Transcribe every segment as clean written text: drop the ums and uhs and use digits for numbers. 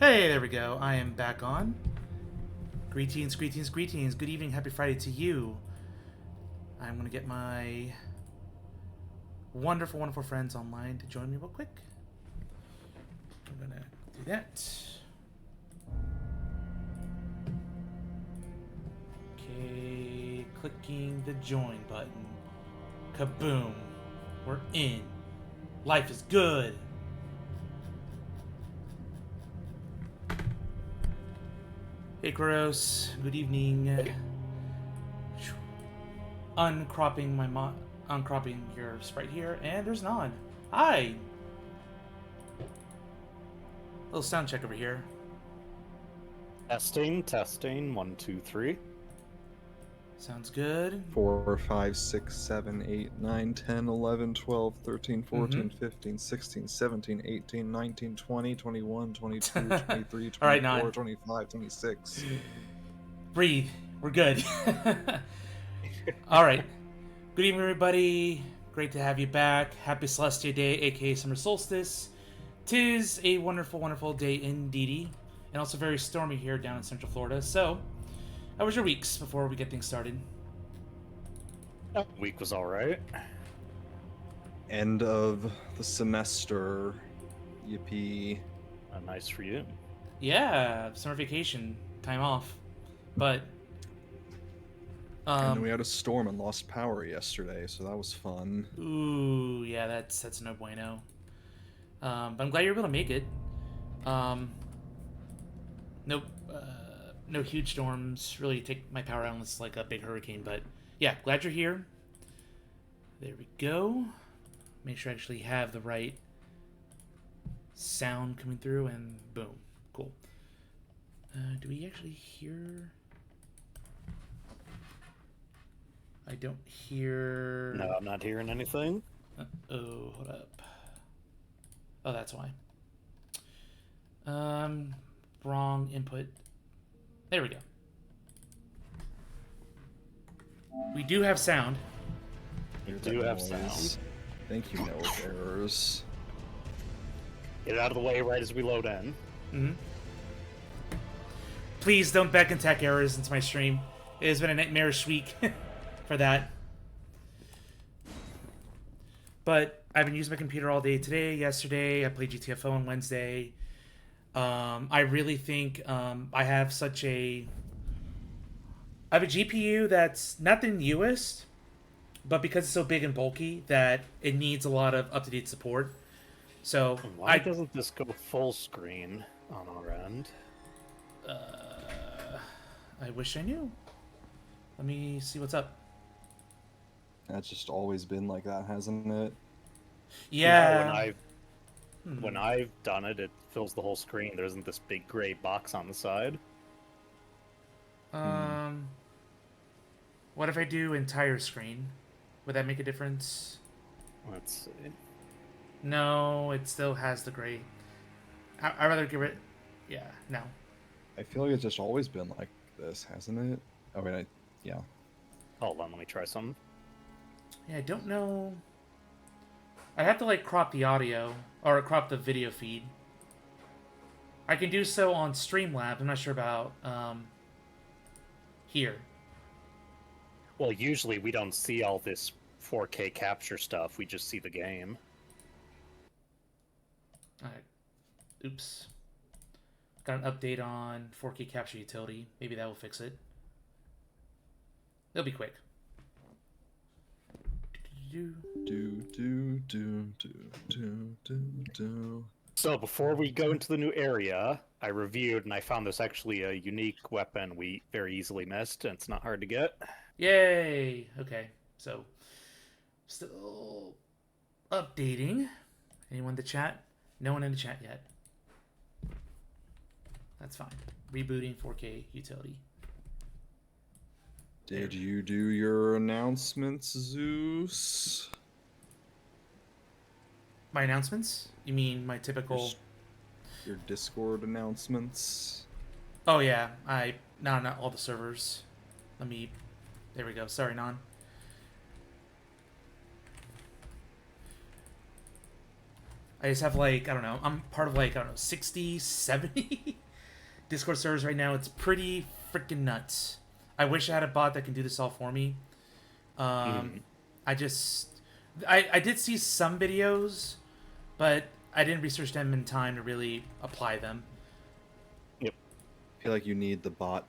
Hey, there we go. I am back on. Greetings, greetings, greetings. Good evening, happy Friday to you. I'm going to get my wonderful, wonderful friends online to join me real quick. I'm going to do that. Okay, clicking the join button. Kaboom. We're in. Life is good. Hey, Gross. Good evening. Uncropping your sprite here, and there's Nod. Hi. Little sound check over here. Testing, testing, 1, 2, 3. Sounds good. 4, 5, 6, 7, 8, 9, 10, 11, 12, 13, 14, 15, 16, 17, 18, 19, 20, 21, 22, 23, All right, 24, Nod. 25, 26. Breathe. We're good. All right. Good evening, everybody. Great to have you back. Happy Celestia Day, aka Summer Solstice. 'Tis a wonderful, wonderful day indeedy, and also very stormy here down in Central Florida. So, how was your weeks before we get things started? Week was alright. End of the semester. Yippee. Nice for you. Yeah, summer vacation, time off. But And then we had a storm and lost power yesterday, so that was fun. ooh, yeah, that's no bueno. But I'm glad you're able to make it. No, no huge storms really take my power out unless it's like a big hurricane. But yeah, glad you're here. There we go. Make sure I actually have the right sound coming through, and boom, cool. Do we actually hear? I don't hear. No, I'm not hearing anything. Oh, hold up. Oh, that's why. Wrong input. There we go. We do have sound. You Hear do that have noise. sound. Thank you, network errors. Get it out of the way right as we load in. Mm-hmm. Please don't beckon tech errors into my stream. It has been a nightmarish week for that. But I've been using my computer all day today, yesterday. I played GTFO on Wednesday. I really think I have I have a GPU that's not the newest, but because it's so big and bulky that it needs a lot of up-to-date support. So And why doesn't this go full screen on our end? I wish I knew. Let me see what's up. That's just always been like that, hasn't it? Yeah. When I've done it, it fills the whole screen. There isn't this big gray box on the side. What if I do entire screen? Would that make a difference? Let's see. No, it still has the gray. I'd rather give it. Yeah, no. I feel like it's just always been like this, hasn't it? Oh, wait, yeah. Hold on, let me try some. Yeah, I don't know. I have to like crop the audio or crop the video feed. I can do so on Streamlabs. I'm not sure about here. Well, usually we don't see all this 4K capture stuff. We just see the game. Alright. Oops. Got an update on 4K capture utility. Maybe that will fix it. It'll be quick. So before we go into the new area, I reviewed and I found there's actually a unique weapon we very easily missed, and it's not hard to get. Yay! Okay, so still updating. Anyone in the chat? No one in the chat yet. That's fine. Rebooting 4K utility. Did you do your announcements, Zeus? My announcements? You mean my typical... Your Discord announcements? Oh yeah, not all the servers. Let me... There we go. Sorry, Non. I just have like, I don't know, I'm part of like, I don't know, 60, 70 Discord servers right now. It's pretty freaking nuts. I wish I had a bot that can do this all for me. I did see some videos, but I didn't research them in time to really apply them. Yep. I feel like you need the bot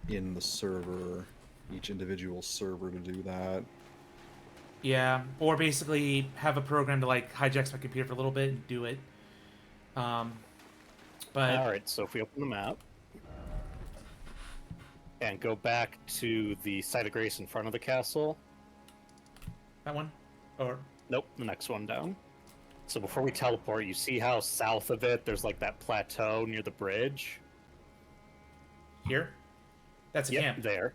in the server, each individual server to do that. Yeah, or basically have a program to like hijacks my computer for a little bit and do it. But All right, so if we open the map and go back to the site of grace in front of the castle. that one, or Nope, the next one down. So before we teleport, you see how south of it there's like that plateau near the bridge? here, that's a Yep, camp. there.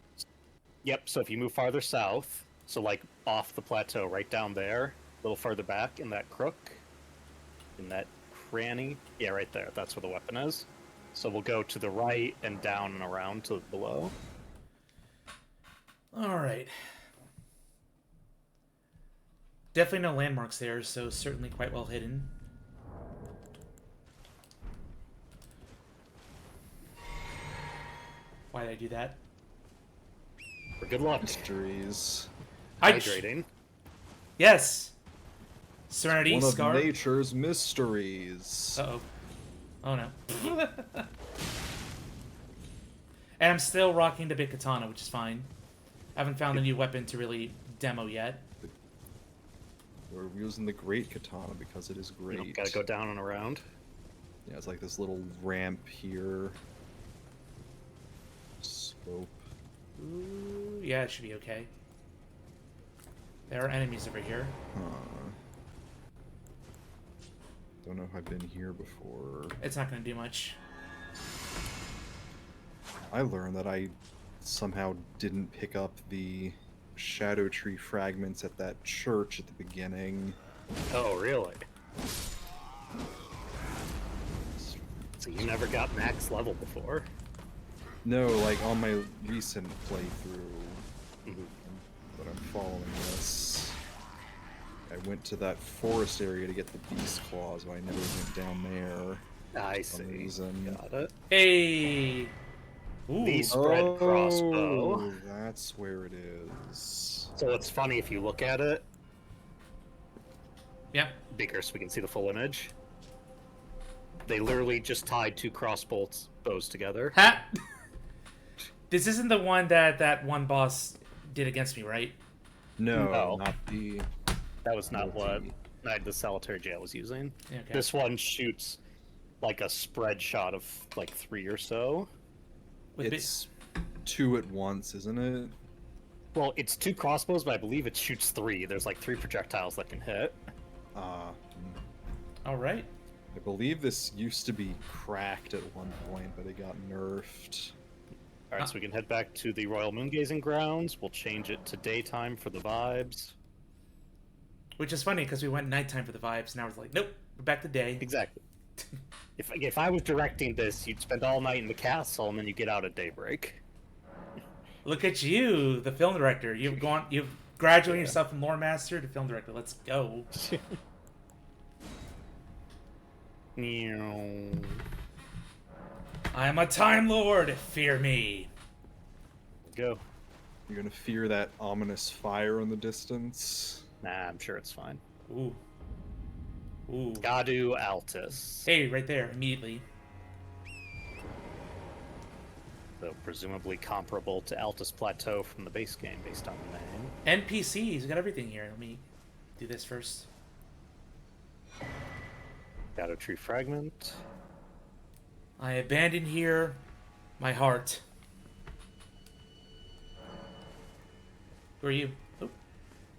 Yep, so if you move farther south, so like off the plateau, right down there, a little further back in that crook, in that cranny, yeah, right there, that's where the weapon is. So we'll go to the right and down and around to below. All right. Definitely no landmarks there, so certainly quite well hidden. Why did I do that? For good luck. Mysteries. Hydrating. Yes. Serenity, One of Scar. nature's mysteries. Uh-oh. Oh, no. And I'm still rocking the big katana, which is fine. I haven't found a new weapon to really demo yet. We're using the great katana because it is great. Nope, gotta go down and around. Yeah, it's like this little ramp here. Slope. Ooh, yeah, it should be okay. There are enemies over here. Don't know if I've been here before. It's not going to do much. I learned that I somehow didn't pick up the shadow tree fragments at that church at the beginning. Oh, really? So you never got max level before? No, like on my recent playthrough, but I'm following this. I went to that forest area to get the beast claws, but I never went down there. I for some see. reason. Got it. Hey! Ooh. The spread crossbow. That's where it is. So it's funny if you look at it Yeah. bigger so we can see the full image. They literally just tied two crossbows together. Ha! This isn't the one that one boss did against me, right? No, No. not the. That was not what multi- the solitary jail was using. Okay. This one shoots like a spread shot of like 3 or so. With It's two at once, isn't it? Well, it's two crossbows, but I believe it shoots 3. There's like 3 projectiles that can hit. All right. I believe this used to be cracked at one point, but it got nerfed. Alright, so we can head back to the Royal Moongazing Grounds. We'll change it to daytime for the vibes. Which is funny because we went nighttime for the vibes, and now it's like, nope, we're back to day. Exactly. If I was directing this, you'd spend all night in the castle and then you get out at daybreak. Look at you, the film director. You've graduated yourself from lore master to film director. Let's go. I am a time lord. Fear me. Go. You're gonna fear that ominous fire in the distance. Nah, I'm sure it's fine. Ooh. Ooh. Gadu Altus. Hey, right there, immediately. So presumably comparable to Altus Plateau from the base game based on the name. NPCs, we got everything here. Let me do this first. Shadow Tree Fragment. I abandon here my heart. Who are you? Oh.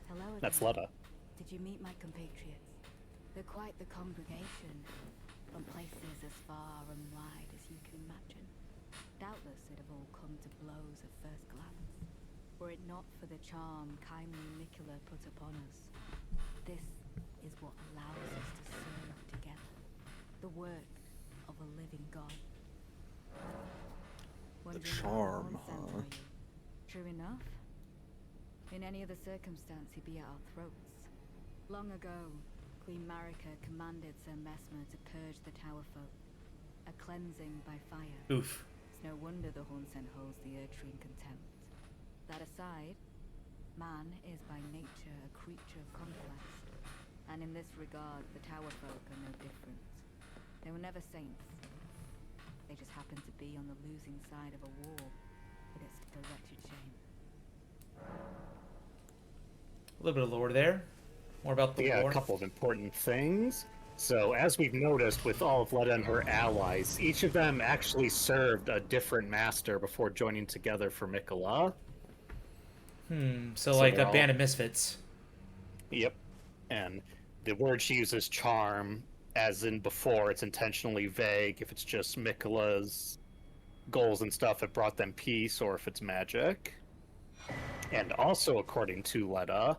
Hello again. That's Letta. Did you meet my compatriots? They're quite the congregation, from places as far and wide as you can imagine. Doubtless it'd have all come to blows at first glance, were it not for the charm kindly Nicola put upon us. This is what allows us to serve together, the work of a living God. Wondering why charm, Lord sent huh? for you. True enough. In any other circumstance, he'd be at our throats. Long ago, Queen Marika commanded Sir Messmer to purge the Tower folk, a cleansing by fire. Oof. It's no wonder the Hornsen holds the Erdtree in contempt. That aside, man is by nature a creature of conquest, and in this regard, the Tower folk are no different. They were never saints. They just happened to be on the losing side of a war, but it's a wretched shame. A little bit of lore there. More about the Yeah, lore. a couple of important things. So, as we've noticed with all of Leda and her allies, each of them actually served a different master before joining together for Mikola. So So like they're a all- band of misfits. Yep. And the word she uses, charm, as in before, it's intentionally vague. If it's just Mikola's goals and stuff, it brought them peace, or if it's magic. And also, according to Leda,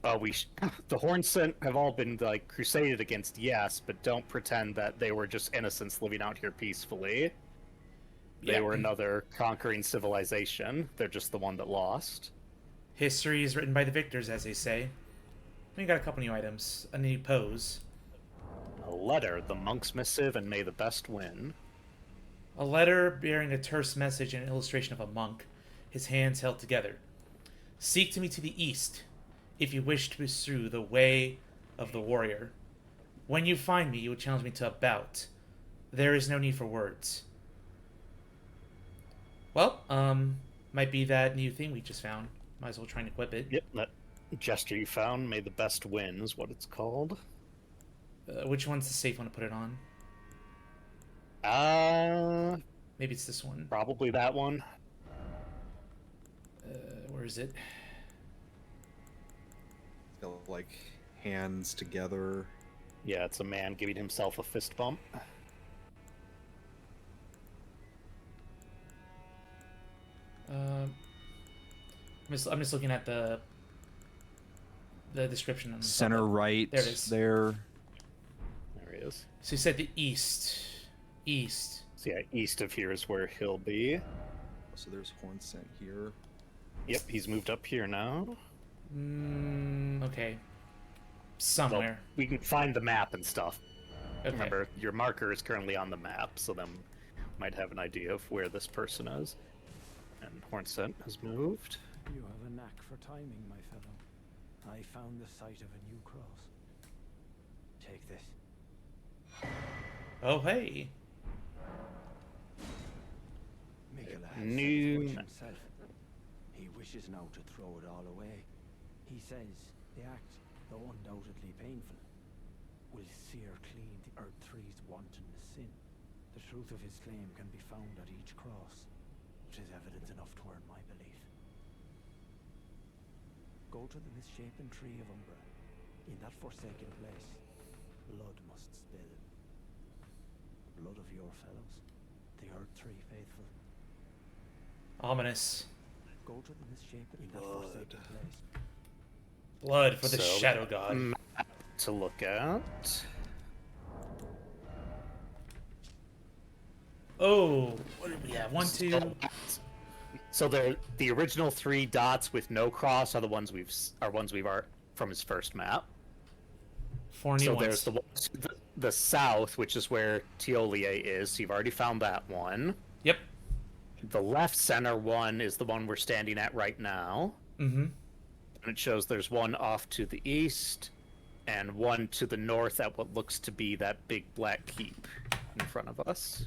the Hornsen have all been like crusaded against, yes, but don't pretend that they were just innocents living out here peacefully. They Yeah. were another conquering civilization. They're just the one that lost. History is written by the victors, as they say. We got a couple new items. A new pose. A letter, the monk's missive, and may the best win. A letter bearing a terse message and an illustration of a monk, his hands held together. Seek to me to the east, if you wish to pursue the way of the warrior. When you find me, you will challenge me to a bout. There is no need for words. Well, might be that new thing we just found. Might as well try and equip it. Yep, that gesture you found, may the best win, is what it's called. Which one's the safe one to put it on? Maybe it's this one. Probably that one. Where is it? It's got, like, hands together. Yeah, it's a man giving himself a fist bump. I'm just looking at the description. On the Center top. right. There it is. There. There he is. So you said the east. East. So yeah, east of here is where he'll be. So there's Hornsent here. Yep, he's moved up here now. Okay. Well, Somewhere. we can find the map and stuff. Okay. Remember, your marker is currently on the map, so then might have an idea of where this person is. And Hornsent has moved. You have a knack for timing, my fellow. I found the site of a new cross. Take this. Oh, hey. Mikola has New said map. much himself. He wishes now to throw it all away. He says the act, though undoubtedly painful, will sear clean the Erdtree's wanton sin. The truth of his claim can be found at each cross, which is evidence enough to earn my belief. Go to the misshapen tree of Umbra. In that forsaken place, blood must spill. Blood of your fellows, the Erdtree faithful. Ominous. Go to the misshapen in that forsaken place. Blood for the So, Shadow God. Map to look at. Oh, what did we have? 1, 2. So the original 3 dots with no cross are the ones we've from his first map. 4 new So ones. there's the one to the south, which is where Teolie is. So you've already found that one. Yep. The left center one is the one we're standing at right now. Mm-hmm. And it shows there's one off to the east and one to the north at what looks to be that big black keep in front of us.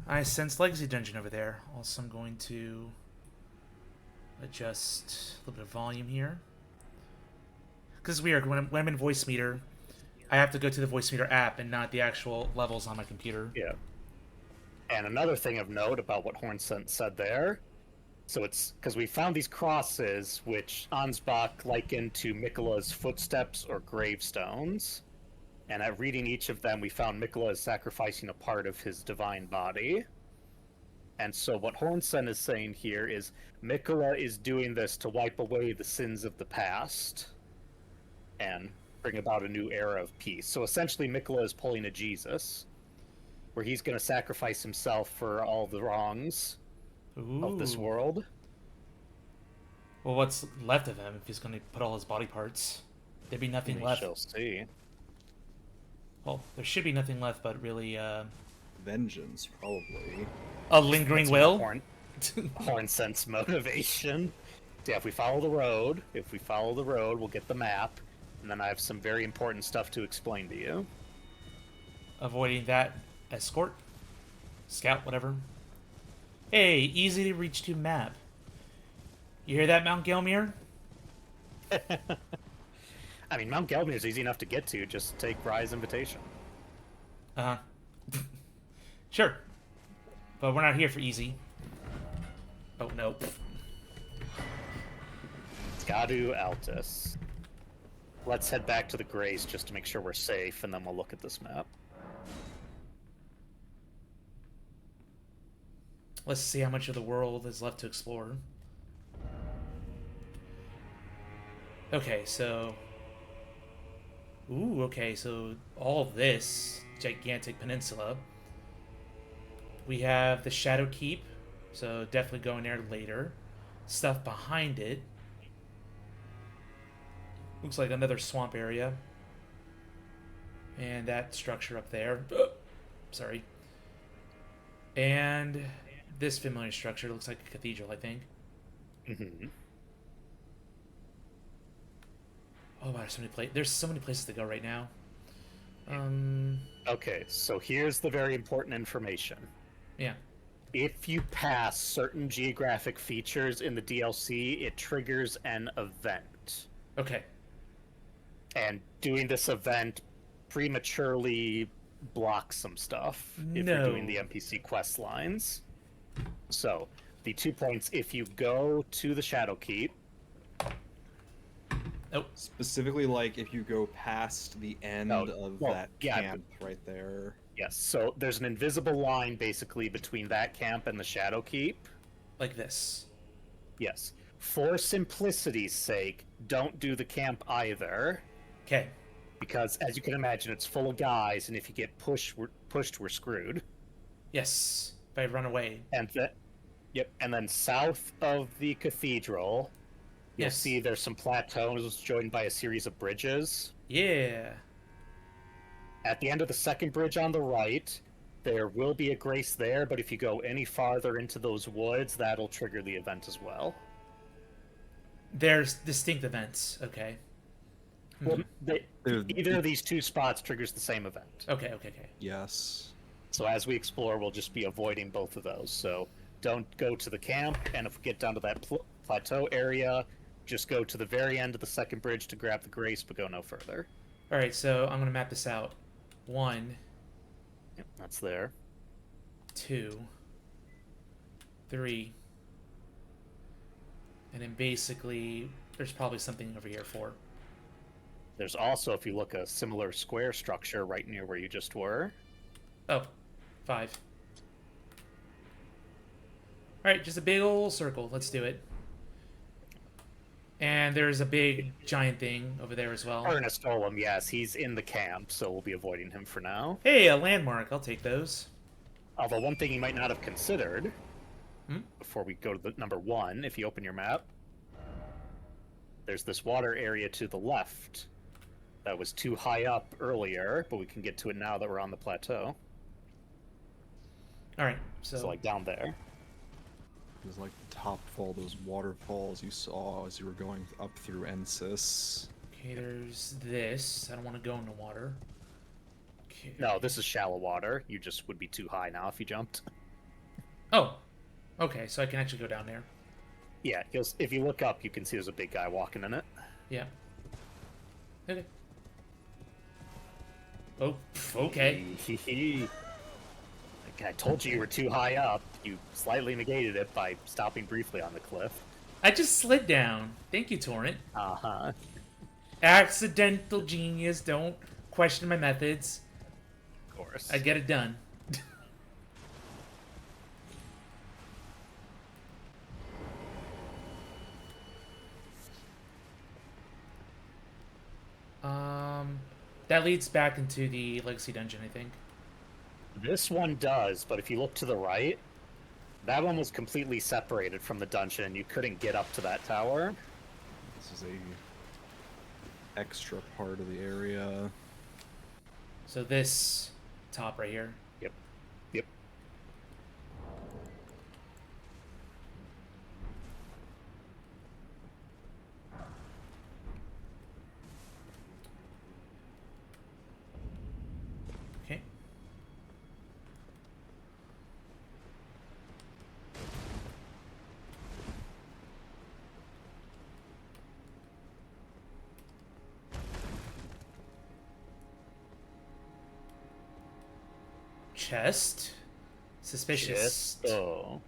I sense Legacy Dungeon over there. Also, I'm going to adjust a little bit of volume here. Because it's weird. When I'm in Voice Meter, I have to go to the Voice Meter app and not the actual levels on my computer. Yeah. And another thing of note about what Hornsent said there, so it's because we found these crosses which Ansbach likened to Mikola's footsteps or gravestones. And at reading each of them, we found Mikola is sacrificing a part of his divine body. And so what Hornsent is saying here is Mikola is doing this to wipe away the sins of the past and bring about a new era of peace. So essentially Mikola is pulling a Jesus, where he's going to sacrifice himself for all the wrongs of this Ooh. world. Well, what's left of him if he's going to put all his body parts? There'd be nothing We left. shall see. Well, there should be nothing left but really Vengeance, probably. a lingering That's will. Horn sense motivation. Yeah, if we follow the road, we'll get the map, and then I have some very important stuff to explain to you. Avoiding that escort, scout, whatever. Hey, easy to reach to map. You hear that, Mount Gelmir? I mean, Mount Gelmir is easy enough to get to. Just take Rye's invitation. Uh huh. Sure. But we're not here for easy. Oh, no. Skadu Altus. Let's head back to the Grace just to make sure we're safe, and then we'll look at this map. Let's see how much of the world is left to explore. Okay, so... Ooh, okay, so all of this gigantic peninsula. We have the Shadow Keep, so definitely going there later. Stuff behind it. Looks like another swamp area. And that structure up there. Sorry. And this familiar structure looks like a cathedral, I think. Mm-hmm. Oh wow, there's so many places to go right now. Okay, so here's the very important information. Yeah. If you pass certain geographic features in the DLC, it triggers an event. Okay. And doing this event prematurely blocks some stuff if you're doing the NPC quest lines. So, the 2 points, if you go to the Shadow Keep... Oh. Specifically, like, if you go past the end of that camp right there. Yes, so there's an invisible line, basically, between that camp and the Shadow Keep. Like this. Yes. For simplicity's sake, don't do the camp either. Okay. Because, as you can imagine, it's full of guys, and if you get pushed, we're screwed. Yes. If I run away. And and then south of the cathedral, you'll see there's some plateaus joined by a series of bridges. Yeah. At the end of the second bridge on the right, there will be a grace there, but if you go any farther into those woods, that'll trigger the event as well. There's distinct events, okay. Well, either of these two spots triggers the same event. Okay. Yes. So as we explore, we'll just be avoiding both of those. So don't go to the camp, and if we get down to that plateau area, just go to the very end of the second bridge to grab the grace, but go no further. Alright, so I'm going to map this out. 1. Yep, that's there. 2. 3. And then basically, there's probably something over here 4. There's also, if you look, a similar square structure right near where you just were. Oh, 5. Alright, just a big old circle. Let's do it. And there's a big giant thing over there as well. Ernest Golem, yes, he's in the camp, so we'll be avoiding him for now. Hey, a landmark. I'll take those. Although one thing you might not have considered, before we go to the number 1, if you open your map, there's this water area to the left that was too high up earlier, but we can get to it now that we're on the plateau. Alright, so like down there. It was like the top of all those waterfalls you saw as you were going up through Ensis. Okay, there's this. I don't want to go into water. Okay. No, this is shallow water. You just would be too high now if you jumped. Oh, okay, so I can actually go down there. Yeah, if you look up, you can see there's a big guy walking in it. Yeah. Okay. Oh, okay. I told you were too high up. You slightly negated it by stopping briefly on the cliff. I just slid down. Thank you, Torrent. Uh-huh. Accidental genius. Don't question my methods. Of course. I get it done. That leads back into the Legacy Dungeon, I think. This one does, but if you look to the right, that one was completely separated from the dungeon, and you couldn't get up to that tower. This is a extra part of the area. So this top right here. Yep. Yep. Okay. Chest. Suspicious. Oh.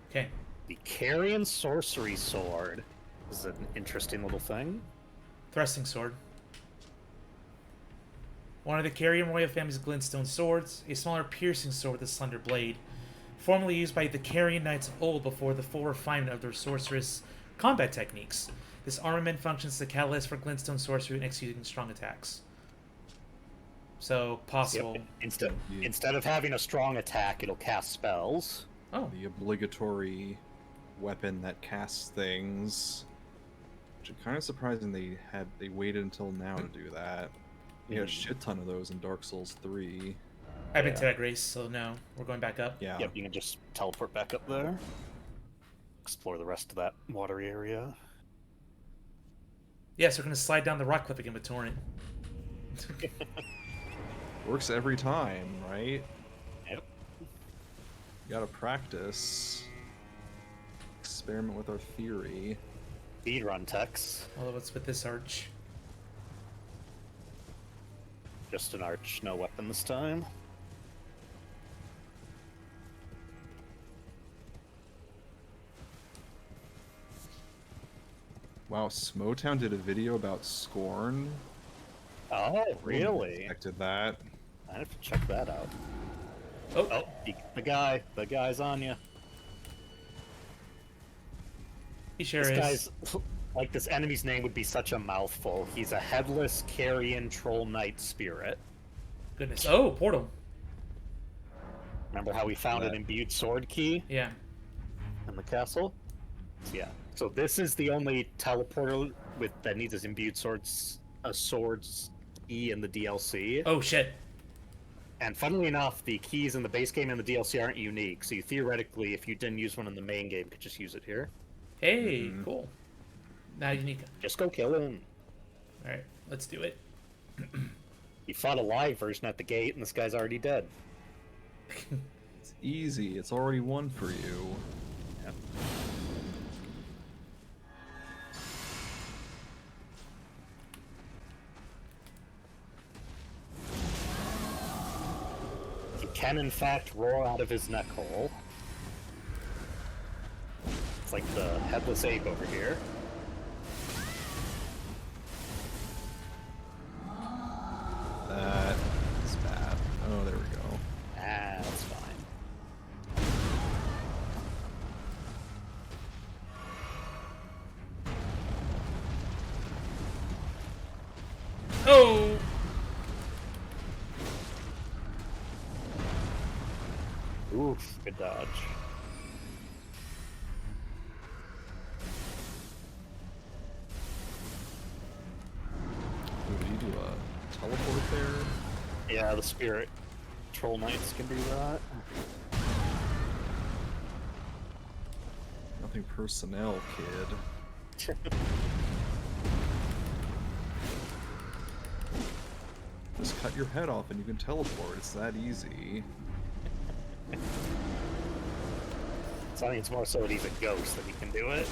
Okay. The Carrion Sorcery Sword is an interesting little thing. Thrusting sword. One of the Carrion royal family's glintstone swords, a smaller piercing sword with a slender blade, formerly used by the Carrion knights of old before the full refinement of their sorceress combat techniques. This armament functions as a catalyst for glintstone sorcery and executing strong attacks. So, possible. Yep. Instead of having a strong attack, it'll cast spells. Oh. The obligatory weapon that casts things. Which is kind of surprising they waited until now to do that. You had a shit ton of those in Dark Souls 3. I've been to that race, so no. We're going back up. Yeah. Yep, you can just teleport back up there. Explore the rest of that watery area. Yes, we're going to slide down the rock cliff again with Torrent. Works every time, right? Yep. You gotta practice. Experiment with our theory. Speedrun techs. Although what's with this arch? Just an arch, no weapon this time. Wow, Smotown did a video about Scorn. Oh, really? Expected that. I have to check that out. Oh, Oh, the guy's on you. he sure This is. guy's like this enemy's name would be such a mouthful. He's a headless Carrion Troll Knight Spirit. Goodness. Oh, portal. Remember how we found an imbued sword key Yeah. in the castle? Yeah. So this is the only teleporter that needs his imbued swords key in the DLC. Oh, shit. And funnily enough, the keys in the base game and the DLC aren't unique. So you theoretically, if you didn't use one in the main game, could just use it here. Hey, cool. Now unique. Just go kill him. Alright, let's do it. You fought a live version at the gate, and this guy's already dead. It's easy. It's already won for you. Yep. He can, in fact, roar out of his neck hole. It's like the headless ape over here. That is bad. Oh, there we go. Ah, that's fine. Oh! Oof, good dodge. Ooh, did you do a teleport there? Yeah, the spirit troll knights can do that. Nothing personnel, kid. Just cut your head off and you can teleport. It's that easy. So I think it's more so that he's a ghost that he can do it.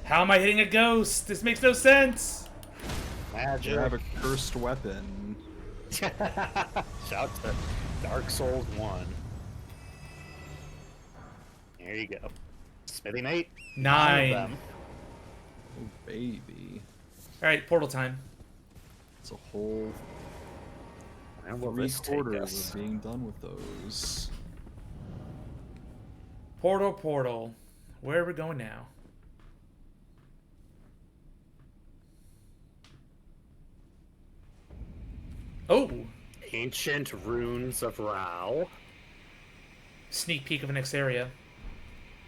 How am I hitting a ghost? This makes no sense! Magic. You have a cursed weapon. Shout to Dark Souls 1. There you go. Smithy mate. 9 of them. Oh, baby. Alright, portal time. It's a whole And will 3 this take quarters us? of being done with those. Portal, portal. Where are we going now? Oh! Ancient Runes of Rao. Sneak peek of the next area.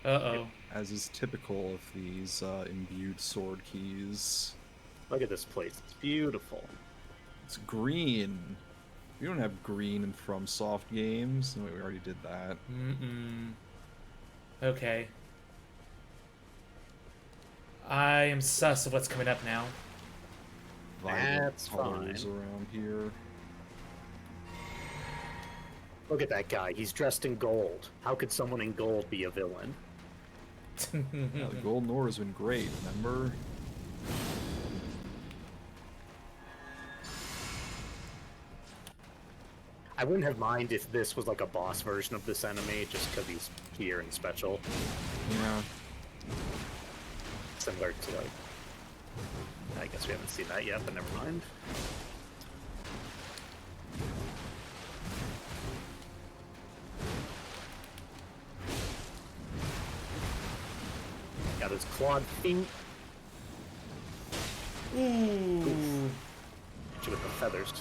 Uh-oh. as is typical of these imbued sword keys. Look at this place. It's beautiful. It's green. We don't have green in FromSoft games. No, we already did that. Okay. I am sus of what's coming up now. Vibrant That's colors fine. around here. Look at that guy. He's dressed in gold. How could someone in gold be a villain? Yeah, the Golden Ore has been great, remember? I wouldn't have mind if this was like a boss version of this enemy, just because he's here and special. Yeah. Similar to like... I guess we haven't seen that yet, but never mind. Got his clawed feet. Ooh. Hit you with the feathers.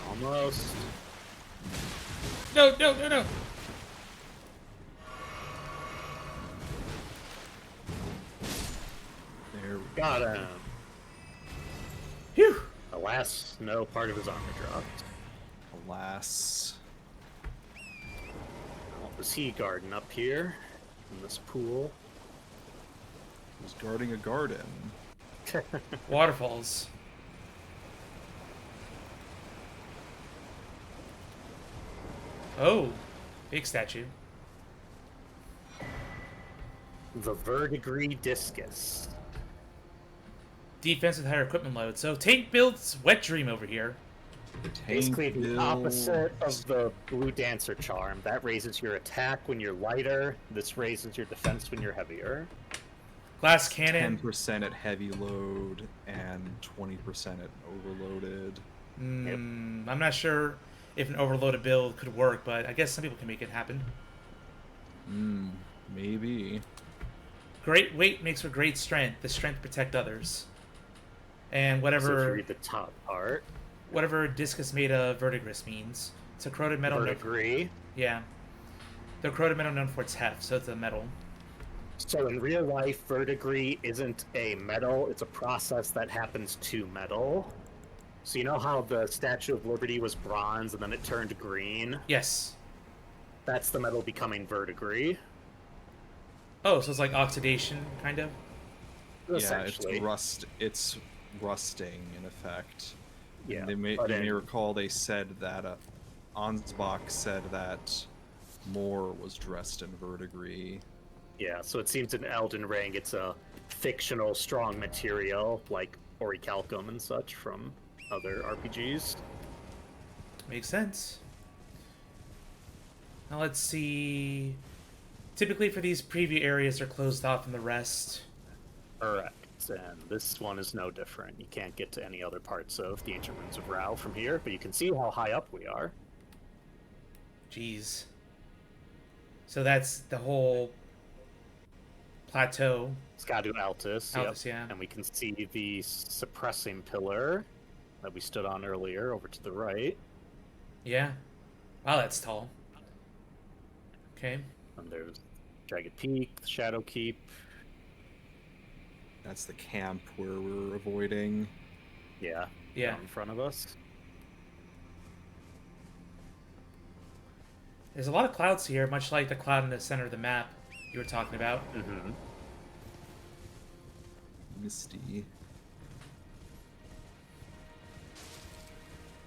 Almost. No, no, no, no. There we Got him. Phew. Alas, no part of his armor dropped. Alas. What was he guarding up here? In this pool? He's guarding a garden. Waterfalls. Oh, big statue. The verdigris discus. Defense with higher equipment load. So tank builds wet dream over here. Basically Tank the build. opposite of the blue dancer charm. That raises your attack when you're lighter. This raises your defense when you're heavier. Glass cannon. 10% at heavy load and 20% at overloaded. I'm not sure if an overloaded build could work, but I guess some people can make it happen. Maybe. Great weight makes for great strength. The strength to protect others. And So if you whatever read the top part, whatever discus made of verdigris means. It's a corroded metal. verdigris. Yeah. The corroded metal known for its heft, so it's a metal. So in real life, verdigris isn't a metal, it's a process that happens to metal. So you know how the Statue of Liberty was bronze and then it turned green? Yes. That's the metal becoming verdigris. Oh, so it's like oxidation, kind of? Yeah, Essentially. it's rusting in effect. Yeah, And you but may in- recall they said that Ansbach said that Moore was dressed in verdigris. Yeah, so it seems in Elden Ring it's a fictional strong material, like orichalcum and such from other RPGs. Makes sense. Now let's see. Typically for these preview areas, they're closed off from the rest. Correct. And this one is no different. You can't get to any other parts of the Ancient Ruins of Rao from here, but you can see how high up we are. Jeez. So that's the whole plateau. Skadu Altus, Altus, yeah. And we can see the suppressing pillar that we stood on earlier over to the right. Yeah. Wow, that's tall. Okay. And there's Jagged Peak, the Shadow Keep. That's the camp where we're avoiding. Yeah. Yeah. Down in front of us. There's a lot of clouds here, much like the cloud in the center of the map you were talking about. Mm-hmm. Misty.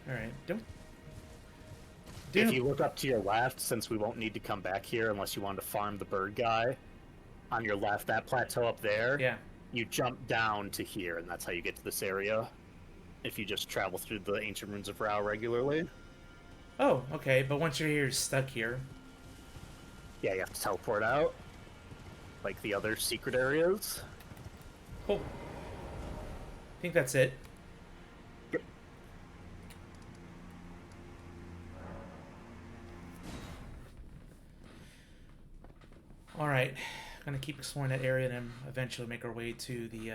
Alright. If you look up to your left, since we won't need to come back here unless you want to farm the bird guy, on your left, that plateau up there, Yeah. you jump down to here, and that's how you get to this area. If you just travel through the Ancient Ruins of Rao regularly. Oh, okay. But once you're here, you're stuck here. Yeah, you have to teleport out. Like the other secret areas. Cool. I think that's it. Yep. Alright. Gonna keep exploring that area and then eventually make our way to the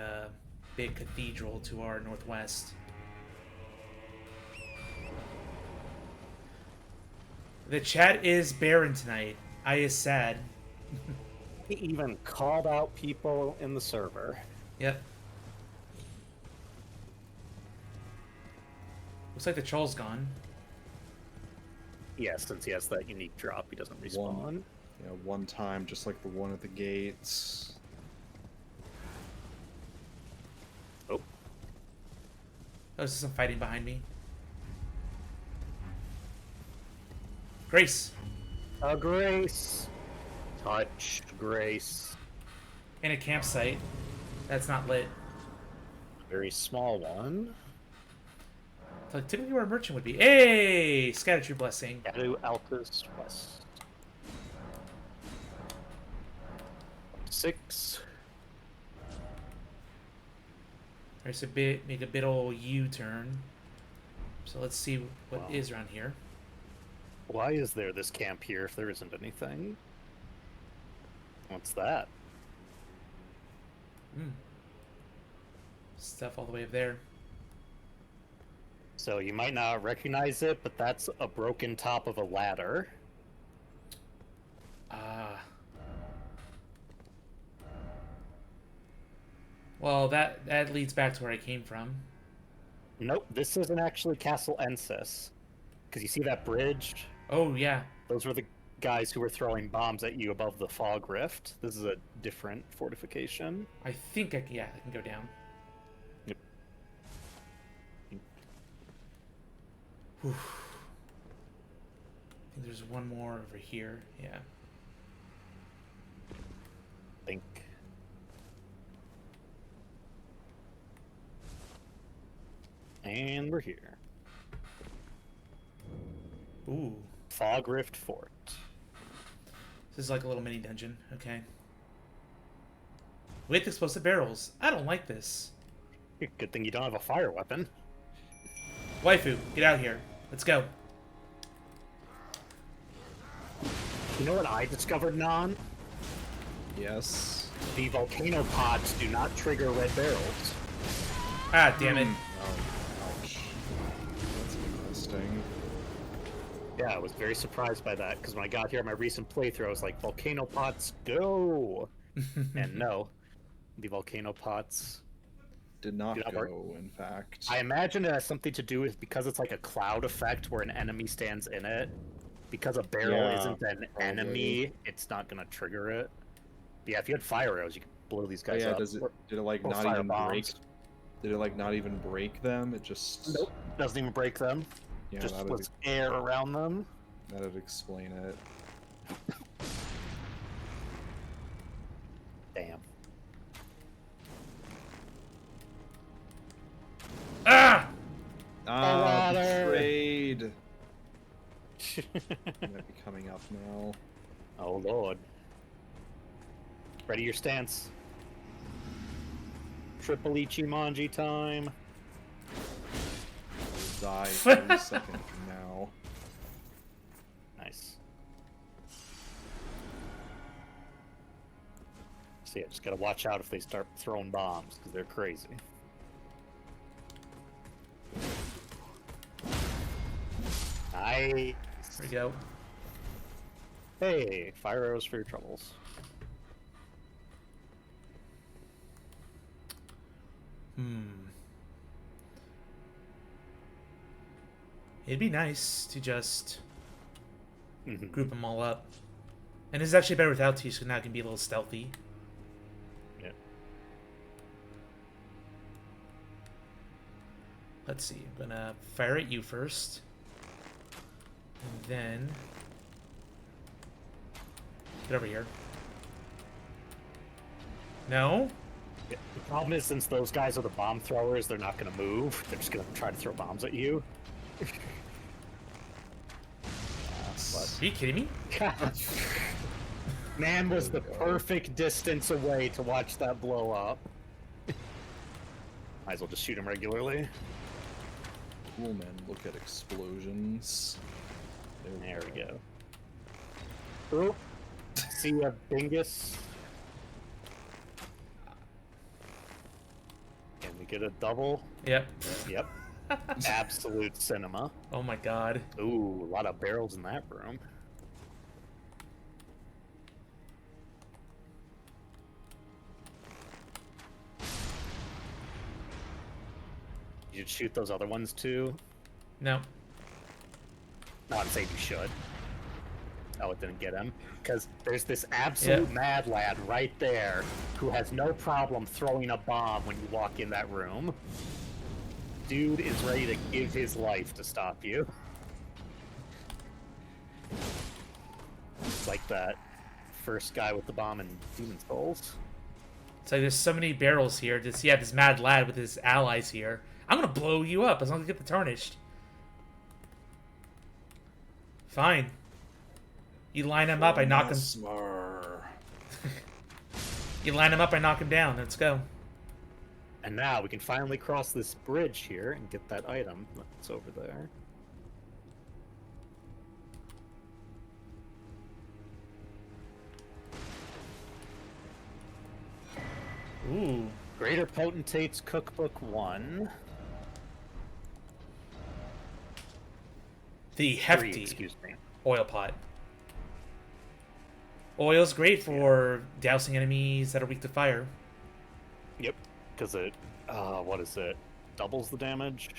big cathedral to our northwest. The chat is barren tonight. I is sad. He even called out people in the server. Yep. Looks like the troll's gone. Yeah, since he has that unique drop, he doesn't respawn. Yeah, one time, just like the one at the gates. Oh. Oh, there's some fighting behind me. Grace. A Grace. Touch Grace. In a campsite. That's not lit. Very small one. So typically where a merchant would be. Hey! Scatter True Blessing. Adu Altus West. 6. There's a bit, make a bit old U-turn. So let's see what is around here. Why is there this camp here if there isn't anything? What's that? Stuff all the way up there. So you might not recognize it, but that's a broken top of a ladder. Ah. Well, that leads back to where I came from. Nope, this isn't actually Castle Ensis. Because you see that bridge? Oh, yeah. Those were the guys who were throwing bombs at you above the fog rift. This is a different fortification. I think I can go down. Yep. Whew. I think there's one more over here. Yeah. Think. And we're here. Ooh. Fog Rift Fort. This is like a little mini dungeon. Okay. With explosive barrels. I don't like this. Good thing you don't have a fire weapon. Waifu, get out here. Let's go. You know what I discovered, Non? Yes. The volcano pods do not trigger red barrels. Ah, damn it. Oh, ouch. That's interesting. Yeah, I was very surprised by that, because when I got here in my recent playthrough, I was like, volcano pots, go! And no, the volcano pots Did not do not go, work. in fact. I imagine it has something to do with, because it's like a cloud effect where an enemy stands in it, because a barrel Yeah, isn't an enemy, it's not going to trigger it. But yeah, if you had fire arrows, you could blow these Oh, guys yeah, up. did it like or not fire even bombs. break? Did it like not even break them? It just... Nope, doesn't even break them. Yeah, Just that'd, puts air around them. that'd explain it. Damn. Ah! Ah, water. betrayed! Might be coming up now. Oh lord. Ready your stance. Triple Ichimonji time. I'll die 30 seconds from now. Nice. So yeah, just gotta watch out if they start throwing bombs, because they're crazy. Nice. There we go. Hey, fire arrows for your troubles. It'd be nice to just Mhm. group them all up. And it's actually better without two, so now it can be a little stealthy. Yeah. Let's see. I'm gonna fire at you first. And then... Get over here. No? Yeah, the problem is, since those guys are the bomb throwers, they're not gonna move. They're just gonna try to throw bombs at you. Are you kidding me? Man was the perfect distance away to watch that blow up. Might as well just shoot him regularly. Cool, man. Look at explosions. There we go. Oop. See ya, Bingus. Can we get a double? Yep. Yep. Absolute cinema. Oh my god. Ooh, a lot of barrels in that room. You should shoot those other ones too. No. No, I'm saying you should. Oh, it didn't get him. Because there's this absolute mad lad right there who has no problem throwing a bomb when you walk in that room. Dude is ready to give his life to stop you. It's like that first guy with the bomb in Demon's Souls. It's like there's so many barrels here. Just yeah, this mad lad with his allies here. I'm gonna blow you up as long as you get the tarnished. Fine. You line him up, I knock him. You line him up, I knock him down. Let's go. And now we can finally cross this bridge here and get that item that's over there. Ooh. Greater Potentate's Cookbook 1. The 3, hefty excuse me. oil pot. Oil's great for dousing enemies that are weak to fire. Yep, because it, what is it? Doubles the damage?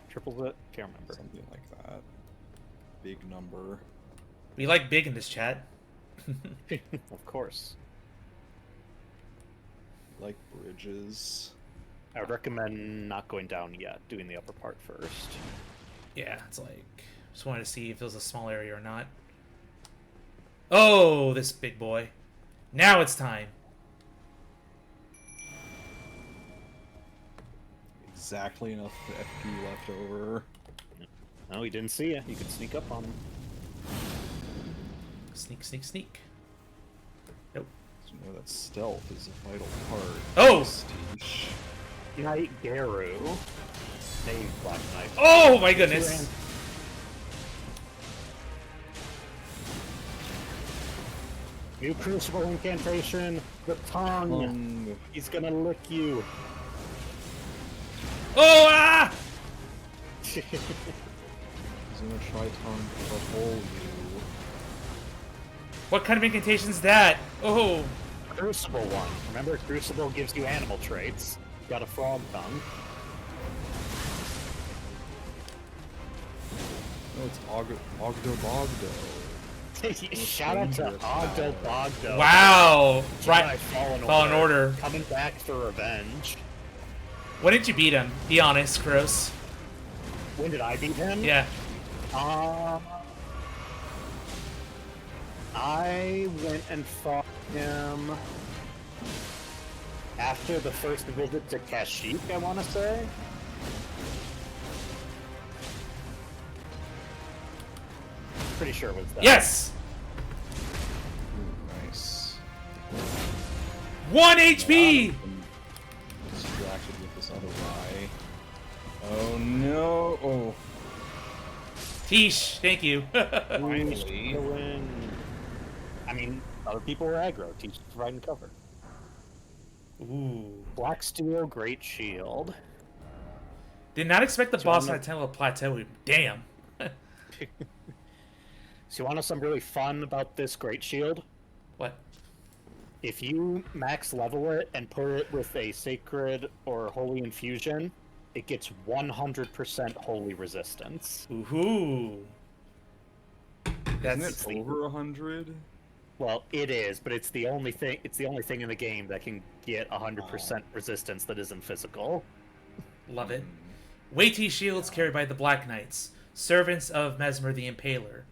Triples it? Can't remember. Something like that. Big number. We like big in this chat. Of course. Like bridges. I would recommend not going down yet, doing the upper part first. Yeah, it's like... Just wanted to see if it was a small area or not. Oh, this big boy. Now it's time. Exactly enough FP left over. No, he didn't see you. You could sneak up on him. Sneak, sneak, sneak. Nope. So you know that stealth is a vital part. Oh! Prestige. Knight Garu. Name Black Knight. Oh my goodness! New Crucible incantation, the tongue. He's gonna lick you. Oh, ah! He's gonna try tongue to hole you. What kind of incantation is that? Oh. Crucible one. Remember, Crucible gives you animal traits. You got a frog tongue. No, it's Ogdo Bogdo. Shout out to Ogdo Bogdo. Wow! Right. Right. Fallen Order. Coming back for revenge. When did you beat him? Be honest, Gross. When did I beat him? Yeah. I went and fought him after the first visit to Kashyyyk, I want to say. Pretty sure it was that. Yes! Ooh, nice. 1 HP! Distracted with this other guy. Oh no! Oh. Tish, thank you. Finally. I mean, other people were aggro. Teach providing cover. Ooh. Black Steel, Great Shield. Did not expect the So boss I'm on a 10 level plateau. Damn. So you want to know something really fun about this Great Shield? What? If you max level it and put it with a Sacred or Holy Infusion, it gets 100% Holy Resistance. Ooh. Isn't That's it over 100? Well, it is, but it's the only thing. It's the only thing in the game that can get 100% resistance that isn't physical. love it. Weighty shields carried by the Black Knights, servants of Mesmer the Impaler,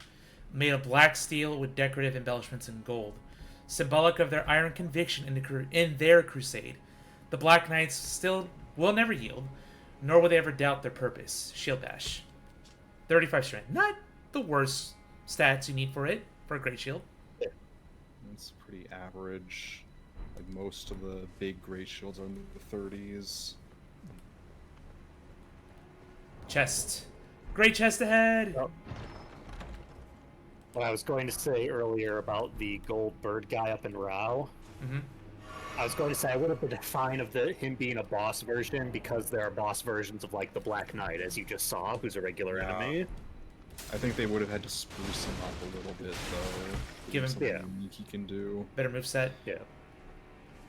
made of black steel with decorative embellishments in gold, symbolic of their iron conviction in their crusade. The Black Knights still will never yield, nor will they ever doubt their purpose. Shield Bash. 35 strength. Not the worst stats you need for it, for a great shield. It's pretty average. Like most of the big great shields are in the 30s. Chest. Great chest ahead! Oh. What I was going to say earlier about the gold bird guy up in Rao. Mm-hmm. I was going to say I would have been fine of him being a boss version because there are boss versions of like the Black Knight, as you just saw, who's a regular Yeah. enemy. I think they would have had to spruce him up a little bit, though. Give him- something Yeah. unique he can do. Better moveset. Yeah.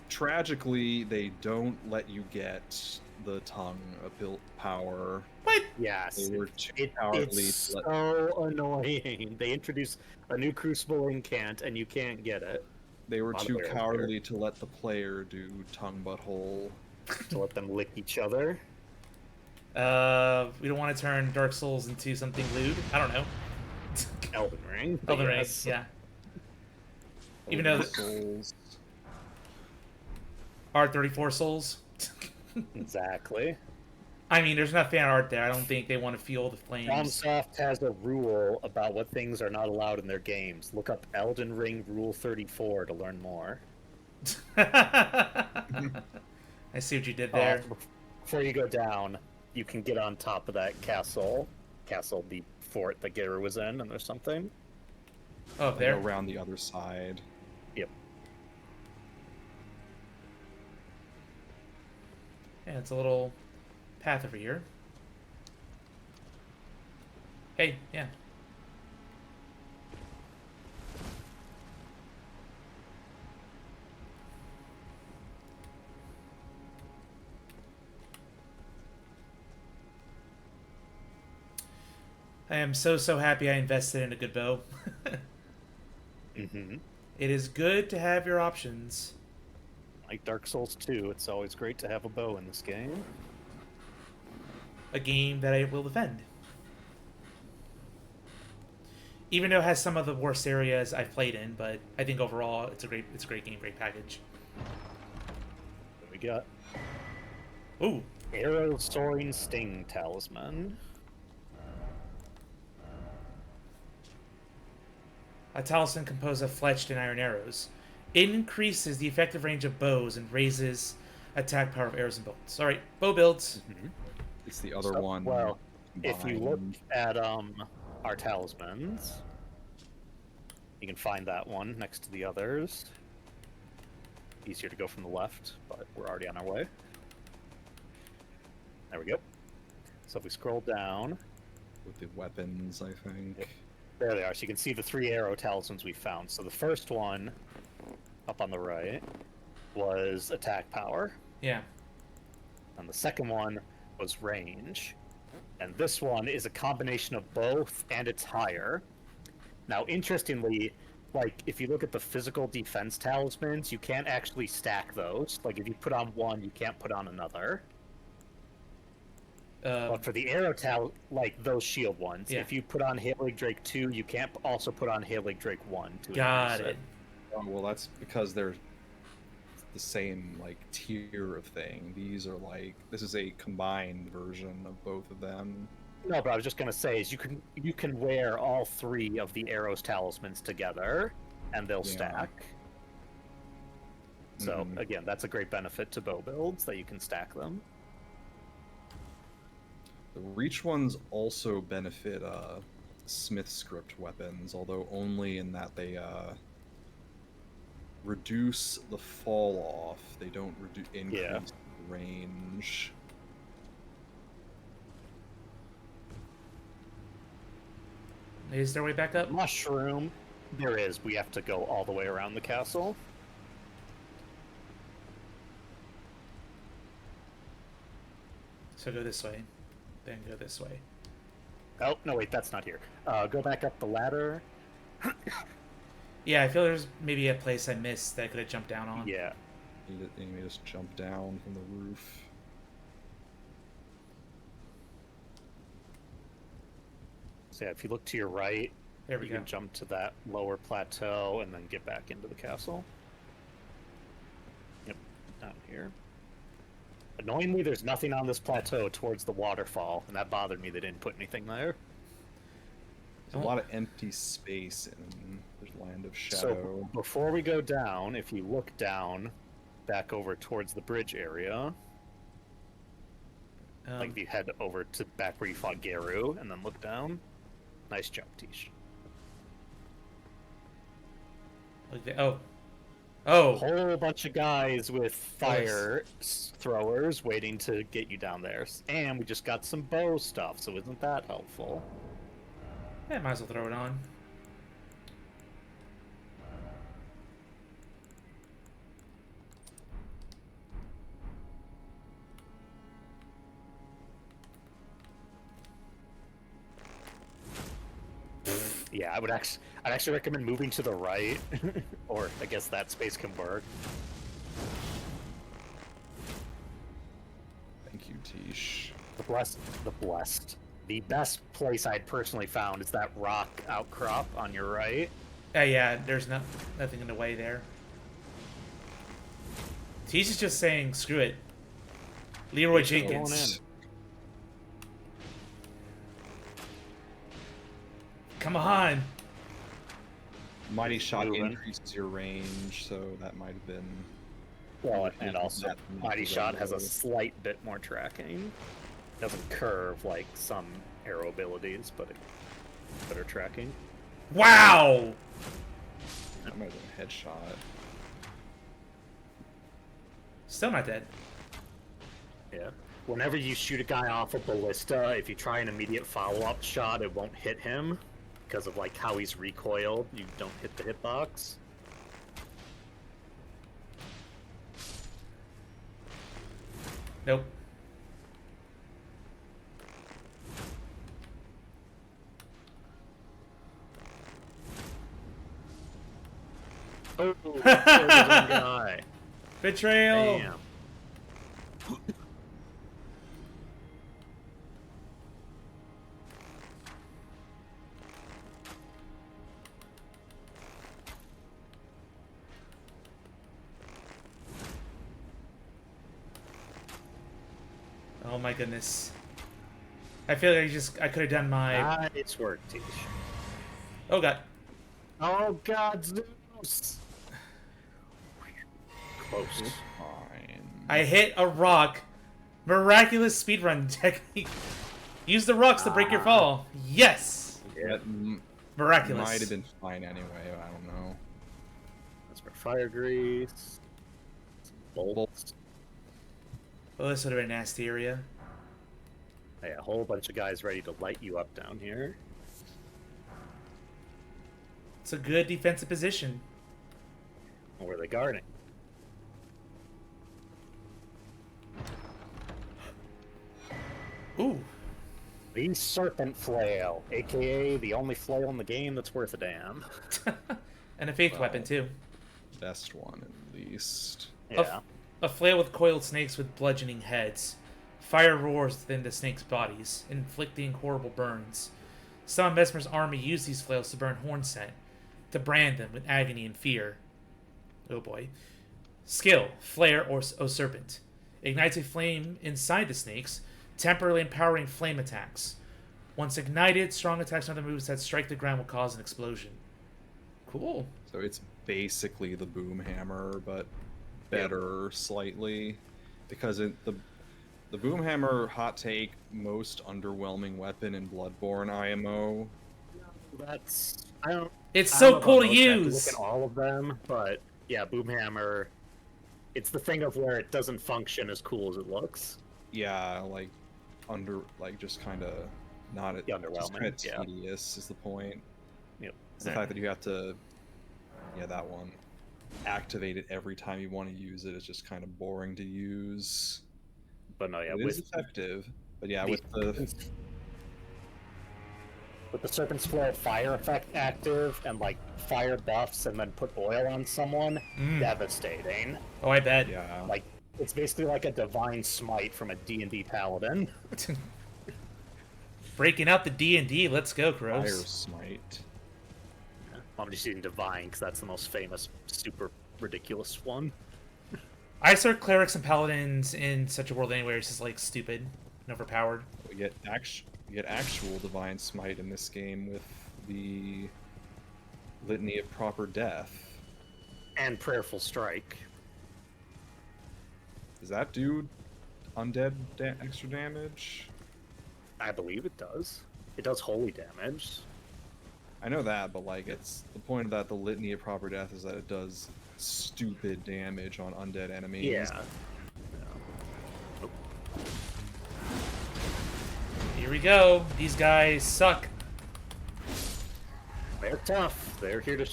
Tragically, they don't let you get the tongue power. What? Yes. They were too cowardly It's to let. so annoying. They introduce a new Crucible incant and you can't get it. They were lot of too arrows cowardly to let the player do tongue butthole. To let them lick each other. We don't want to turn Dark Souls into something lewd. I don't know. Elden Ring. but Elden Ring, yes. yeah. Even though Souls. R34 Souls. Exactly. I mean, there's enough fan art there. I don't think they want to feel the flames. FromSoft has a rule about what things are not allowed in their games. Look up Elden Ring Rule 34 to learn more. I see what you did there. Before you go down, you can get on top of that castle. The fort that Geru was in, and there's something. Oh, Go there. around the other side. Yep. Yeah, it's a little path over here. Hey, yeah. I am so happy I invested in a good bow. Mm-hmm. It is good to have your options. Like Dark Souls 2, it's always great to have a bow in this game. A game that I will defend. Even though it has some of the worst areas I've played in, but I think overall it's a great game, great package. What we got? Ooh, Arrow Soaring Sting Talisman. a talisman composed of fletched and iron arrows. It increases the effective range of bows and raises attack power of arrows and bolts. Alright, bow builds. Mm-hmm. It's the other So, one. well, if you look combined. at our talismans, you can find that one next to the others. Easier to go from the left, but we're already on our way. There we go. So if we scroll down, With the weapons, I think. Yep. There they are. So you can see the 3 arrow talismans we found. So the first one, up on the right, was attack power. Yeah. And the second one was range. And this one is a combination of both, and it's higher. Now, interestingly, like, if you look at the physical defense talismans, you can't actually stack those. Like, if you put on one, you can't put on another. But for the arrow like those shield ones, Yeah. if you put on Halig Drake 2, you can't also put on Halig Drake 1 to Got increase it. Oh, well, that's because they're the same, like, tier of thing. These are, like... This is a combined version of both of them. No, but I was just gonna say is you can wear all 3 of the arrows talismans together, and they'll Yeah. stack. So Mhm. again, that's a great benefit to bow builds that you can stack them. The reach ones also benefit smith script weapons, although only in that they reduce the fall off. They don't increase Yeah. the range. Is there a way back up? Mushroom, there is. We have to go all the way around the castle. So go this way. Then go this way. Oh no, wait, that's not here. Go back up the ladder. Yeah, I feel there's maybe a place I missed that I could have jumped down on. Yeah. You may just jump down from the roof. So yeah, if you look to your right, There we you go. can jump to that lower plateau and then get back into the castle. Yep, down here. Annoyingly, there's nothing on this plateau towards the waterfall, and that bothered me they didn't put anything there. There's a lot of empty space in there's Land of So Shadow. before we go down, if you look down, back over towards the bridge area, like if you head over to back where you fought Geru, and then look down, nice jump, Tish. Like the, oh, Oh, Whole bunch of guys with fire throwers waiting to get you down there. And we just got some bow stuff, so isn't that helpful? yeah, might as well throw it on. Yeah, I'd actually recommend moving to the right, or I guess that space can work. Thank you, Tish. The best place I'd personally found is that rock outcrop on your right. Yeah, there's nothing in the way there. He's is just saying, screw it. Leroy Going in. Jenkins. Come on. Mighty Shot Moving. increases your range, so that might have been... Well, and also That Mighty makes it Shot has a better. slight bit more tracking. Doesn't curve like some arrow abilities, but it better tracking. Wow! That might have been a headshot. Still not dead. Yeah. Whenever you shoot a guy off a ballista, if you try an immediate follow-up shot, it won't hit him because of like how he's recoiled. You don't hit the hitbox. Nope. Oh, killed his own guy. Betrayal! Damn. Oh my goodness. I feel like I could have done my... Nice work, Tish. Oh god. Oh God, Zeus! Close. Fine. I hit a rock. Miraculous speedrun technique. Use the rocks to break your fall. Yes! Yeah, That Miraculous. might have been fine anyway, I don't know. that's for fire grease. Some bolts. Oh, this would have been a nasty area. Yeah, a whole bunch of guys ready to light you up down here. It's a good defensive position. What were they guarding? Ooh. The Serpent Flail, aka the only flail in the game that's worth a damn. And a faith Wow. weapon, too. Best one, at least. Yeah. A flail with coiled snakes with bludgeoning heads. Fire roars within the snakes' bodies, inflicting horrible burns. Some of Mesmer's army used these flails to burn horn scent, to brand them with agony and fear. Oh boy. Skill, Flare or Serpent. Ignites a flame inside the snakes, temporarily empowering flame attacks. Once ignited, strong attacks and other moves that strike the ground will cause an explosion. Cool. So it's basically the boom hammer, but better slightly. Because the boom hammer, hot take, most underwhelming weapon in Bloodborne IMO. That's It's I so don't know cool about to most. I have to use! Look at all of them, but yeah, Boomhammer. It's the thing of where it doesn't function as cool as it looks. Yeah, like just kind of not Yeah, just underwhelming, kind of yeah. tedious is the point. Yep. It's the fact that you have to, that one, activate it every time you want to use it is just kind of boring to use. But no, yeah, It is effective, but yeah, with the Serpent's Flare fire effect active and like fire buffs and then put oil on someone, devastating. Oh, I bet. yeah, Like it's basically like a divine smite from a D&D paladin. Breaking out the D&D, let's go, fire Crows. smite. I'm just using divine because that's the most famous, super ridiculous one. I start clerics and paladins in such a world anywhere. It's just like stupid and overpowered. We get actual divine smite in this game with the litany of proper death. And prayerful strike. Does that do undead extra damage? I believe it does. It does holy damage. I know that, but like, it's the point of that the litany of proper death is that it does stupid damage on undead enemies. Yeah. Here we go. These guys suck. They're tough. They're here to.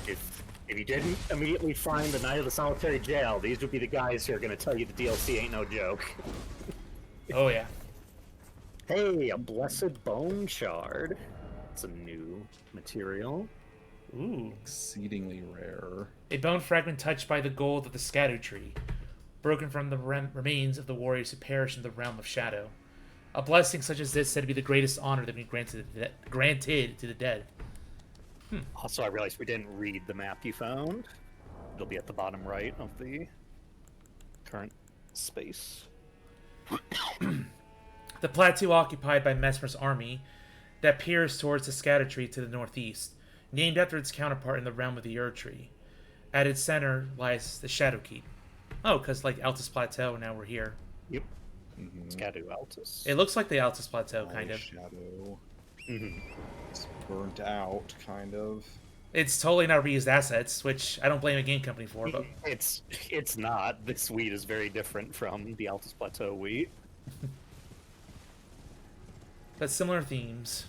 If you didn't immediately find the Night of the Solitary Jail, these would be the guys who are going to tell you the DLC ain't no joke. Oh yeah. Hey, a Blessed Bone Shard. It's a new material. Ooh. Exceedingly rare. A bone fragment touched by the gold of the Scatter Tree, broken from the remains of the warriors who perished in the realm of shadow. A blessing such as this said to be the greatest honor that can be granted to the dead. Also, I realized we didn't read the map you found. It'll be at the bottom right of the current space. The plateau occupied by Mesmer's army that peers towards the Scatter Tree to the northeast, named after its counterpart in the realm of the Ur Tree. At its center lies the Shadow Keep. Oh, because like Altus Plateau, now we're here. Yep. Mm-hmm. Scadu Altus. It looks like the Altus Plateau, kind of. Shadow. Mm-hmm. It's burnt out, kind of. It's totally not reused assets, which I don't blame a game company for, but It's not. This wheat is very different from the Altus Plateau wheat. similar themes.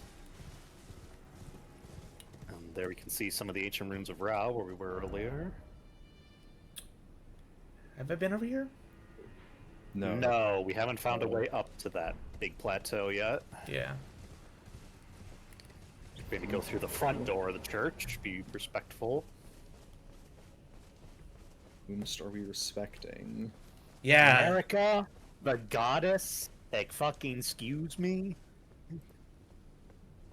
There we can see some of the ancient ruins of Ra, where we were earlier. Have I been over here? No. No, we haven't found a way up to that big plateau yet. Yeah. We're going to go through the front door of the church, be respectful. Whomst are we respecting? Yeah. America, the goddess, like fucking excuse me.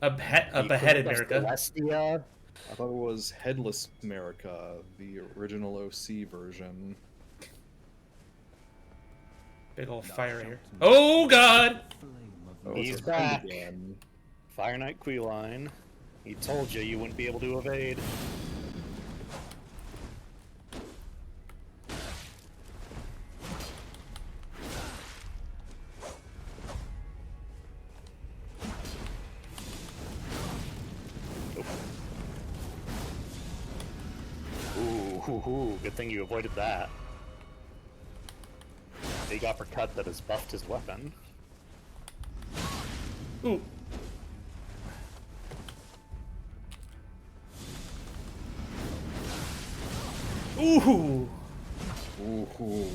A beheaded Queen of America. Celestia. I thought it was Headless America, the original OC version. Big old fire here. Oh god! Oh, He's it's a friend back. again. Fire Knight Queeline. He told you wouldn't be able to evade. Ooh, good thing you avoided that. Big uppercut that has buffed his weapon. Ooh. Ooh. Ooh.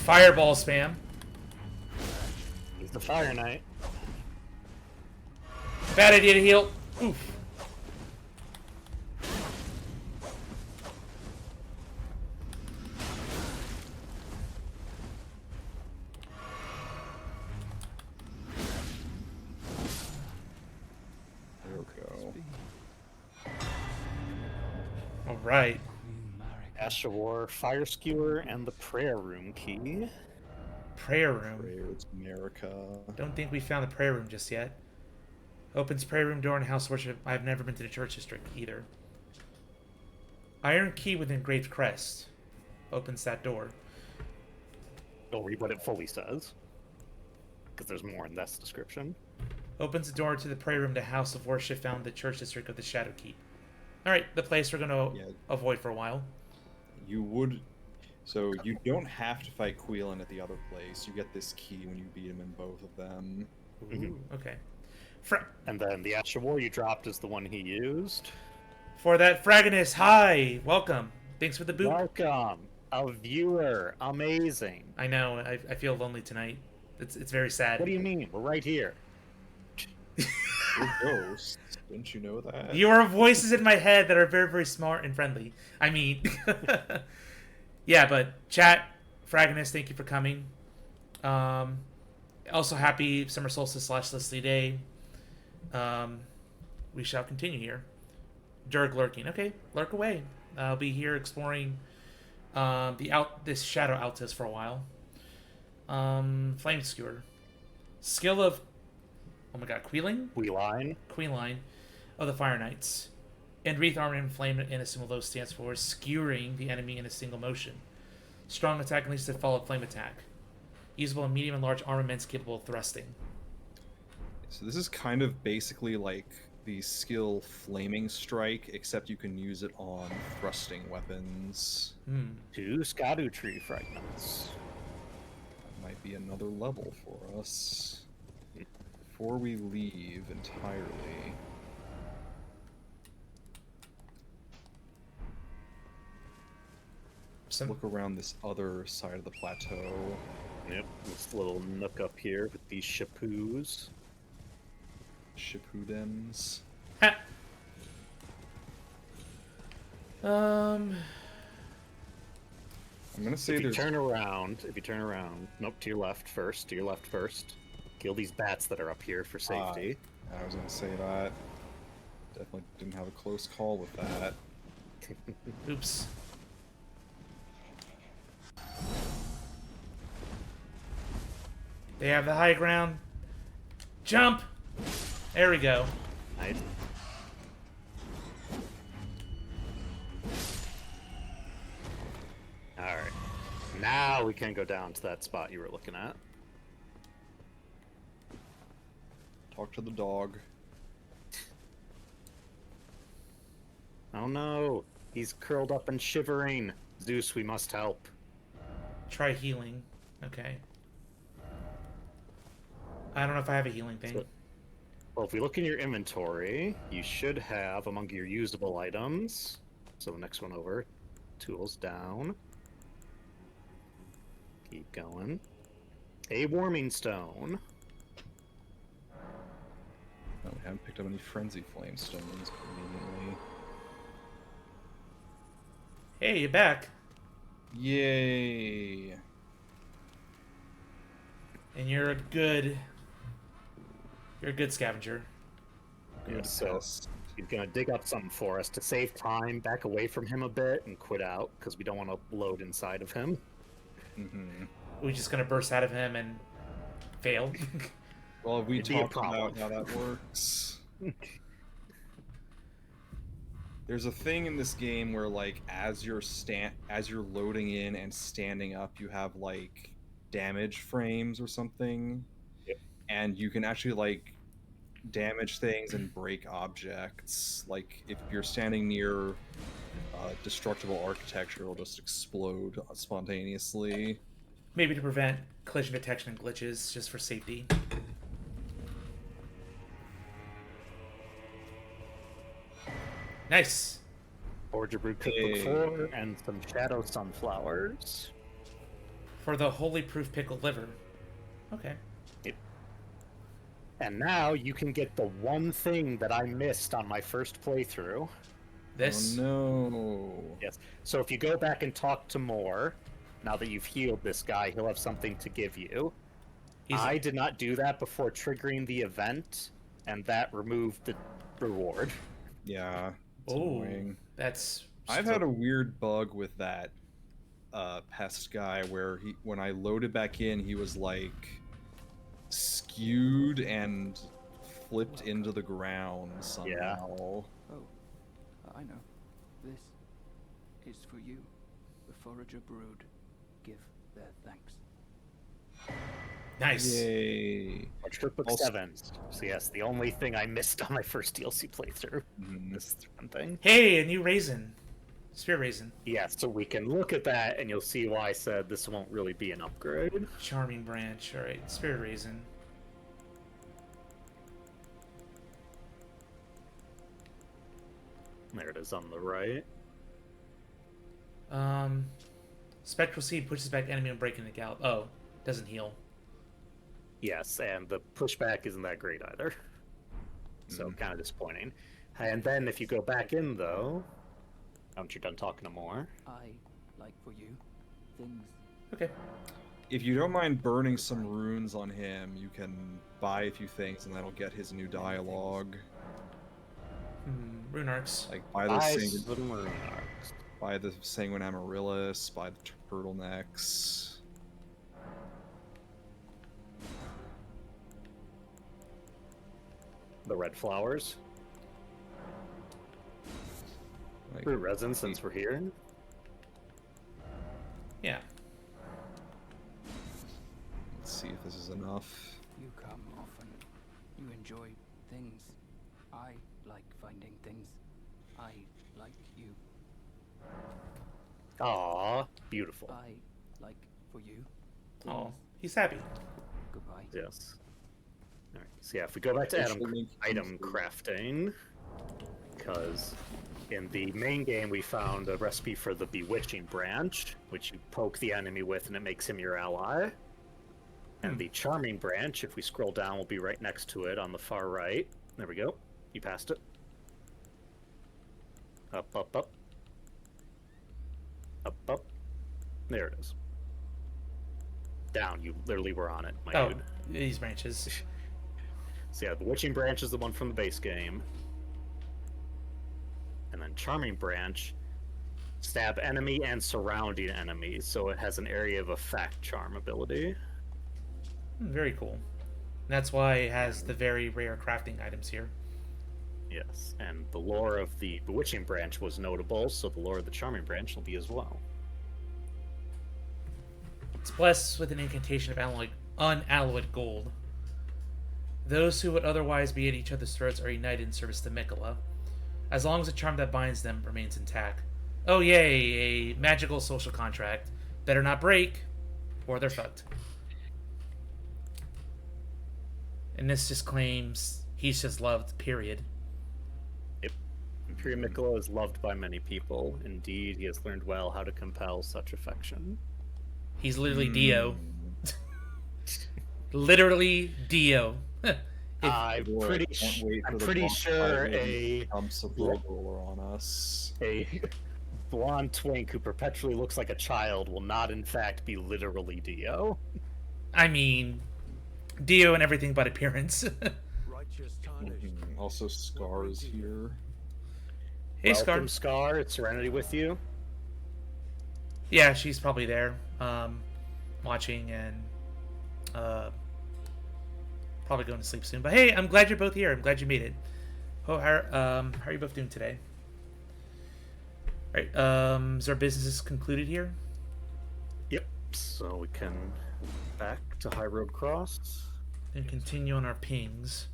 Fireball spam. He's the Fire Knight. Bad idea to heal. Oof. There we go. Alright. Ash of War, Fire Skewer, and the Prayer Room key. Prayer room. Prayers America. Don't think we found the prayer room just yet. Opens prayer room door in house worship. I've never been to the church district either. Iron key with engraved crest. Opens that door. Don't read what it fully says, because there's more in this description. Opens the door to the prayer room to house of worship found in the church district of the Shadow Keep. Alright, the place we're going to avoid for a while. You would... So, you don't have to fight Queelan at the other place. You get this key when you beat him in both of them. Ooh, okay. And then the Ash of War you dropped is the one he used. For that Fragonus, hi! Welcome. Thanks for the boot. Welcome! A viewer! Amazing! I know, I feel lonely tonight. It's very sad. What do you mean? We're right here. We're ghosts. Didn't you know that? You are voices in my head that are very, very smart and friendly. I mean... Yeah, but chat, Fragonus, thank you for coming. Also, happy Summer Solstice / Leslie Day. We shall continue here. Durg lurking. Okay, lurk away. I'll be here exploring this Shadow Altus for a while. Flame Skewer. Skill of... Oh my god, Queeling? Queenline of the Fire Knights. And wreath armor and flame in a single low stands for skewering the enemy in a single motion. Strong attack leads to followed flame attack. Usable in medium and large armaments capable of thrusting. So this is kind of basically like the skill Flaming Strike, except you can use it on thrusting weapons. 2 Skadu tree fragments. That might be another level for us. Before we leave entirely... look around this other side of the plateau. Yep, this little nook up here with these Shapoos. Shippudens. Ha! I'm gonna say If you there's... turn around, nope, to your left first, kill these bats that are up here for safety. I was gonna say that. Definitely didn't have a close call with that. Oops. They have the high ground. Jump! There we go. Nice. Alright. Now we can go down to that spot you were looking at. Talk to the dog. Oh no! He's curled up and shivering. Zeus, we must help. Try healing. Okay. I don't know if I have a healing thing. So- Well, if we look in your inventory, you should have among your usable items. So the next one over, tools down. Keep going. A warming stone. No, we haven't picked up any Frenzy Flame stones conveniently. Hey, you're back. Yay! And you're a good scavenger. Good So test. he's gonna dig up something for us to save time, back away from him a bit, and quit out because we don't want to load inside of him. Mm-hmm. We're just gonna burst out of him and fail. Well, we It'd be a talked about problem. how that works. There's a thing in this game where, like, as you're loading in and standing up, you have like damage frames or something, Yep. and you can actually like damage things and break objects. Like if you're standing near destructible architecture, it'll just explode spontaneously. Maybe to prevent collision detection and glitches, just for safety. Nice. Forge a brew cookbook 4 and some shadow sunflowers. For the holy proof pickled liver. Okay. And now you can get the one thing that I missed on my first playthrough. This. Oh no. Yes. So if you go back and talk to Moore, now that you've healed this guy, he'll have something to give you. I did not do that before triggering the event, and that removed the reward. Yeah. It's Oh, annoying. that's. I've had a weird bug with that pest guy where when I loaded back in, he was like skewed and flipped into the ground somehow. Oh, I know. This is for you. The forager brood give their thanks. Nice. Yay. Forge cookbook Also- 7. So yes, the only thing I missed on my first DLC playthrough. Mhm. This one thing. Hey, a new raisin. Spear raisin. Yeah, so we can look at that and you'll see why I said this won't really be an upgrade. Charming branch. Alright, spear raisin. There it is on the right. Spectral seed pushes back enemy and breaking the gallop. Oh, doesn't heal. Yes, and the pushback isn't that great either. So kind of disappointing. And then if you go back in though, once you're done talking to Moore, I like for you things. Okay. If you don't mind burning some runes on him, you can buy a few things and that'll get his new dialogue. Rune arcs. Like buy the Sanguine Amaryllis, buy the turtlenecks. the red flowers. Like, Root resin, since we're here. Yeah. let's see if this is enough. You come often. You enjoy things. I like finding things. I like you. Aw, beautiful. I like for you. Oh, he's happy. Goodbye. Yes. Alright, so yeah, if we go back to item crafting, because in the main game we found a recipe for the Bewitching Branch, which you poke the enemy with and it makes him your ally. And the Charming Branch, if we scroll down, will be right next to it on the far right. There we go. You passed it. Up, up, up. Up, up. There it is. Down, you literally were on it, my Oh, dude. these branches. So yeah, the Witching Branch is the one from the base game. And then Charming Branch, stab enemy and surrounding enemies, so it has an area of effect charm ability. Very cool. That's why it has the very rare crafting items here. Yes, and the lore of the Bewitching Branch was notable, so the lore of the Charming Branch will be as well. It's blessed with an incantation of unalloyed gold. Those who would otherwise be at each other's throats are united in service to Mikola, as long as the charm that binds them remains intact. Oh yay, a magical social contract. Better not break, or they're fucked. And this just claims he's just loved, period. Yep. Imperial Mikola is loved by many people. Indeed, he has learned well how to compel such affection. He's literally Dio. Literally Dio. I'm pretty sure a on us. A blonde twink who perpetually looks like a child will not, in fact, be literally Dio. I mean, Dio and everything but appearance. Righteous tarnished. Also, Scar's here. Hey, Welcome, Scar. Scar. It's Serenity with you. Yeah, she's probably there, watching and probably going to sleep soon. But hey, I'm glad you're both here. I'm glad you made it. Oh, how are you both doing today? All right, is our business concluded here? Yep. So we can back to High Road Cross. And continue on our pings.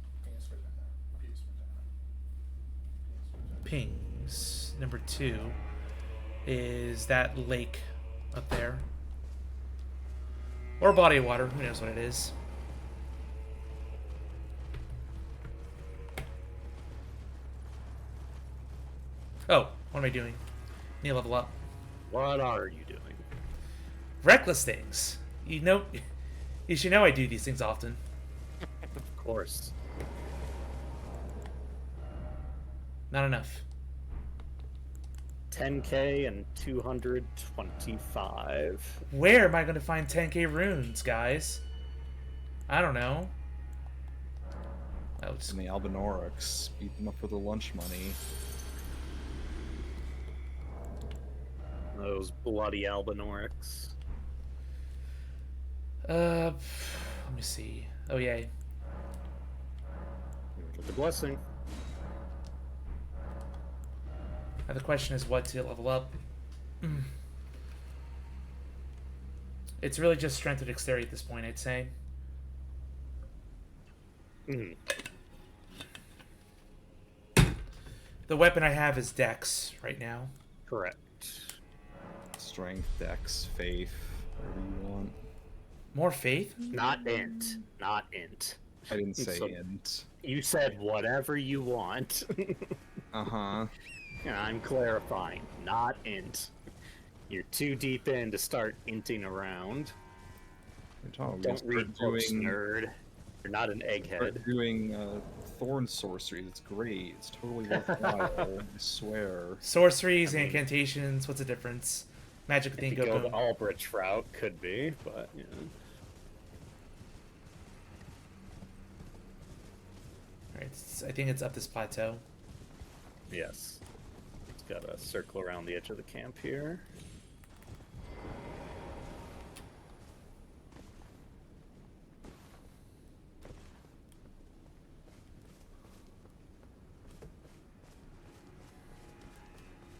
Pings. Number 2 is that lake up there. Or body of water. Who knows what it is. Oh, what am I doing? Need to level up. What are you doing? Reckless things. You should know I do these things often. Of course. Not enough. 10k and 225. Where am I going to find 10k runes, guys? I don't know. Oh, it's And the Albinorics. Beat them up for the lunch money. Those bloody Albinorics. let me see. Oh, yay. Get the blessing. Now the question is what to level up. It's really just strength or dexterity at this point, I'd say. The weapon I have is dex right now. Correct. Strength, Dex, Faith, whatever you want. More faith? Not int. Not int. I didn't say So- int. You said whatever you want. Uh-huh. And I'm clarifying. Not int. You're too deep in to start inting around. Don't read books, nerd. You're not an egghead. Start doing thorn sorcery. It's great. It's totally worthwhile. I swear. Sorceries, incantations, what's the difference? Magic If thing you go go the boom. Albrecht route, could be, but you know. Alright, I think it's up this plateau. Yes. It's got a circle around the edge of the camp here.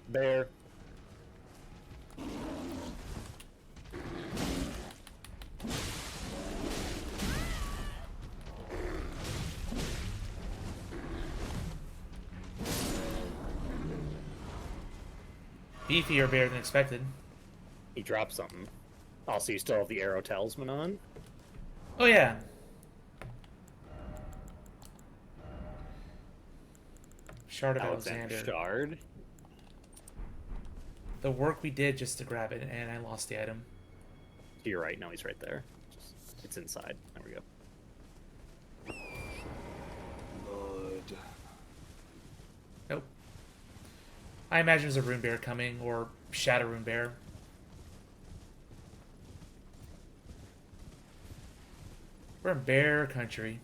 Bear. Beefier bear than expected. He dropped something. Also, you still have the arrow talisman on. Oh yeah. Shard of Alexander. Shard. The work we did just to grab it, and I lost the item. To your right. No, he's right there. It's inside. There we go. Blood. Nope. I imagine there's a rune bear coming, or shadow rune bear. We're in bear country.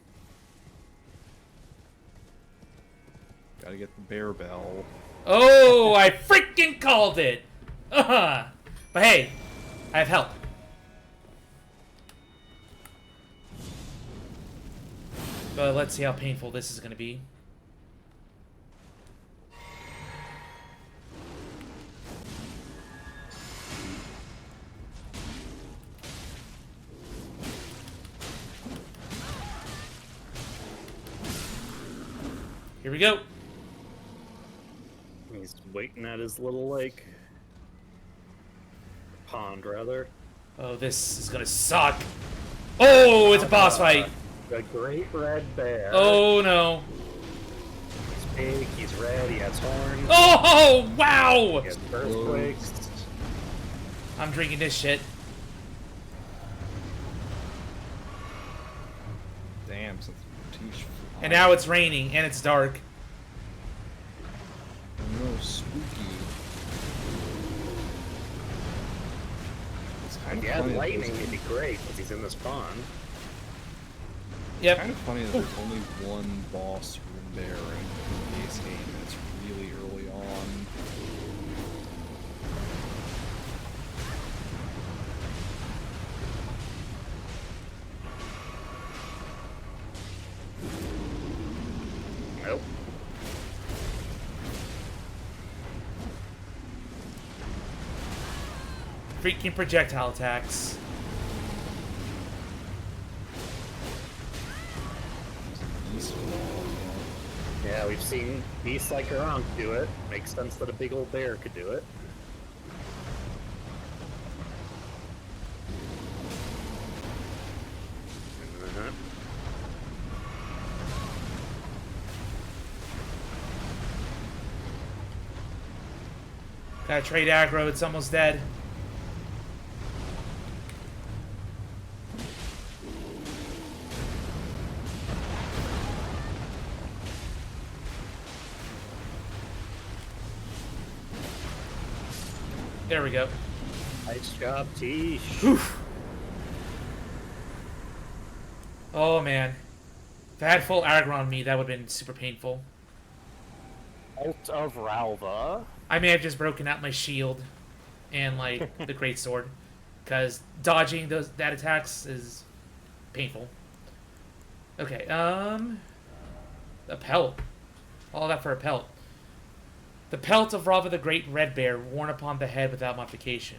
Gotta get the bear bell. Oh, I freaking called it! But hey, I have help. But let's see how painful this is going to be. Here we go. He's waiting at his little lake. Pond, rather. Oh, this is gonna suck. Oh, it's a boss fight. The great red bear. Oh no. He's big, he's red, he has horns. Oh, wow. He has earthquakes. I'm drinking this shit. Damn, since Tish. And now it's raining and it's dark. No, spooky. It's kind If of you had funny that lightning, there's- it'd be great, because he's in this pond. Yep. Kind of funny that there's only one boss rune bear in the base game, and it's really early on. Nope. Freaking projectile attacks. Beast Claw, Yeah, we've seen beasts like Aronk do it. Makes sense that a big old bear could do it. Uh-huh. Gotta trade aggro, it's almost dead. There we go. Nice job, Tish. Oof. Oh man. If I had full aggro on me, that would have been super painful. Ult of Ralva. I may have just broken out my shield and like the great sword, because dodging that attacks is painful. Okay, a pelt. All that for a pelt. The pelt of Rava the Great Red Bear, worn upon the head without modification,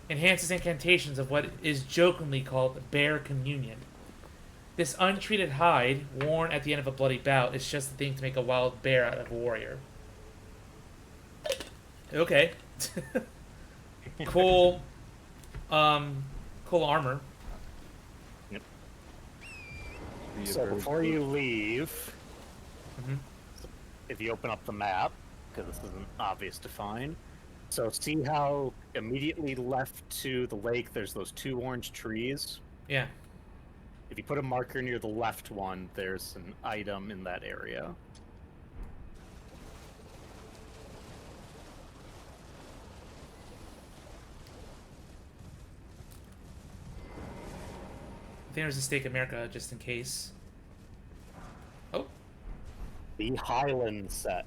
enhances incantations of what is jokingly called Bear Communion. This untreated hide, worn at the end of a bloody bout, is just the thing to make a wild bear out of a warrior. Okay. Cool. Cool armor. Yep. Be a So very before good- you leave, Mhm. if you open up the map, because this isn't obvious to find, so see how immediately left to the lake there's those two orange trees? Yeah. If you put a marker near the left one, there's an item in that area. I think there's a Stake America just in case. Oh. The Highland set.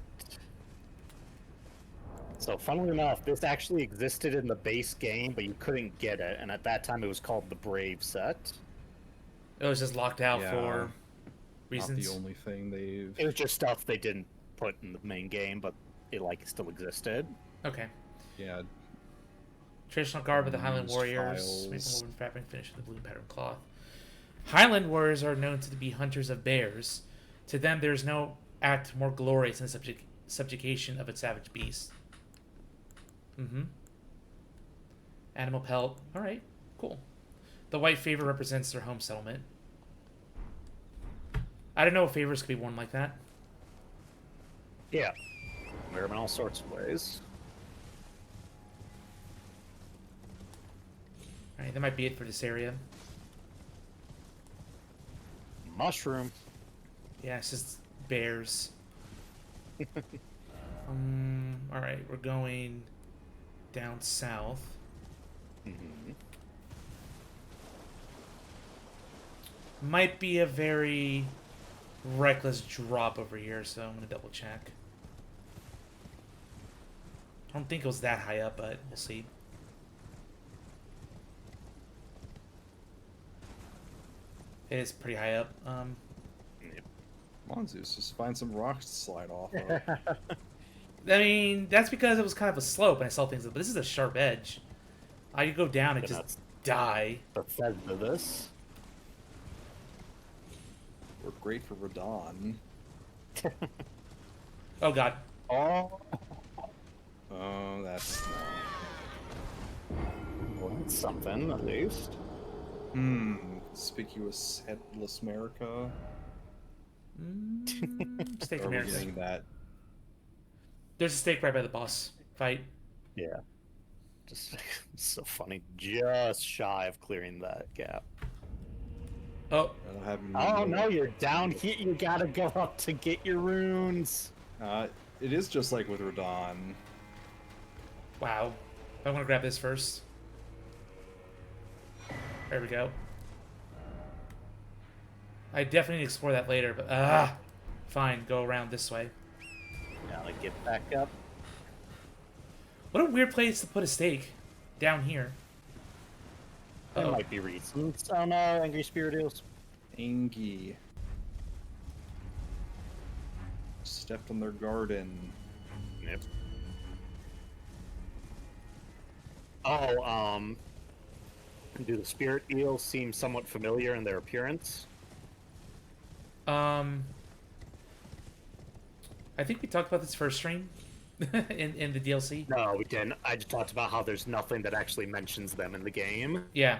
So, funnily enough, this actually existed in the base game, but you couldn't get it, and at that time it was called the Brave set. It was just locked out Yeah. for Not reasons. the only thing they've. It was just stuff they didn't put in the main game, but it still existed. Okay. Yeah, Traditional garb of the Highland Used Warriors. files. Make them woven fabric finished with blue patterned cloth. Highland Warriors are known to be hunters of bears. To them, there is no act more glorious than the subjugation of a savage beast. Mm-hmm. Animal pelt. All right, cool. The white favor represents their home settlement. I don't know if favors could be worn like that. Yeah. Wear them in all sorts of ways. All right, that might be it for this area. Mushroom. Yeah, it's just bears. All right, we're going down south. Mm-hmm. Might be a very reckless drop over here, so I'm gonna double check. I don't think it was that high up, but we'll see. It is pretty high up. Come on, Zeus, just find some rocks to slide off of. I mean, that's because it was kind of a slope and I saw things, but this is a sharp edge. I could go down and But just that's die. the fed to this. We're great for Radon. Oh god. Oh. Oh, that's Well, that's something, at least. conspicuous headless America. Steak Are from we here. getting that? There's a steak right by the boss fight. Yeah. Just so funny. Just shy of clearing that gap. Oh, I don't have any Oh more. no, you're down here. You gotta go up to get your runes. It is just like with Radon. wow. I want to grab this first. There we go. I definitely need to explore that later, but fine, go around this way. Now to get back up. What a weird place to put a stake. Down here. There Uh-oh. might be reasons. Oh no, Angry Spirit Eels. Angie. Stepped on their garden. Yep. Oh, do the spirit eels seem somewhat familiar in their appearance? I think we talked about this first stream in the DLC. No, we didn't. I just talked about how there's nothing that actually mentions them in the game. Yeah.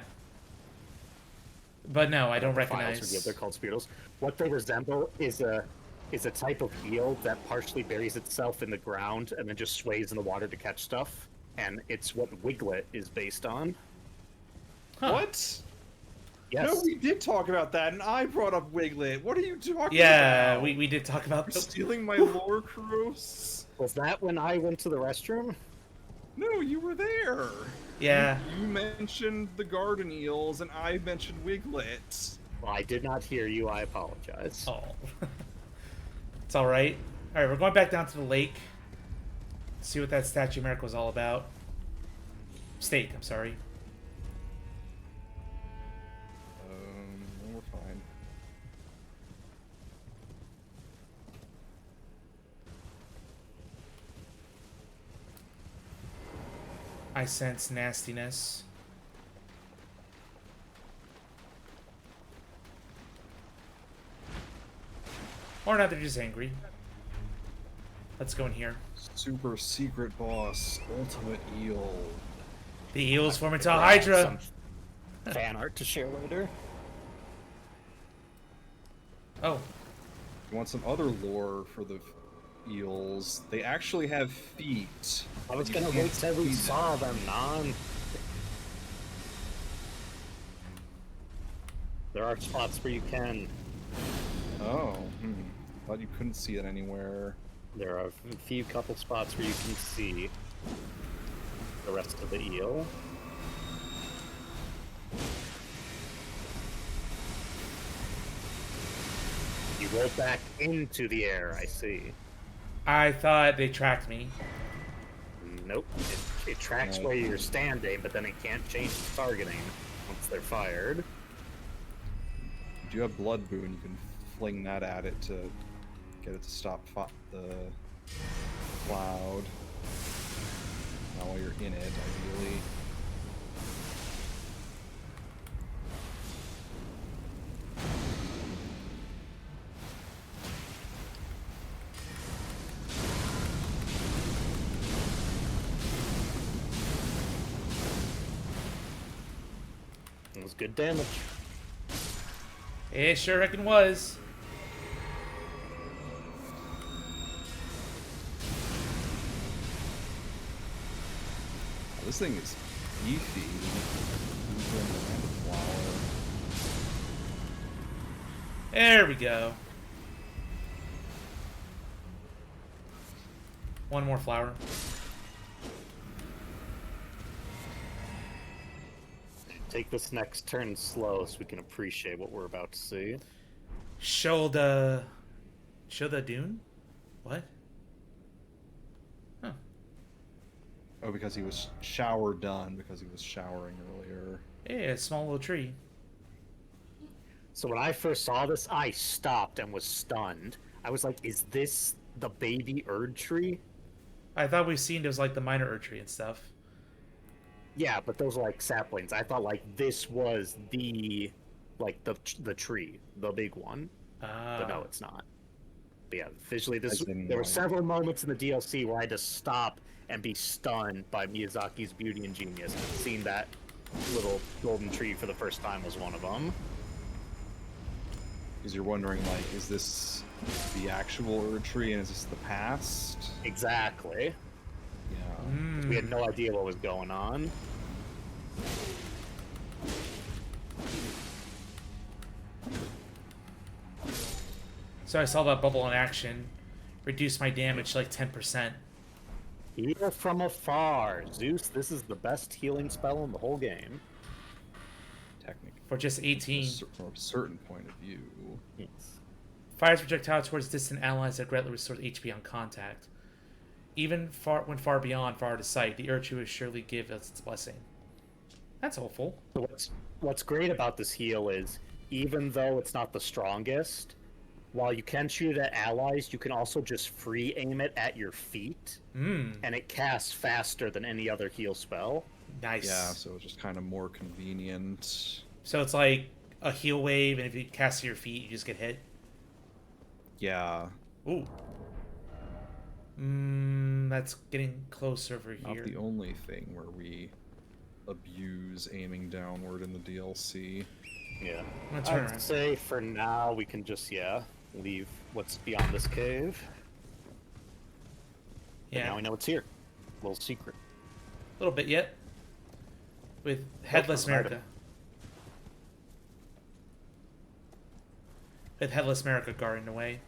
But no, I don't The files recognize. forgive, they're called spirit eels. What they resemble is a type of eel that partially buries itself in the ground and then just sways in the water to catch stuff. And it's what Wiglet is based on. Huh. What? Yes. No, we did talk about that, and I brought up Wiglet. What are you talking Yeah, about? we did talk about You're this. stealing my lore, Cruz. Was that when I went to the restroom? No, you were there. Yeah. You mentioned the garden eels, and I mentioned Wiglet. Well, I did not hear you. I apologize. Oh. It's alright. Alright, we're going back down to the lake. See what that Statue of America was all about. Steak, I'm sorry. No, we're fine. I sense nastiness. Or not, they're just angry. Let's go in here. Super secret boss, ultimate eel. The eels form into a Grab Hydra. some fan art to share later. Oh, You want some other lore for the eels? They actually have feet. I was You gonna can't wait till we feed saw them, non. There are spots where you can. Oh, thought you couldn't see it anywhere. There are a few couple spots where you can see the rest of the eel. You rolled back into the air, I see. I thought they tracked me. Nope. It tracks where you're standing, but then it can't change its targeting once they're fired. You do have Blood Boon, you can fling that at it to get it to stop the cloud. Not while you're in it, ideally. was good damage. It sure reckon was. This thing is beefy. There we go. One more flower. Take this next turn slow so we can appreciate what we're about to see. Show the dune? What? Huh. Oh, because he was shower done, because he was showering earlier. Yeah, a small little tree. So when I first saw this, I stopped and was stunned. I was like, is this the baby Erd tree? I thought we've seen those like the minor Erd tree and stuff. Yeah, but those are like saplings. I thought like this was the tree, the big one. But no, it's not. But yeah, visually, there were several moments in the DLC where I had to stop and be stunned by Miyazaki's beauty and genius. Seeing that little golden tree for the first time was one of them. Because you're wondering, like, is this the actual Erd tree and is this the past? Exactly. Yeah. We had no idea what was going on. So I saw that bubble in action. Reduce my damage to like 10%. Heal from afar. Zeus, this is the best healing spell in the whole game. Technically. For just 18. From a certain point of view. Yes. Fires projectile towards distant allies that greatly restores HP on contact. Even when far beyond, far out of sight, the Erd tree will surely give us its blessing. That's hopeful. So what's great about this heal is, even though it's not the strongest, while you can shoot it at allies, you can also just free aim it at your feet, and it casts faster than any other heal spell. Nice. Yeah, so it's just kind of more convenient. So it's like a heal wave, and if you cast at your feet, you just get hit. Yeah. Ooh. That's getting closer over here. Not the only thing where we abuse aiming downward in the DLC. Yeah. I'd say for now we can just, leave what's beyond this cave. Yeah. But now we know it's here. Little secret. A little bit yet. With Headless America. With Headless America guarding the way.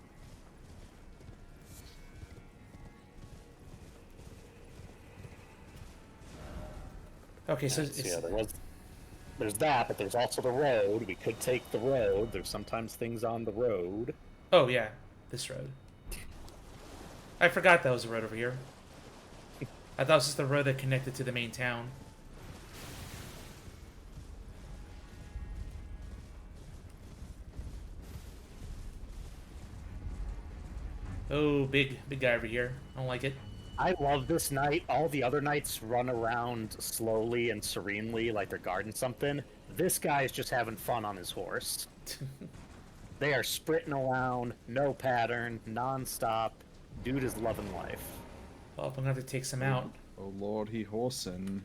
Okay, so it's... Yeah, there's that, but there's also the road. We could take the road. There's sometimes things on the road. Oh, yeah. This road. I forgot that was a road over here. I thought it was just the road that connected to the main town. Oh, big guy over here. I don't like it. I love this knight. All the other knights run around slowly and serenely like they're guarding something. This guy is just having fun on his horse. They are sprinting around, no pattern, non-stop. Dude is loving life. Well, I'm gonna have to take some out. Oh lord, he horsing.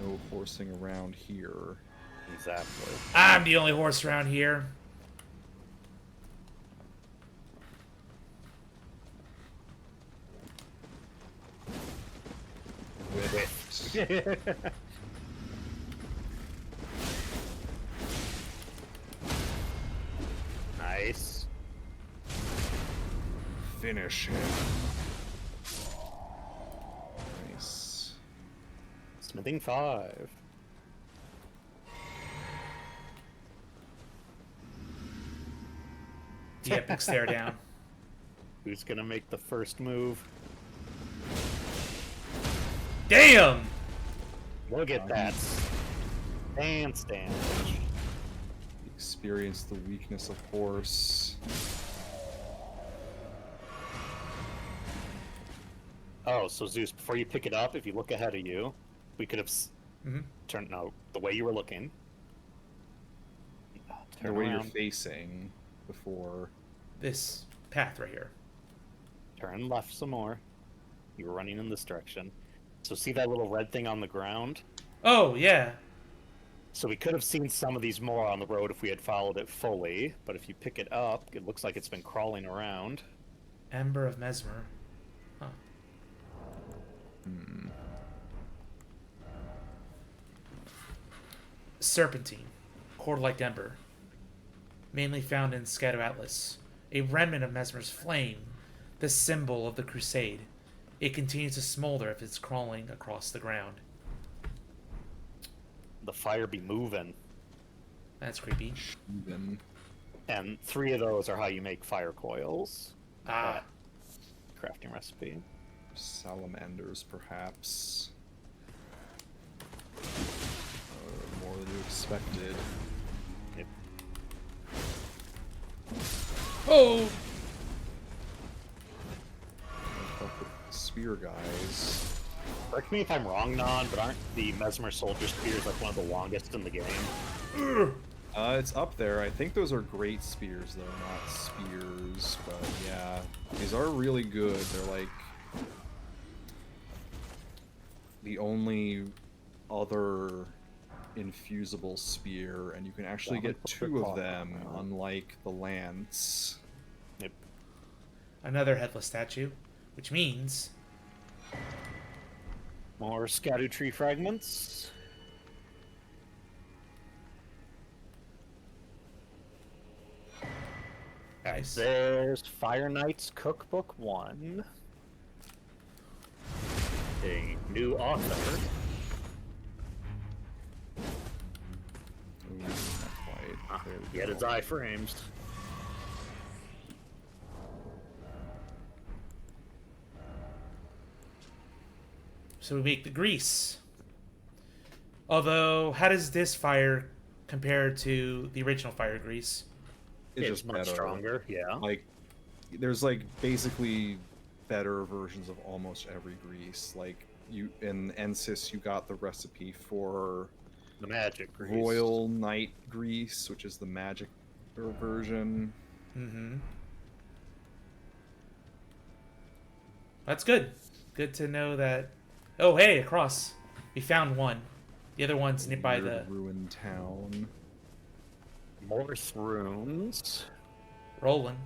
No horsing around here. Exactly. I'm the only horse around here. Nice. Finish him. Nice. Smithing 5. The epic stare down. Who's gonna make the first move? Damn! Look at that. Dance damage. Experience the weakness of horse. Oh, so Zeus, before you pick it up, if you look ahead of you, we could have turned the way you were looking. The way you're facing before. This path right here. Turn left some more. You were running in this direction. So see that little red thing on the ground? Oh, yeah. So we could have seen some of these more on the road if we had followed it fully, but if you pick it up, it looks like it's been crawling around. Ember of Mesmer. Huh. Serpentine. Cord-like ember. Mainly found in Scato Atlas. A remnant of Mesmer's flame. The symbol of the crusade. It continues to smolder if it's crawling across the ground. The fire be moving. That's creepy. Even. And 3 of those are how you make fire coils. Ah. Crafting recipe. Salamanders, perhaps. More than you expected. Yep. Oh! Fuck with the spear guys. Correct me if I'm wrong, Non, but aren't the Mesmer Soldier Spears like one of the longest in the game? It's up there. I think those are great spears, though, not spears. But yeah, these are really good. They're like the only other infusible spear, and you can actually get 2 of them, unlike the lance. Yep. Another headless statue. Which means... More scattered tree fragments. Nice. There's Fire Knight's Cookbook 1. A new author. Ooh, not quite. There we Get go. his iframes. So we make the grease. Although, how does this fire compare to the original fire grease? It's It's just much better. stronger, yeah. Like, there's like basically better versions of almost every grease. Like you in Ensis, you got the recipe for The magic grease. Royal Knight grease, which is the magic version. Mm-hmm. That's good. Good to know that... Oh, hey, across. We found one. The other one's nearby the... Weird ruined town. Morse runes. Rolling.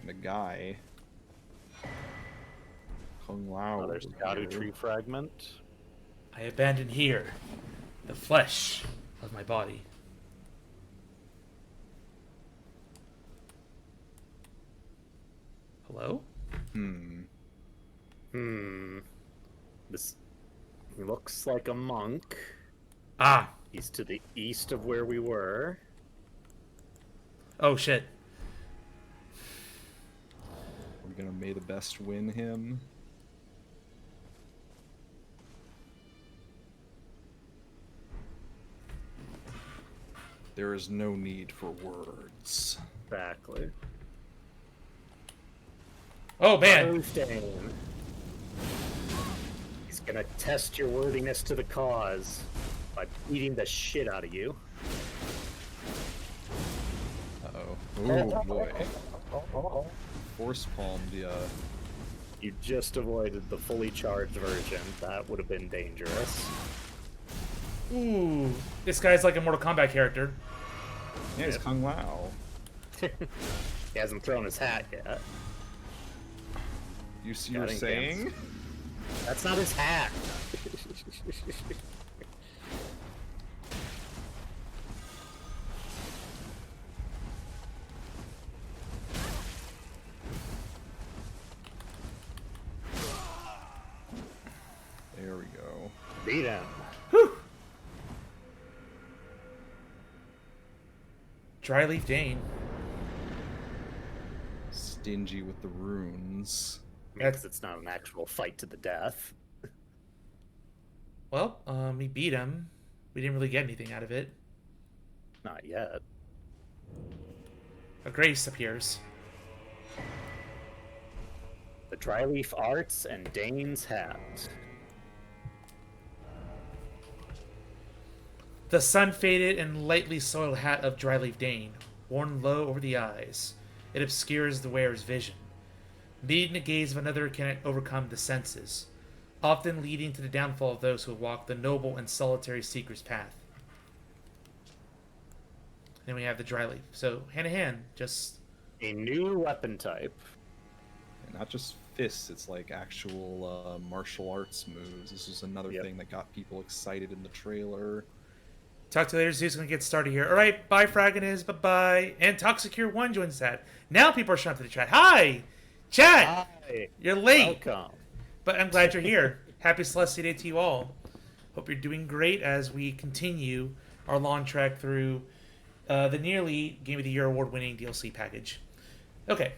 And a guy. Kung Lao. Another over Scadu here. tree fragment. I abandon here the flesh of my body. Hello? This looks like a monk. Ah! He's to the east of where we were. Oh, shit. We're gonna may the best win him. There is no need for words. Exactly. Oh, man! Elden. He's gonna test your worthiness to the cause by beating the shit out of you. Uh-oh. Oh, boy. Force palmed ya. You just avoided the fully charged version. That would have been dangerous. Ooh. This guy's like a Mortal Kombat character. Yeah, he's Yep. Kung Lao. He hasn't thrown his hat yet. You see what Got you're it, saying? That's not his hat. There we go. Beat him. Dryleaf Dane. Stingy with the runes. Because it's not an actual fight to the death. Well, we beat him. We didn't really get anything out of it. Not yet. A grace appears. The Dryleaf Arts and Dane's hat. The sun-faded and lightly soiled hat of Dryleaf Dane, worn low over the eyes. It obscures the wearer's vision. Meeting the gaze of another cannot overcome the senses. often leading to the downfall of those who walk the noble and solitary seeker's path. Then we have the dry leaf. So hand in hand, just A new weapon type. And not just fists, it's like actual martial arts moves. This is another Yep. thing that got people excited in the trailer. talk to you later. Zeus gonna get started here. All right, bye, Fragonist. Bye bye. And Toxicure1 joins the chat. Now people are showing up to the chat. Hi, chat. Hi. You're late, Welcome. but I'm glad you're here. Happy Celestia Day to you all. Hope you're doing great as we continue our long trek through the nearly Game of the Year award-winning DLC package. Okay.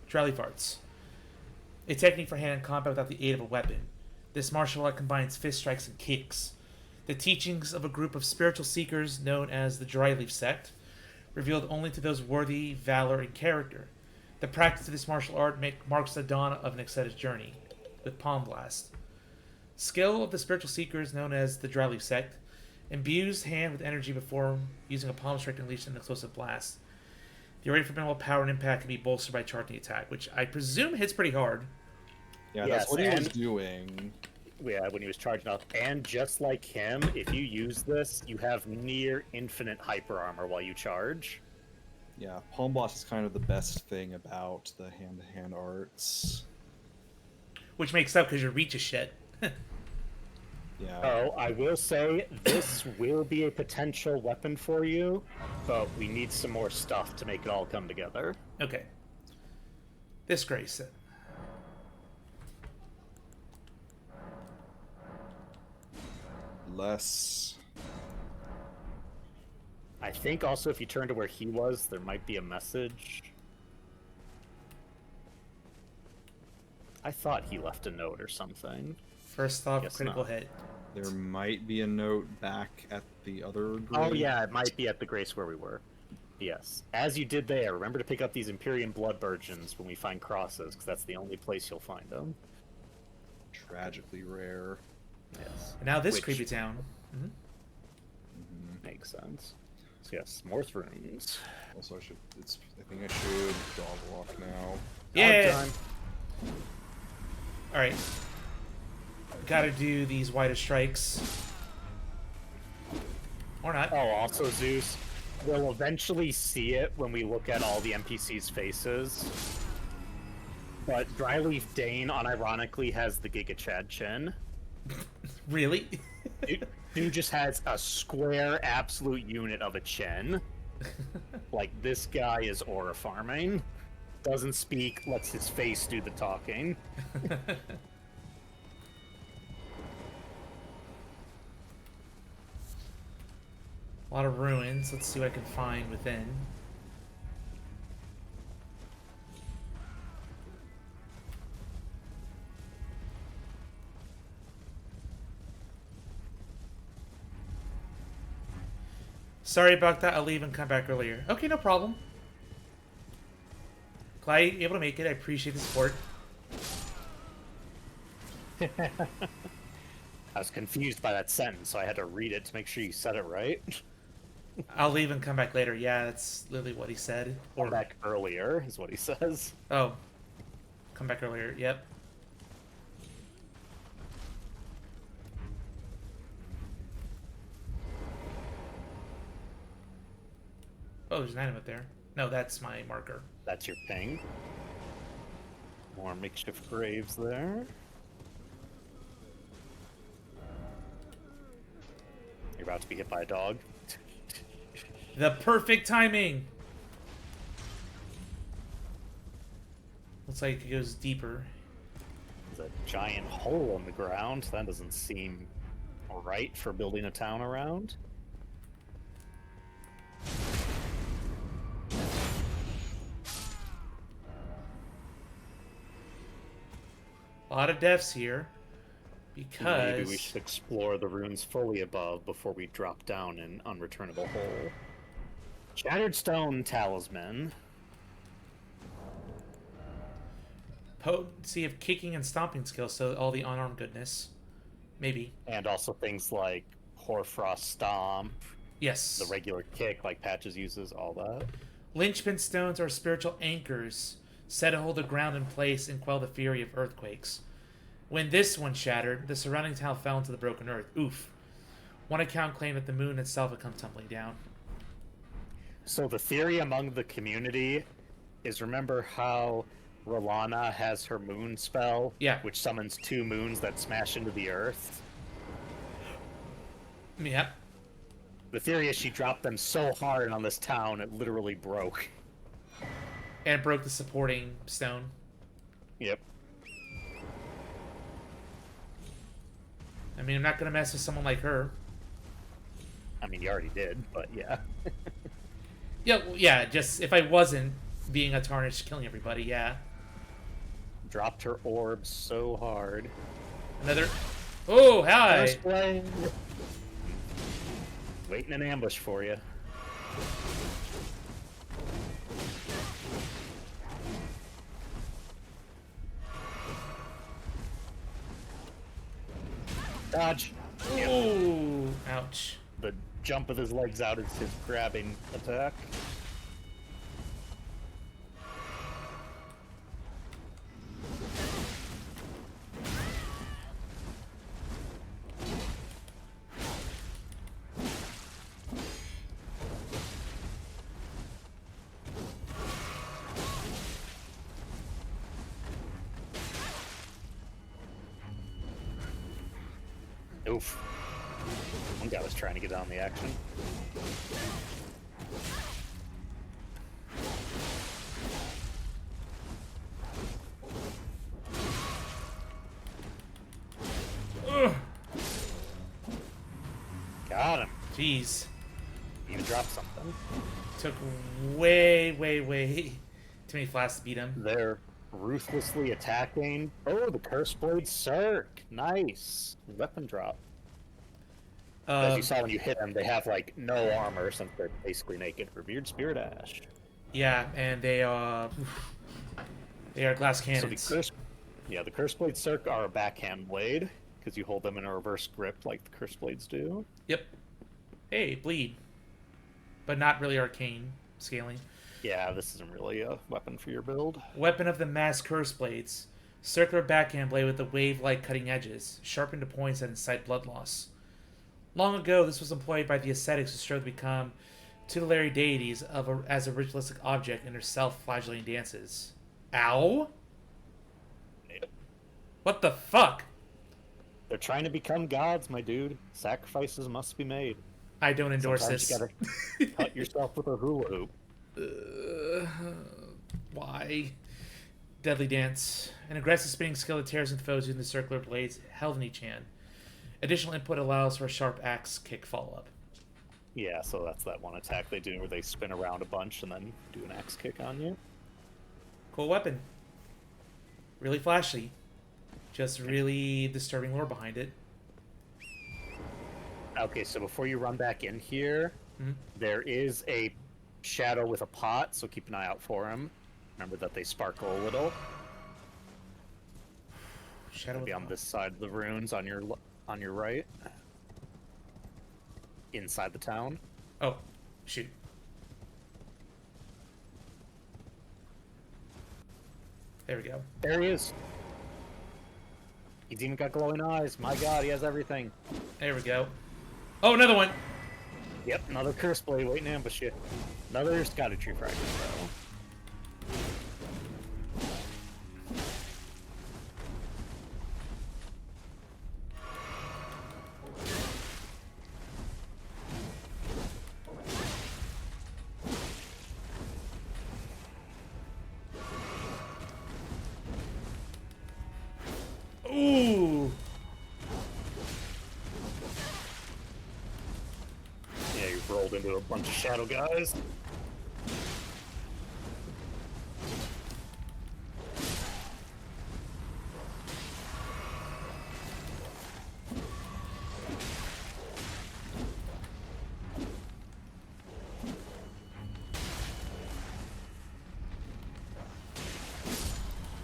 Dry leaf arts. A technique for hand combat without the aid of a weapon. This martial art combines fist strikes and kicks. The teachings of a group of spiritual seekers known as the Dryleaf Sect, revealed only to those worthy valor and character. The practice of this martial art marks the dawn of an excited journey, with Palm Blast. Skill of the spiritual seekers known as the Dryleaf Sect, imbues hand with energy before using a palm strike to unleash an explosive blast. The rate for minimal power and impact can be bolstered by charging the attack, which I presume hits pretty hard. Yeah, Yes, that's what he was and- doing. Yeah, when he was charging up. And just like him, if you use this, you have near infinite hyper armor while you charge. Yeah, Palm Blast is kind of the best thing about the hand-to-hand arts. Which makes up because your reach is shit. Yeah. Oh, I will say, this will be a potential weapon for you, but we need some more stuff to make it all come together. Okay. Disgrace. Less. I think also if you turn to where he was, there might be a message. I thought he left a note or something. First off, Guess critical not. hit. There might be a note back at the other group. Oh yeah, it might be at the Grace where we were. Yes. As you did there, remember to pick up these Empyrean Blood Virgins when we find crosses, because that's the only place you'll find them. Tragically rare. Yes. And now this Which- creepy town. Makes sense. So yes, more runes. Also, I think I should dog walk now. Yeah! Time. Alright. Gotta do these wider strikes. Or not. Oh, also Zeus, we'll eventually see it when we look at all the NPCs' faces. But Dryleaf Dane unironically has the Giga Chad chin. Really? Dude just has a square absolute unit of a chin. Like, this guy is aura farming. Doesn't speak, lets his face do the talking. A lot of ruins. Let's see what I can find within. Sorry about that. I'll leave and come back earlier. Okay, no problem. Glad you're able to make it. I appreciate the support. I was confused by that sentence, so I had to read it to make sure you said it right. I'll leave and come back later. Yeah, that's literally what he said. Or back earlier, is what he says. Oh. Come back earlier. Yep. Oh, there's an item up there. No, that's my marker. That's your ping. More makeshift graves there. You're about to be hit by a dog. The perfect timing! Looks like it goes deeper. There's a giant hole in the ground. That doesn't seem right for building a town around. A lot of deaths here. Because... Maybe we should explore the runes fully above before we drop down an unreturnable hole. Shattered Stone Talisman. Potency of kicking and stomping skills, so all the unarmed goodness. Maybe. And also things like Hoarfrost Stomp, Yes. the regular kick like Patches uses, all that. Linchpin stones are spiritual anchors, set to hold the ground in place and quell the fury of earthquakes. When this one shattered, the surrounding town fell into the broken earth. Oof. One account claimed that the moon itself had come tumbling down. So the theory among the community is, remember how Rolana has her moon spell? Yeah. Which summons 2 moons that smash into the earth? Yep. The theory is she dropped them so hard on this town it literally broke. And it broke the supporting stone. Yep. I mean, I'm not gonna mess with someone like her. I mean, you already did, but yeah. Yeah, well, yeah, just if I wasn't being a tarnished, killing everybody, yeah. Dropped her orb so hard. Another... Oh, hi! First play. Waiting in ambush for you. Dodge. Yep. Ooh, ouch. The jump with his legs out is his grabbing attack. Oof. One guy was trying to get on the action. Ugh. Got him. Jeez. Even dropped something. Took way too many flasks to beat him. They're ruthlessly attacking. Oh, the Curse Blade Cirque. Nice. Weapon drop. As you saw when you hit them, they have, like, no armor since they're basically naked. Revered Spirit Ash. Yeah, and they are glass So cannons. the Curse Blade Cirque are a backhand blade, because you hold them in a reverse grip like the Curse Blades do. Yep. Hey, bleed. But not really arcane scaling. Yeah, this isn't really a weapon for your build. Weapon of the Mass Curse Blades. Circular backhand blade with the wave-like cutting edges, sharpened to points that incite blood loss. Long ago, this was employed by the ascetics who strove to become tutelary deities as a ritualistic object in their self-flagellating dances. Ow? Yep. What the fuck? They're trying to become gods, my dude. Sacrifices must be made. I don't endorse Sometimes this. you gotta cut yourself with a hula hoop. Why? Deadly Dance. An aggressive spinning skill that tears into foes using the circular blades held in each hand. Additional input allows for a sharp axe kick follow-up. Yeah, so that's that one attack they do where they spin around a bunch and then do an axe kick on you. Cool weapon. Really flashy. Just really disturbing lore behind it. Okay, so before you run back in here, there is a shadow with a pot, so keep an eye out for him. Remember that they sparkle a little. Shadow Be on this side of the ruins on your right. Inside the town. Oh, shoot. There we go. There he is. He's even got glowing eyes. My god, he has everything. There we go. Oh, another one! Yep, another Curse Blade waiting to ambush you. Another Scouter Tree Fragment, bro. Ooh! Yeah, you've rolled into a bunch of shadow guys.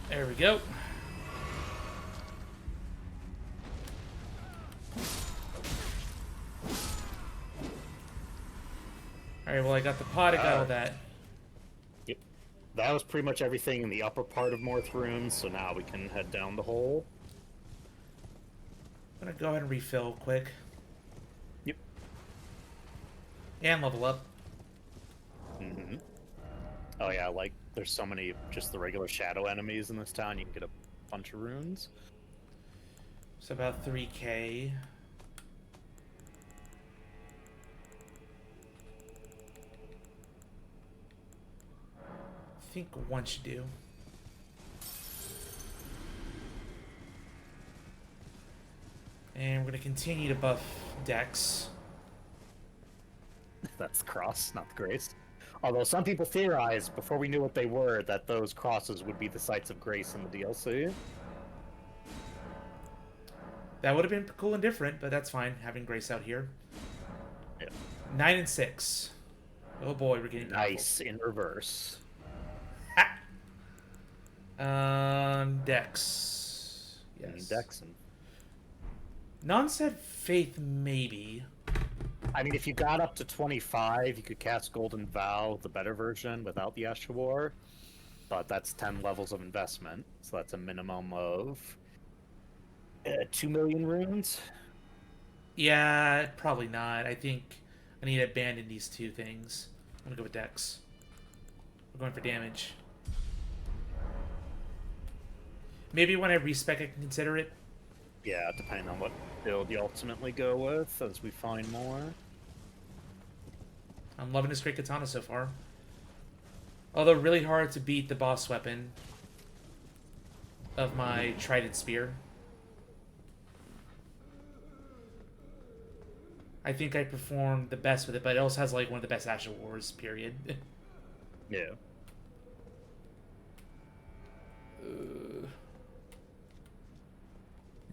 There we go. Alright, well I got the pot, I got all that. Yep. That was pretty much everything in the upper part of Morth Runes, so now we can head down the hole. I'm gonna go ahead and refill quick. Yep. And level up. Mm-hmm. Oh yeah, like there's so many just the regular shadow enemies in this town. You can get a bunch of runes. So about 3k. I think one should do. And we're gonna continue to buff Dex. That's the cross, not the grace. Although some people theorized before we knew what they were that those crosses would be the sites of grace in the DLC. That would have been cool and different, but that's fine, having Grace out here. Yeah. 9 and 6. Oh boy, we're getting Nice in reverse. Dex. Yes. Dex and Non-set Faith, maybe. I mean, if you got up to 25, you could cast Golden Vow, the better version, without the Ash of War. But that's 10 levels of investment, so that's a minimum of 2 million runes. Yeah, probably not. I think I need to abandon these two things. I'm gonna go with Dex. We're going for damage. Maybe when I respec, I can consider it. Yeah, depending on what build you ultimately go with, as we find more. I'm loving this great katana so far. Although really hard to beat the boss weapon of my trident spear. I think I performed the best with it, but it also has like one of the best Ash of Wars, period. Yeah.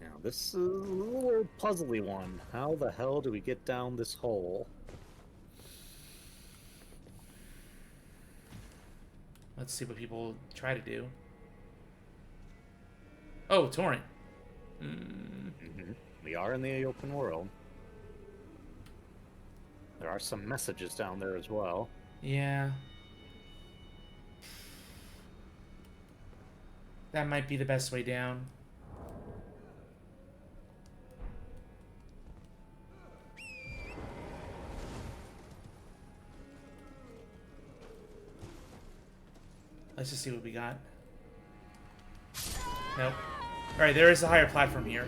Now, this is a little puzzly one. How the hell do we get down this hole? Let's see what people try to do. Oh, torrent. We are in the open world. There are some messages down there as well. Yeah. That might be the best way down. Let's just see what we got. Nope. Alright, there is a higher platform here.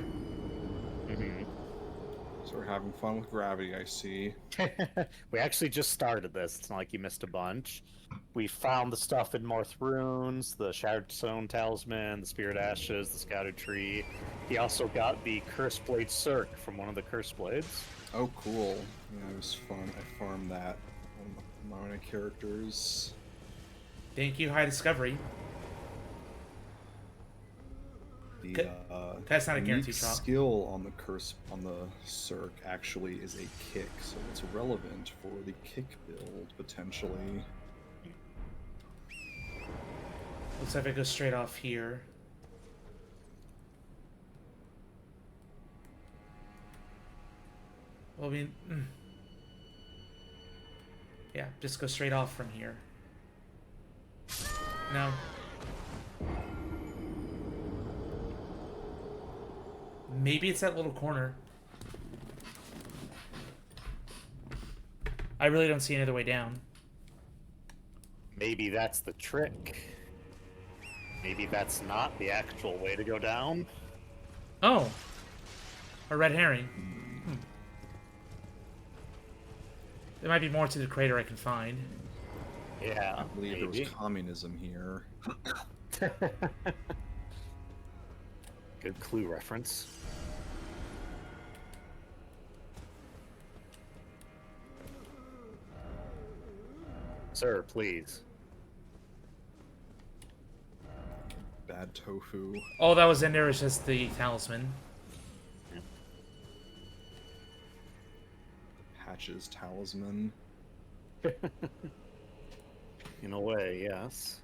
So we're having fun with gravity, I see. We actually just started this. It's not like you missed a bunch. We found the stuff in Morth Runes, the Shattered Stone Talisman, the Spirit Ashes, the Scattered Tree. He also got the Curse Blade Cirque from one of the Curse Blades. Oh, cool. Yeah, it was fun. I farmed that on my characters. Thank you, High Discovery. The That's not a guaranteed unique drop. skill on the Cirque actually is a kick, so it's relevant for the kick build potentially. Looks like I go straight off here. Well, I mean, yeah, just go straight off from here. No. Maybe it's that little corner. I really don't see another way down. Maybe that's the trick. Maybe that's not the actual way to go down. Oh. A red herring. There might be more to the crater I can find. Yeah, I believe there maybe. was communism here. Good clue reference. Sir, please. Bad tofu. All that was in there was just the talisman. Patch's talisman. In a way, yes.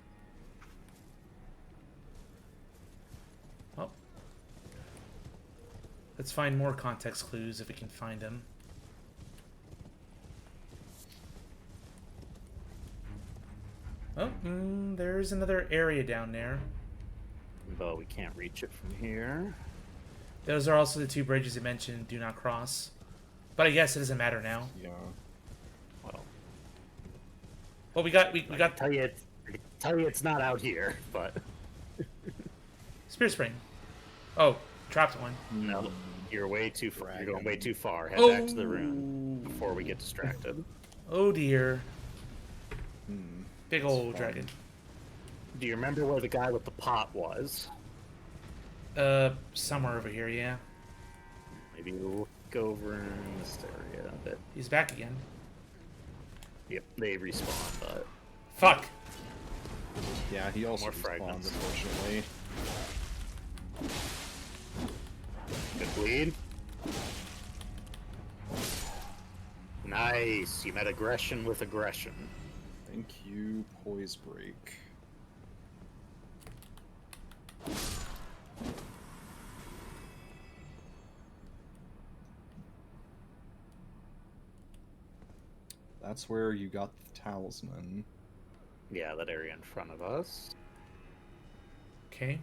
Oh. Let's find more context clues if we can find them. Oh, there's another area down there. But we can't reach it from here. Those are also the two bridges you mentioned do not cross. But I guess it doesn't matter now. Yeah. Well, Well, we got I can tell you it's not out here, but Spear Spring. Oh, trapped one. no, you're way too far. You're going way too far. Head Oh. back to the rune before we get distracted. Oh dear. Hmm. Big That's old fun. dragon. Do you remember where the guy with the pot was? Somewhere over here, yeah. Maybe look over in this area a bit. He's back again. Yep, they respawn, but Fuck. Yeah, he also More respawns, fragments. unfortunately. good bleed. Nice, you met aggression with aggression. Thank you, Poise Break. That's where you got the talisman. Yeah, that area in front of us. Okay.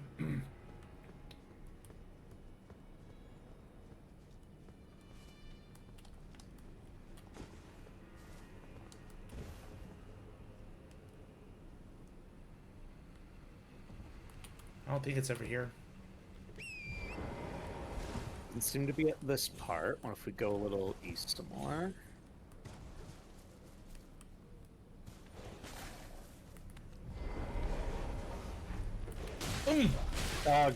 I don't think it's over here. Doesn't seem to be at this part. What if we go a little east some more? Dog.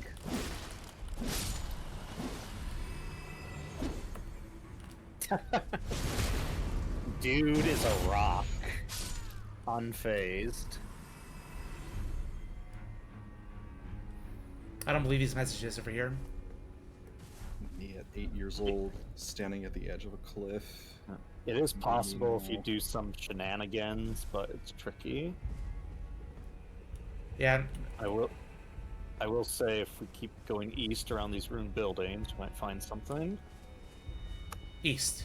Dude is a rock. Unfazed. I don't believe these messages over here. Me at 8 years old, standing at the edge of a cliff. It is possible if you do some shenanigans, but it's tricky. Yeah. I will say if we keep going east around these ruined buildings, we might find something. East.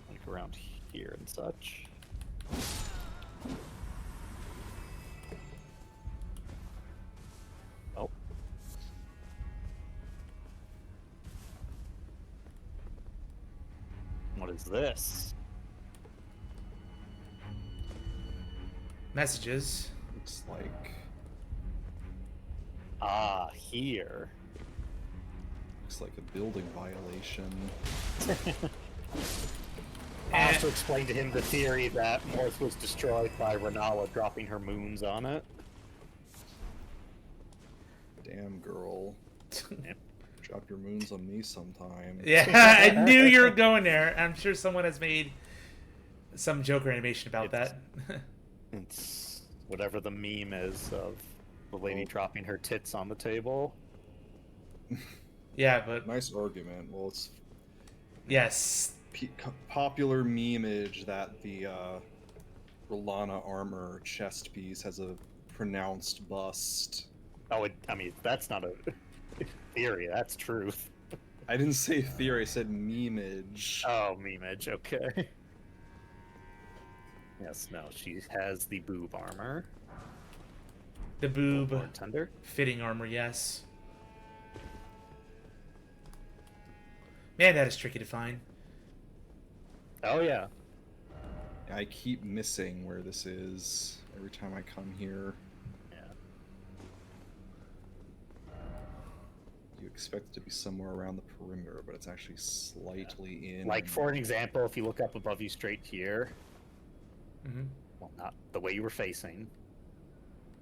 Like around here and such. Oh. What is this? Messages. Looks like Ah, here. a building violation. I have to explain to him the theory that Morth was destroyed by Renala dropping her moons on it. Damn girl. Drop your moons on me sometime. Yeah, I knew you were going there. I'm sure someone has made some Joker animation about that. It's whatever the meme is of the lady Oh. dropping her tits on the table. Yeah, but Nice argument. Well, it's yes. popular meme-age that the Rolana armor chest piece has a pronounced bust. Oh, I mean, that's not a theory, that's truth. I didn't say theory, I said meme-age. Oh, memeage, okay. Yes, no, she has the boob armor. The boob Bartender. fitting armor, yes. Man, that is tricky to find. Oh, yeah. I keep missing where this is every time I come here. Yeah. You expect it to be somewhere around the perimeter, but it's actually slightly in. Like, for an example, if you look up above you straight here, Hmm. well, not the way you were facing,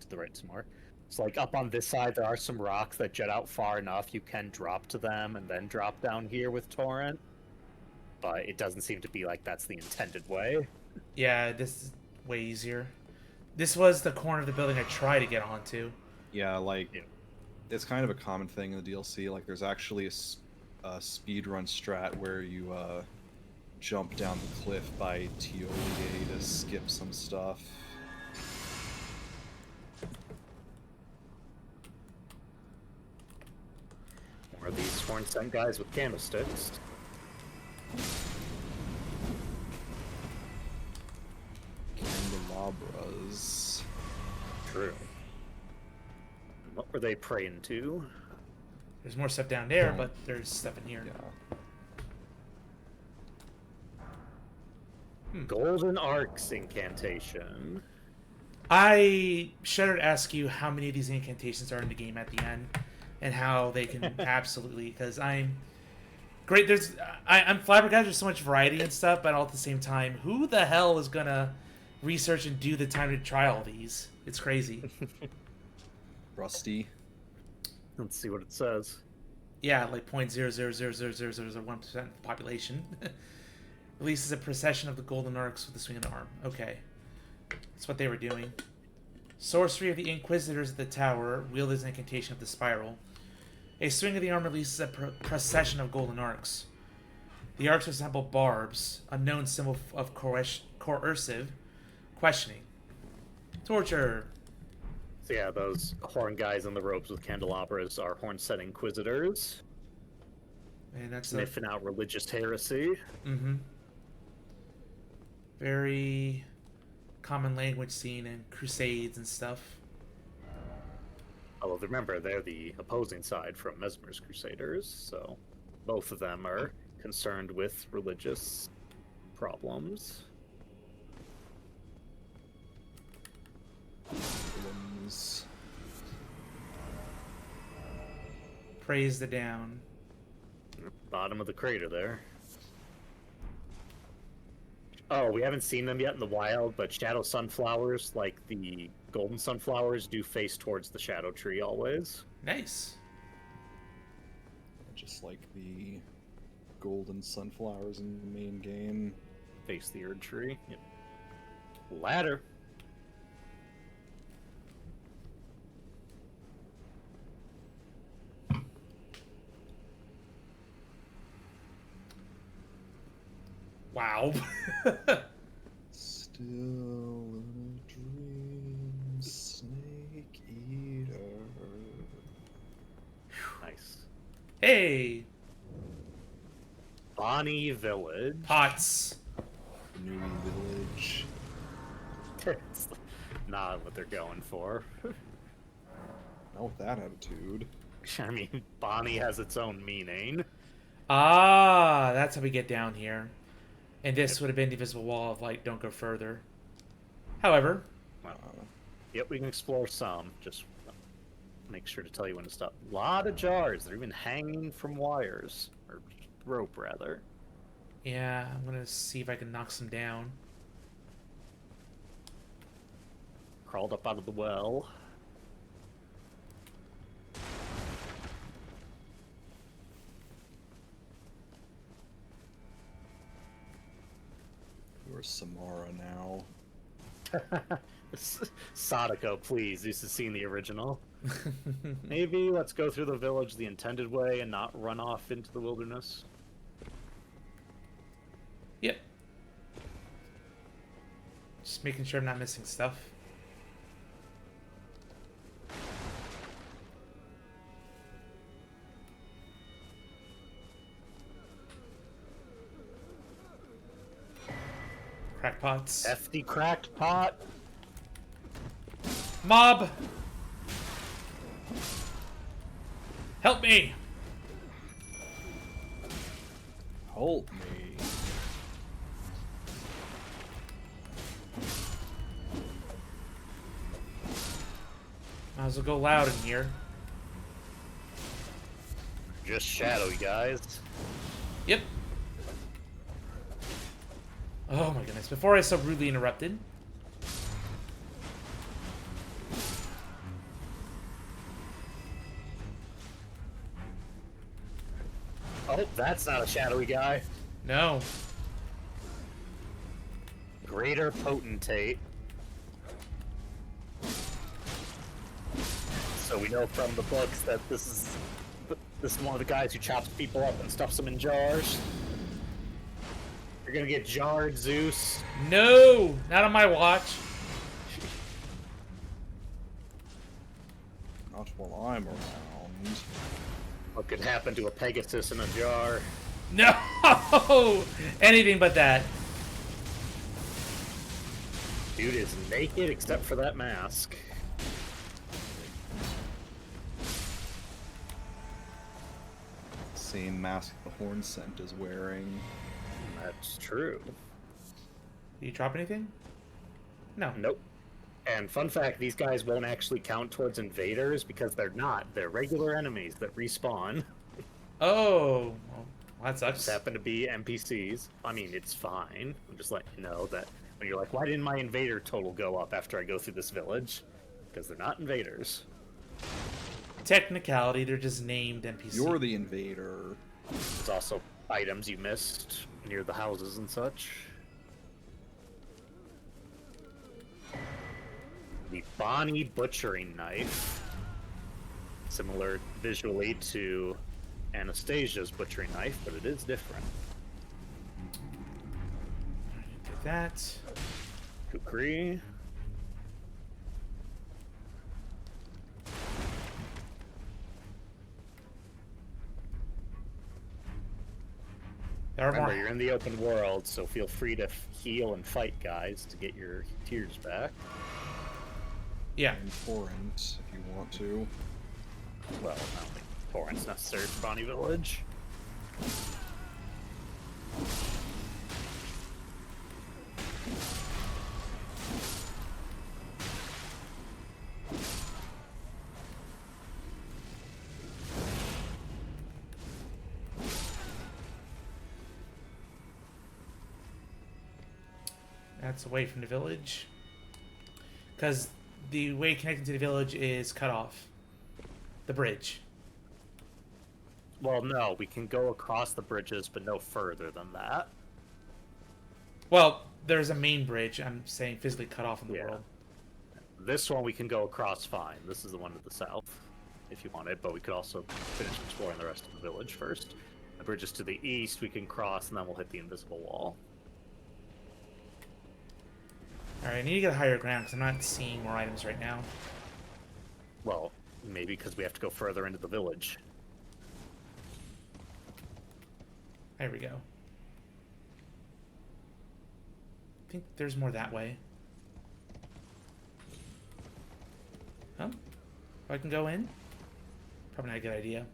to the right some more. It's like up on this side, there are some rocks that jet out far enough you can drop to them and then drop down here with Torrent. But it doesn't seem to be like that's the intended way. Yeah, this is way easier. This was the corner of the building I tried to get onto. Yeah, like Yeah. it's kind of a common thing in the DLC. Like, there's actually a speedrun strat where you jump down the cliff by Tiolie to skip some stuff. Or these Horn Scent guys with candlesticks. Candelabras. True. What were they praying to? There's more stuff down there, Oh. but there's stuff in here. Yeah. Golden Arcs incantation. I shudder to ask you how many of these incantations are in the game at the end, and how they can absolutely, because I'm great. I'm flabbergasted. There's so much variety and stuff, but all at the same time, who the hell is gonna research and do the time to try all these? It's crazy. Rusty. Let's see what it says. Yeah, like 0.0000001% of the population. Releases a procession of the golden arcs with the swing of the arm. Okay. That's what they were doing. Sorcery of the Inquisitors of the Tower wielded an incantation of the spiral. A swing of the arm releases a procession of golden arcs. The arcs resemble barbs, unknown symbol of coercive questioning. Torture. So yeah, those horn guys in the robes with candelabras are horn-set inquisitors. And that's Sniffing out religious heresy. Mm-hmm. Very common language seen in crusades and stuff. Although remember, they're the opposing side from Mesmer's Crusaders, so both of them are concerned with religious problems. Golems. Praise the down. Bottom of the crater there. Oh, we haven't seen them yet in the wild, but shadow sunflowers, like the golden sunflowers, do face towards the shadow tree always. Nice. Just like the golden sunflowers in the main game. Face the Erd tree. Yep. Ladder. Wow. Still in a dream, snake eater. Nice. Hey, Bonnie Village. pots. Newey Village. It's not what they're going for. Not with that attitude. I mean, Bonnie has its own meaning. Ah, that's how we get down here. And this would have been the invisible wall of like, don't go further. However, Well, yep, we can explore some. Just make sure to tell you when to stop. A lot of jars. They're even hanging from wires. Or rope, rather. yeah, I'm gonna see if I can knock some down. Crawled up out of the well. You're Samara now. Sadako, please. This is seeing the original. Maybe let's go through the village the intended way and not run off into the wilderness. Yep. Just making sure I'm not missing stuff. Crackpots. Hefty cracked pot. Mob! Help me! Help me. Might as well go loud in here. Just shadowy, guys. Yep. Oh my goodness. Before I so rudely interrupted. Oh, that's not a shadowy guy. No. Greater Potentate. So we know from the books that this is one of the guys who chops people up and stuffs them in jars. You're gonna get jarred, Zeus. No! Not on my watch. Not while I'm around. What could happen to a Pegasus in a jar? No! Anything but that. Dude is naked except for that mask. same mask the Horn Scent is wearing. That's true. Did you drop anything? No. Nope. And fun fact, these guys won't actually count towards invaders because they're not. They're regular enemies that respawn. Oh, well, that sucks. Just happen to be NPCs. I mean, it's fine. I'm just letting you know that when you're like, why didn't my invader total go up after I go through this village? Because they're not invaders. Technicality, they're just named NPCs. You're the invader. There's also items you missed near the houses and such. The Bonnie butchering knife, similar visually to Anastasia's butchering knife, but it is different. Get that. Kukri. There are Remember, more. you're in the open world, so feel free to heal and fight guys to get your tears back. Yeah. And Torrent, if you want to. Well, I don't think Torrent's necessary for Bonnie Village. That's away from the village. Because the way connecting to the village is cut off. The bridge. Well, no, we can go across the bridges, but no further than that. Well, there's a main bridge. I'm saying physically cut off in the Yeah. world. This one we can go across fine. This is the one to the south, if you want it, but we could also finish exploring the rest of the village first. The bridges to the east we can cross, and then we'll hit the invisible wall. Alright, I need to get a higher ground because I'm not seeing more items right now. Well, maybe because we have to go further into the village. There we go. I think there's more that way. Huh? If I can go in? Probably not a good idea.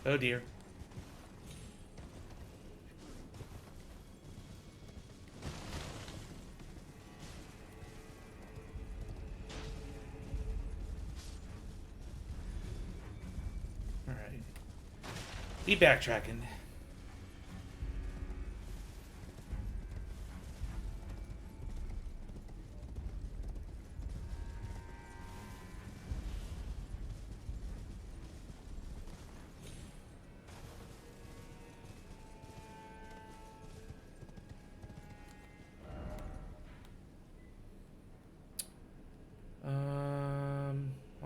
Oh dear. Alright. Be backtracking.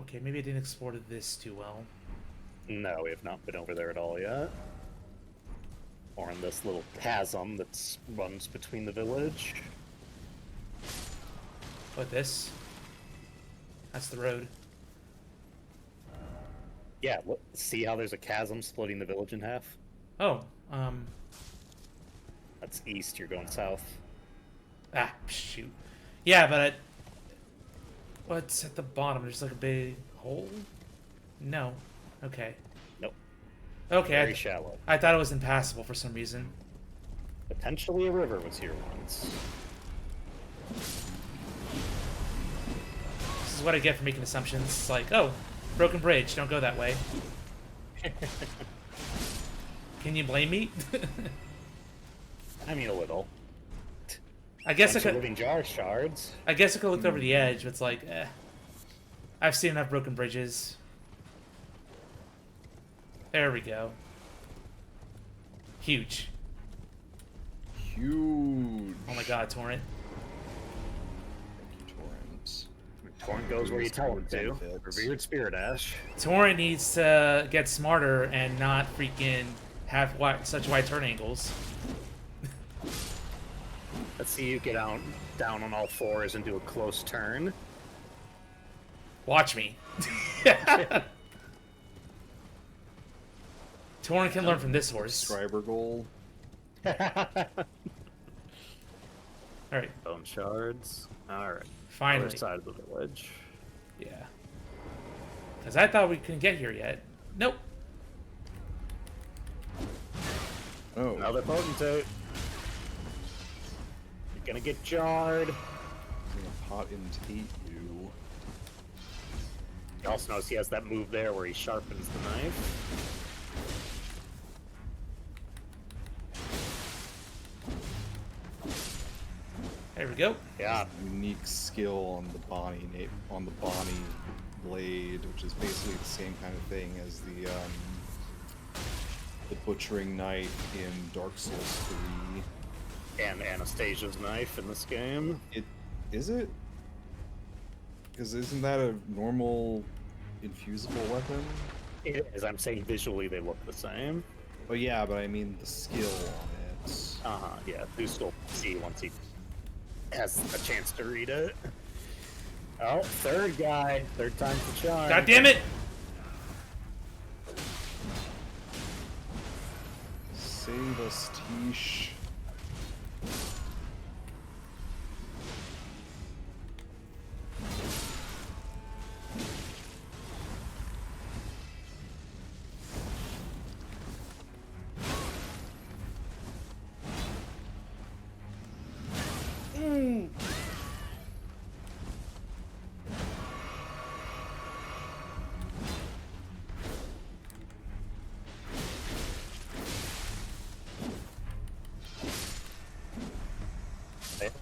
Okay, maybe I didn't explore this too well. No, we have not been over there at all yet. Or in this little chasm that runs between the village. What, this? That's the road. Yeah, look, see how there's a chasm splitting the village in half? Oh, That's east, you're going south. ah, shoot. Yeah, but what's at the bottom? There's like a big hole? No. Okay. Nope. Okay, Very shallow. I thought it was impassable for some reason. Potentially a river was here once. This is what I get for making assumptions. It's like, oh, broken bridge, don't go that way. Can you blame me? I mean, a little. I guess I Bunch of could. living jar shards. I guess I could look over the edge, but it's like, I've seen enough broken bridges. There we go. Huge. Huge. Oh my god, Torrent. Thank you, Torrent. Torrent goes where you tell him to. Benefits. Revered Spirit Ash. Torrent needs to get smarter and not freaking have such wide turn angles. Let's see you get down on all fours and do a close turn. Watch me. Torrent can learn from this horse. Subscriber goal. Alright, Bone shards. Alright. Other finally. side of the village. Yeah. Because I thought we couldn't get here yet. Nope. Oh, Another potentate. You're gonna get jarred. I'm gonna potentate you. You also notice he has that move there where he sharpens the knife. There we go. Yeah. Unique skill on the Bonnie blade, which is basically the same kind of thing as the butchering knife in Dark Souls 3. And Anastasia's knife in this game. Is it? Because isn't that a normal infusible weapon? It is. I'm saying visually they look the same. Oh yeah, but I mean the skill on it. Yeah. Zeus will see once he has a chance to read it. Oh, third guy. Third time's the charm. God damn it! Save us, Tish.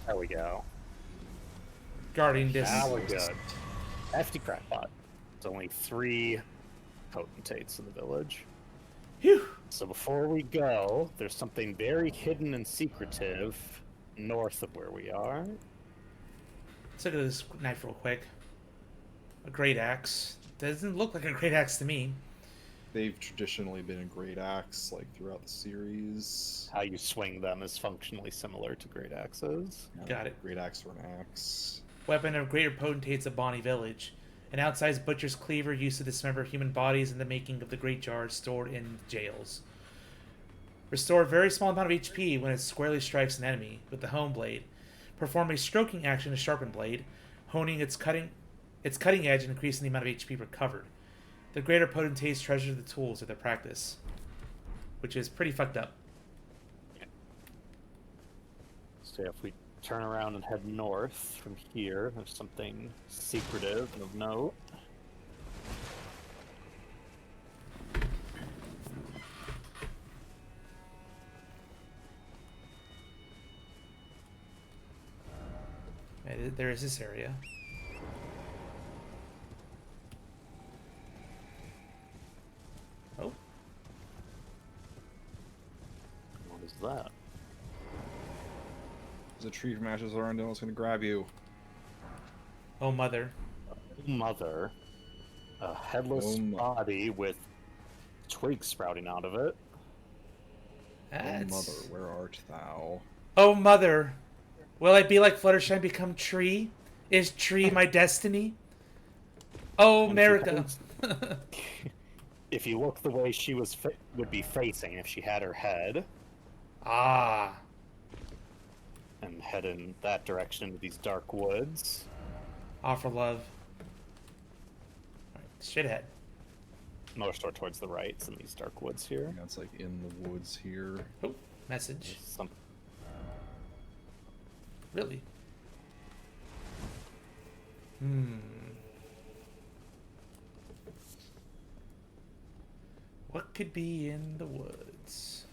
There we go. Guarding this. Now we're good. Hefty crackpot. It's only 3 potentates in the village. Phew. So before we go, there's something very hidden and secretive north of where we are. Let's look at this knife real quick. A great axe. Doesn't look like a great axe to me. They've traditionally been a great axe, like throughout the series. How you swing them is functionally similar to great axes. Got it. Great axe or an axe. Weapon of greater potentates of Bonnie Village. An outsized butcher's cleaver used to dismember human bodies in the making of the great jars stored in jails. Restore a very small amount of HP when it squarely strikes an enemy with the home blade. Perform a stroking action to sharpen blade, honing its cutting edge and increasing the amount of HP recovered. The greater potentates treasure the tools of their practice, which is pretty fucked up. So if we turn around and head north from here, there's something secretive and of note. There is this area. Oh. What is that? There's a tree from Ashes Arundel. It's gonna grab you. Oh, mother. Mother. A headless body with twigs sprouting out of it. That's... Oh mother, where art thou? Oh, mother. Will I be like Fluttershy and become tree? Is tree my destiny? Oh, America. If you look the way she would be facing if she had her head, Ah. and head in that direction into these dark woods. Offer love. Alright, shithead. North Shore towards the right, it's in these dark woods here. Yeah, it's like in the woods here. Oh, message. Some Really? What could be in the woods?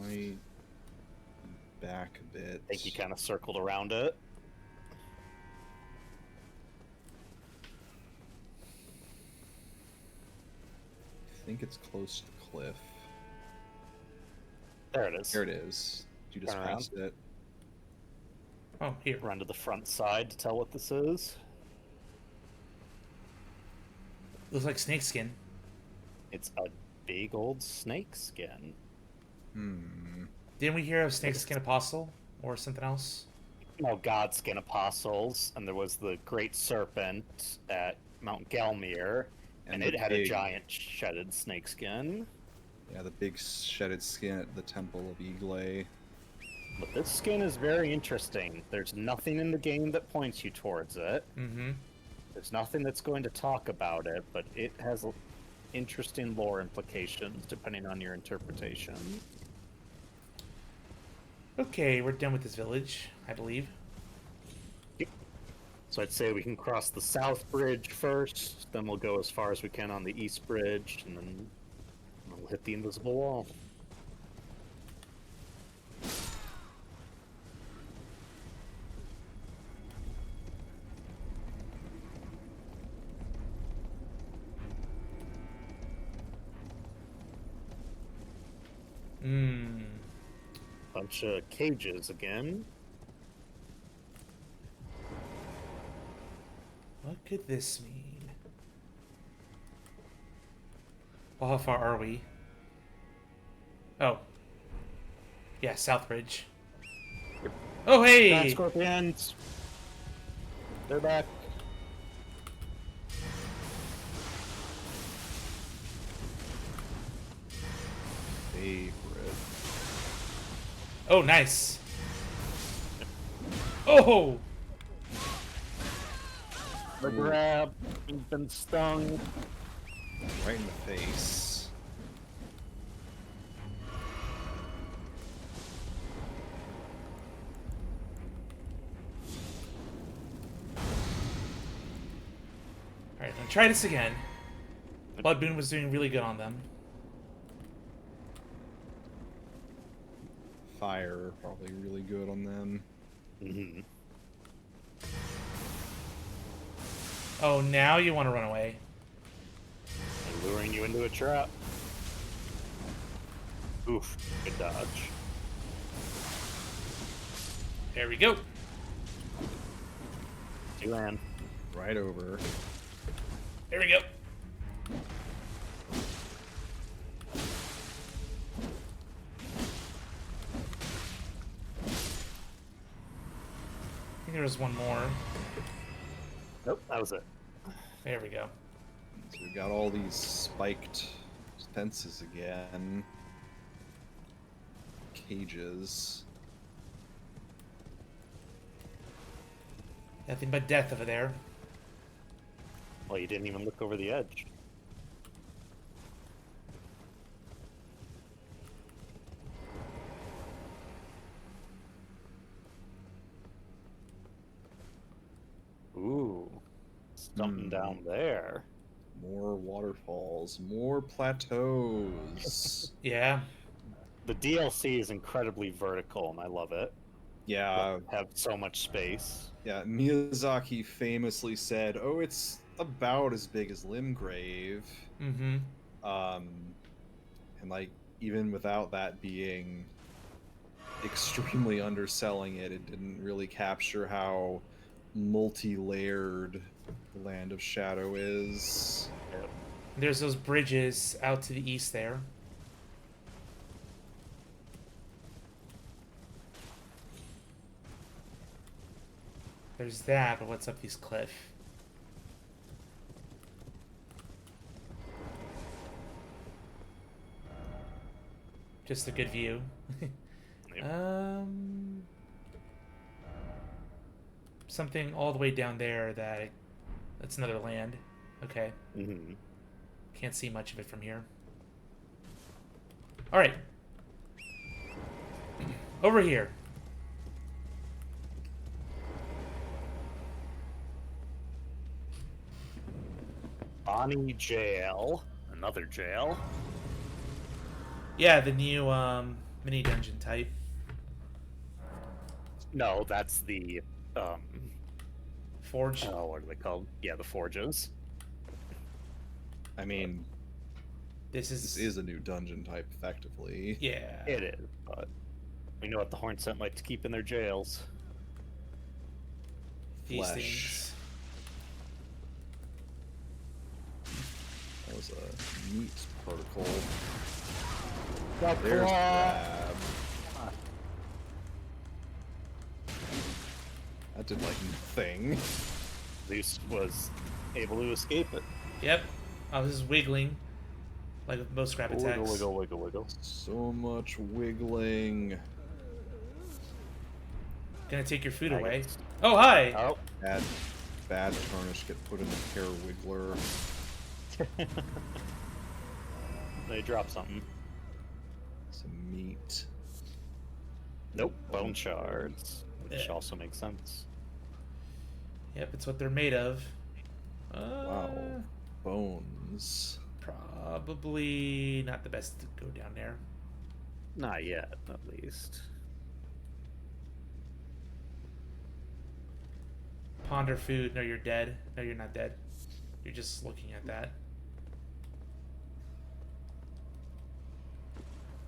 Might back a bit. I think he kind of circled around it. I think it's close to the cliff. There it is. There it is. You just Turn around. passed it. Oh, here. Run to the front side to tell what this is. Looks like snakeskin. It's a big old snake skin. Didn't we hear of snakeskin apostle or something else? No, Godskin apostles, and there was the great serpent at Mount Gelmir, and the it had a big- giant shedded snakeskin. Yeah, the big shedded skin at the Temple of Eagle. But this skin is very interesting. There's nothing in the game that points you towards it. Mm-hmm. There's nothing that's going to talk about it, but it has interesting lore implications depending on your interpretation. Okay, we're done with this village, I believe. So I'd say we can cross the south bridge first, then we'll go as far as we can on the east bridge, and then we'll hit the invisible wall. Bunch of cages again. What could this mean? Well, how far are we? Oh. Yeah, Southbridge. Oh, hey! Giant scorpions! They're back. Favorite. Oh, nice. Oh! The grab. He's been stung. Right in the face. Alright, now try this again. Bloodboon was doing really good on them. Fire, probably really good on them. Mm-hmm. Oh, now you want to run away. And luring you into a trap. Oof, good dodge. There we go. You land. Right over. There we go. I think there was one more. Nope, that was it. There we go. So we got all these spiked fences again. Cages. Nothing but death over there. Well, you didn't even look over the edge. Ooh, something down there. More waterfalls. More plateaus. Yeah. The DLC is incredibly vertical, and I love it. Yeah, Have so much space. yeah. Miyazaki famously said, "Oh, it's about as big as Limgrave." Mm-hmm. And like even without that being extremely underselling it, it didn't really capture how multi-layered the Land of Shadow is. Yep. There's those bridges out to the east there. There's that, but what's up this cliff? Just a good view. Yep. Something all the way down there that's another land. Okay. Mm-hmm. Can't see much of it from here. All right. Over here. Bonnie Jail. Another jail. Yeah, the new mini dungeon type. No, that's the Forge. oh, what are they called? Yeah, the forges. I mean, This this is a new dungeon type, effectively. yeah. It is, but we know what the Horn Scent like to keep in their jails. These Flesh. things. That was a neat particle. That There's claw. Grab. That did like nothing. Zeus was able to escape it. Yep. I was just wiggling, like with most grab attacks. Wiggle, wiggle, wiggle, wiggle. So much wiggling. Gonna take your food I away. guess. Oh, hi! Oh, Bad. bad tarnish get put in the hair wiggler. They drop something. Some meat. Nope, bone shards, which Yeah. also makes sense. Yep, it's what they're made of. Wow. Bones. Probably not the best to go down there. Not yet, at least. Ponder food. No, you're dead. No, you're not dead. You're just looking at that.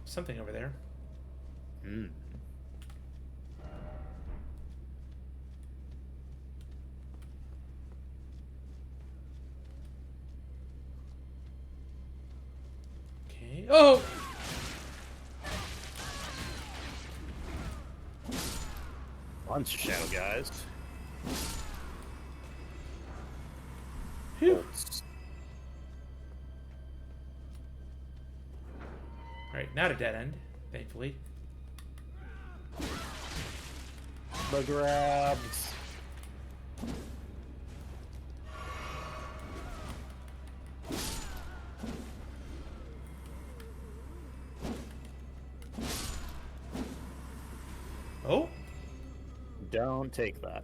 Something over there. Hmm. Okay. Oh! Bunch of shadow guys. Phew. Bolts. Alright, not a dead end, thankfully. The grabs. Oh? Don't take that.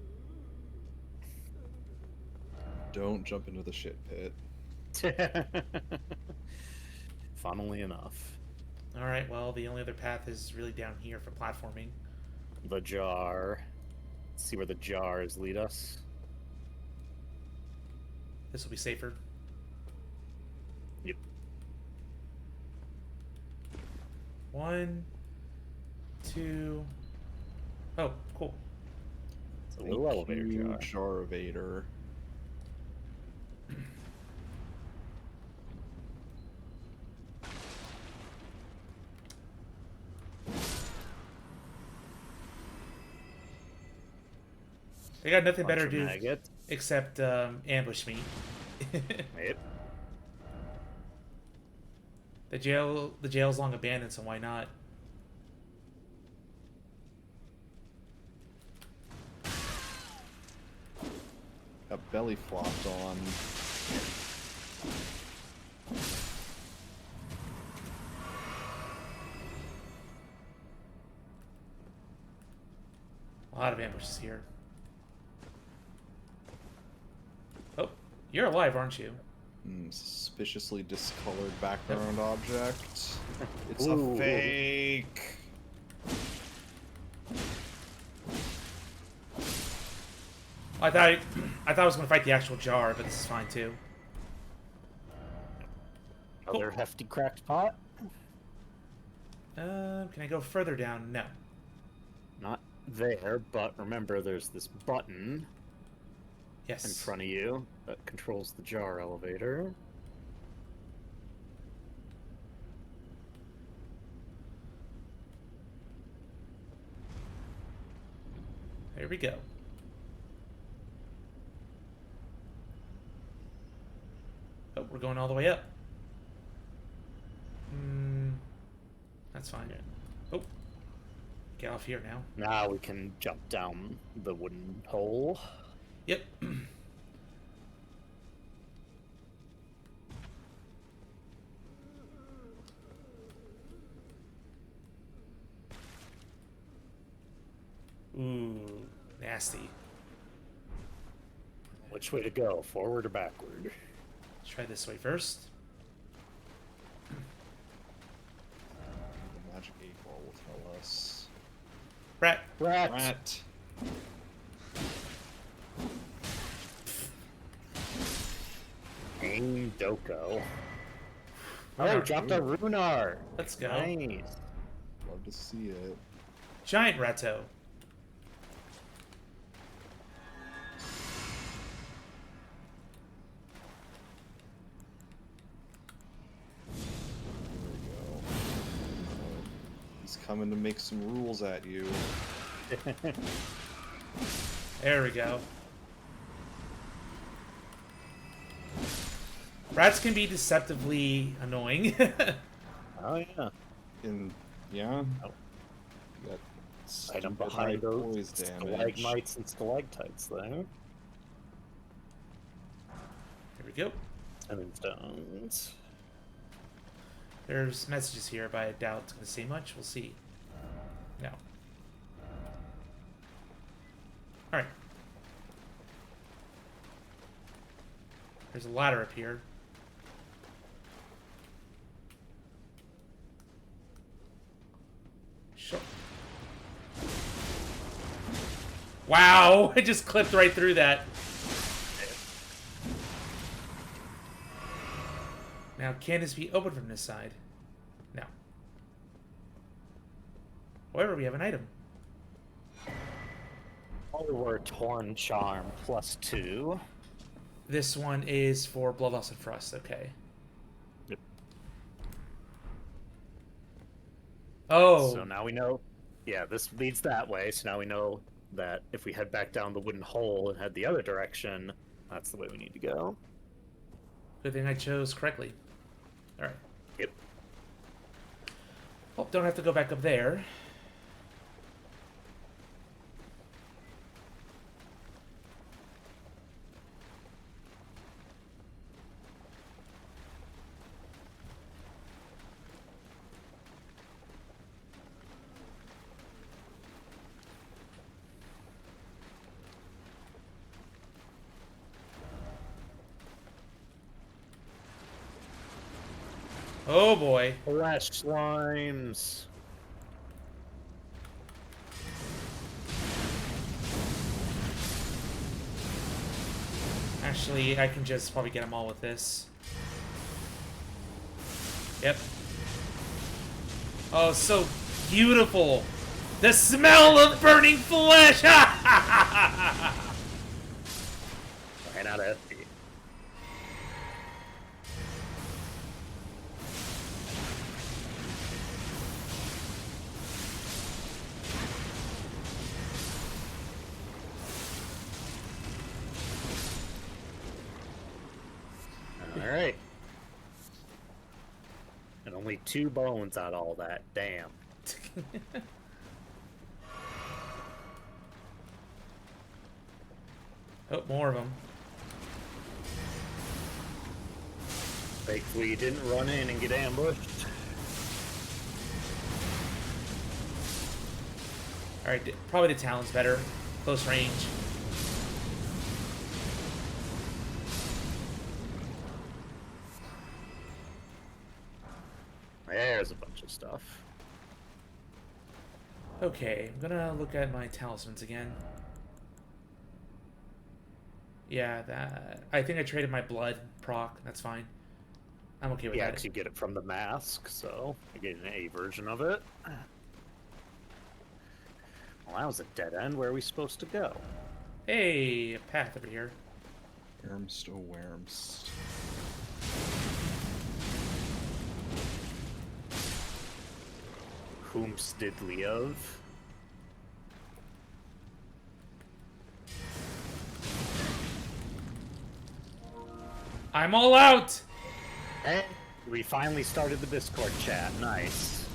Don't jump into the shit pit. Funnily enough. Alright, well, the only other path is really down here for platforming. The jar. Let's see where the jars lead us. This will be safer. Yep. 1, 2. Oh, cool. It's a little elevator jar. Jarvator. They got nothing Bunch better of to do maggots. except ambush me. Yep. The jail's long abandoned, so why not? Got belly flopped on. A lot of ambushes here. Oh, you're alive, aren't you? Suspiciously discolored background object. It's Ooh. a fake. I thought I was going to fight the actual jar, but this is fine too. Another hefty cracked pot. Can I go further down? No. Not there, but remember there's this button Yes. in front of you that controls the jar elevator. There we go. Oh, we're going all the way up. That's fine. Oh, get off here now. Now we can jump down the wooden hole. Yep. Ooh, nasty. Which way to go, forward or backward? Let's try this way first. The magic 8-ball will tell us. Rat. Rat! Rat. Aim Doko. Oh, Runar. dropped a Runar! Let's go. Nice. Love to see it. Giant Ratto. There we go. He's coming to make some rules at you. There we go. Rats can be deceptively annoying. Oh, yeah. And yeah. Oh. You got Item stupid high behind those poise damage. stalagmites and stalactites there. we go. Sending stones. There's messages here, but I doubt it's going to say much. We'll see. No. Alright. There's a ladder up here. Sure. Wow! I just clipped right through that. Now, can this be opened from this side? No. However, we have an item. Or Torn Charm +2. This one is for Bloodlust and Frost. Okay. Yep. Oh. So now we know. Yeah, this leads that way. So now we know that if we head back down the wooden hole and head the other direction, that's the way we need to go. Good thing I chose correctly. Alright. Yep. Well, don't have to go back up there. Oh boy. Flesh slimes. Actually, I can just probably get them all with this. Yep. Oh, so beautiful. The smell of burning flesh. Ran out of FP. Alright. And only 2 bones out of all that. Damn. Oh, more of them. Thankfully you didn't run in and get ambushed. Alright, probably the Talon's better. Close range. There's a bunch of stuff. Okay, I'm gonna look at my talismans again. Yeah, that... I think I traded my blood proc. That's fine. I'm okay with Yeah, that. because you get it from the mask, so you get an A version of it. Well, that was a dead end. Where are we supposed to go? Hey, a path over here. Wormst, oh wormst. Whomst did live? I'm all out! Hey, we finally started the Discord chat. Nice.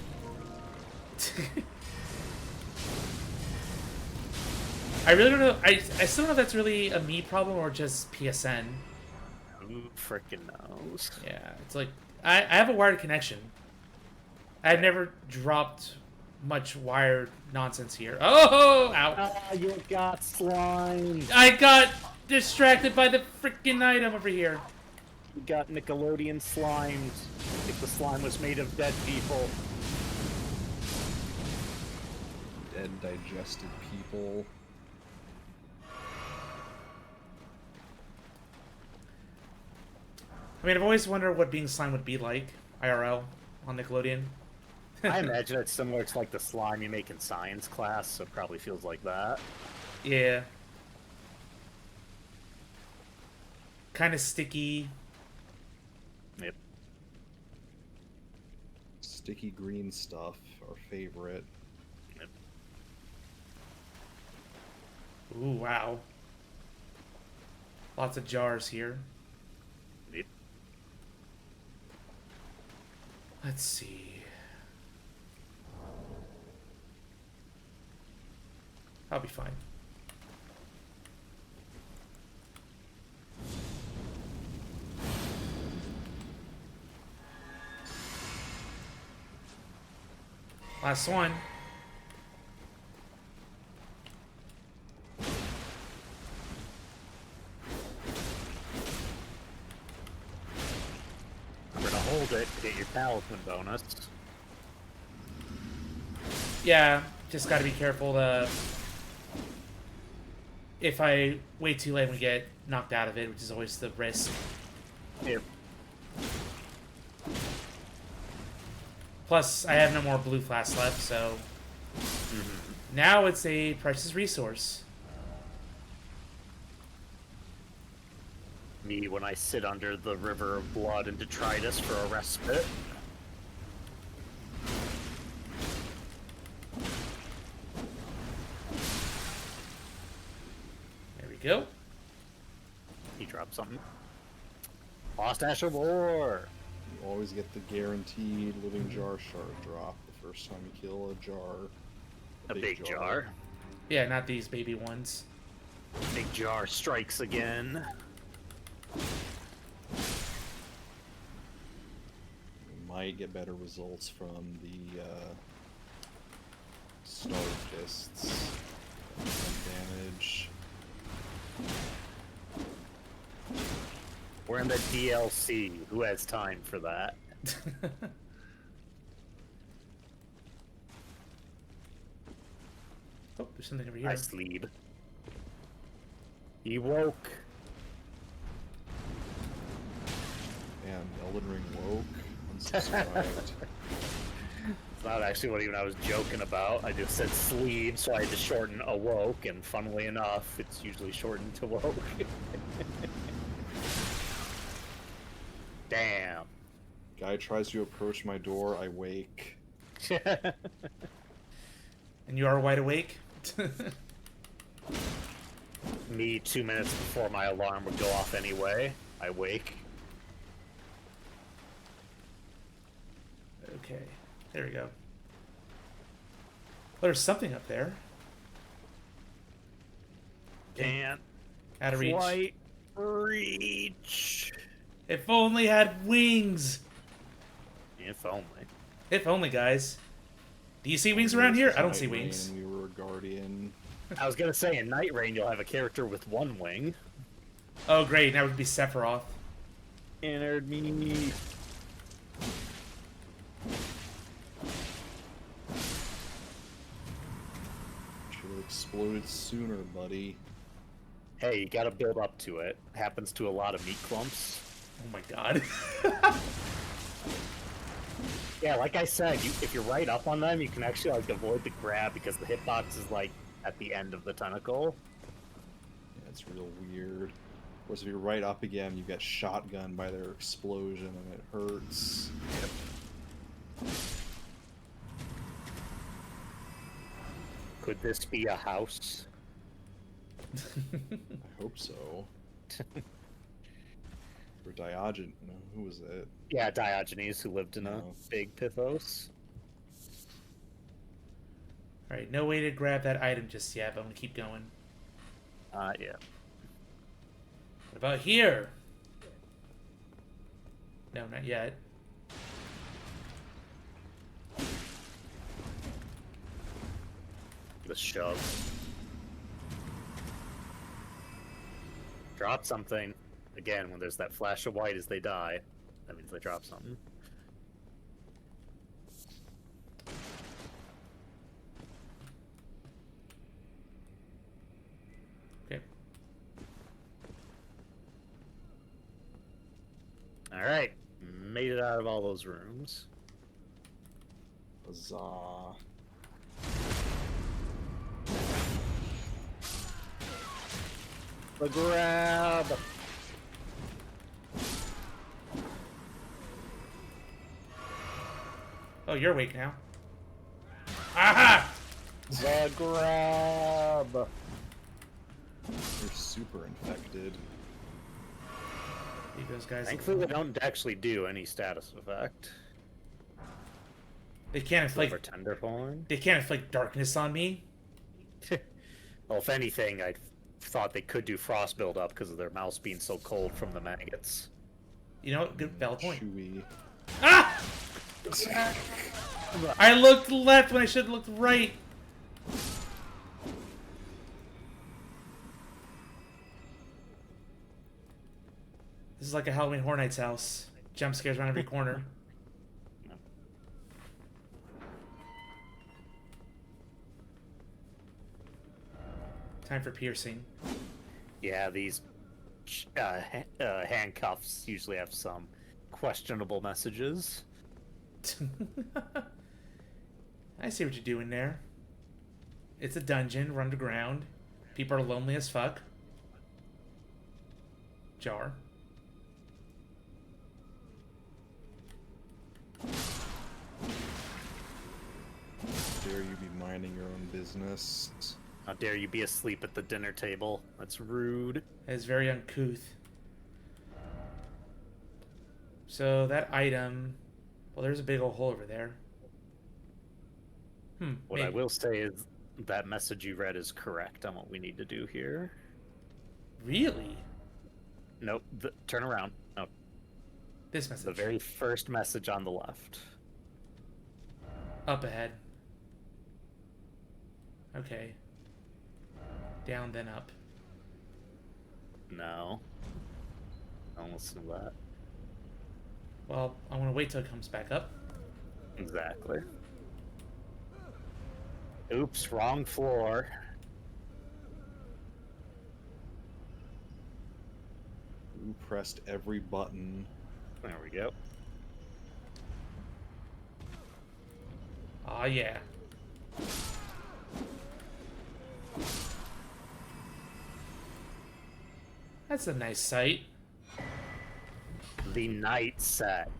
I really don't know. I still don't know if that's really a me problem or just PSN. Who frickin' knows? Yeah, it's like... I have a wired connection. I've never dropped much wired nonsense here. Oh! Ow. Ah, you got slimed. I got distracted by the freaking item over here. You got Nickelodeon slimed. If the slime was made of dead people. Dead digested people. I mean, I've always wondered what being slime would be like, IRL, on Nickelodeon. I imagine it's similar to like the slime you make in science class, so it probably feels like that. Yeah. Kind of sticky. Yep. Sticky green stuff, our favorite. Yep. Ooh, wow. Lots of jars here. Yep. Let's see. I'll be fine. Last one. I'm gonna hold it to get your talisman bonus. Yeah, just gotta be careful to... If I wait too late, we get knocked out of it, which is always the risk. Here. Plus, I have no more blue flasks left, so... Now it's a precious resource. Me when I sit under the river of blood and detritus for a respite. There we go. He dropped something. Lost Ash of War! You always get the guaranteed living jar shard drop the first time you kill a jar. A big jar. Yeah, not these baby ones. Big jar strikes again. You might get better results from the star fists. Damage. We're in the DLC. Who has time for that? Oh, there's something over here. I sleep. He woke. And Elden Ring woke. Unsubscribed. It's not actually what even I was joking about. I just said sleep, so I had to shorten awoke, and funnily enough, it's usually shortened to woke. Damn. Guy tries to approach my door, I wake. And you are wide awake? Me 2 minutes before my alarm would go off anyway. I wake. Okay, there we go. Oh, there's something up there. Can't Out of reach. quite reach. If only had wings. If only. If only, guys. Do you see wings around here? I don't see Night Rain, wings. and we were a guardian. I was gonna say, in Night Rain, you'll have a character with one wing. Oh, great. Now it would be Sephiroth. Entered me. Should have exploded sooner, buddy. Hey, you gotta build up to it. Happens to a lot of meat clumps. Oh my god. Yeah, like I said, if you're right up on them, you can actually like avoid the grab because the hitbox is like at the end of the tentacle. Yeah, it's real weird. Of course, if you're right up again, you get shotgunned by their explosion and it hurts. Could this be a house? I hope so. For Diogenes, no, who was it? Yeah, Diogenes, who lived in a No. big Pithos. Alright, no way to grab that item just yet, but I'm gonna keep going. Yeah. What about here? No, not yet. The shove. Drop something. Again, when there's that flash of white as they die, that means they drop something. Okay. Alright. Made it out of all those rooms. Huzzah. The grab! Oh, you're awake now. Aha! The grab! They're super infected. Leave those guys Thankfully, they alone. don't actually do any status effect. They can't Silver inflict. Tenderhorn. They can't inflict darkness on me. Well, if anything, I thought they could do frost buildup because of their mouse being so cold from the maggots. You know what? Good valid point. Chewy. Ah! I looked left when I should have looked right. This is like a Halloween Horror Nights house. Jump scares around every corner. Time for piercing. Yeah, these handcuffs usually have some questionable messages. I see what you're doing there. It's a dungeon. We're underground. People are lonely as fuck. Jar. Dare you be minding your own business? How dare you be asleep at the dinner table? That's rude. That is very uncouth. So that item... Well, there's a big old hole over there. What I Maybe. will say is that message you read is correct on what we need to do here. Really? Nope, turn around. No, This message. the very first message on the left. Up ahead. Okay. Down, then up. No. Don't listen to that. Well, I want to wait till it comes back up. Exactly. Oops, wrong floor. You pressed every button. There we go. Aw, yeah. That's a nice sight. The night set.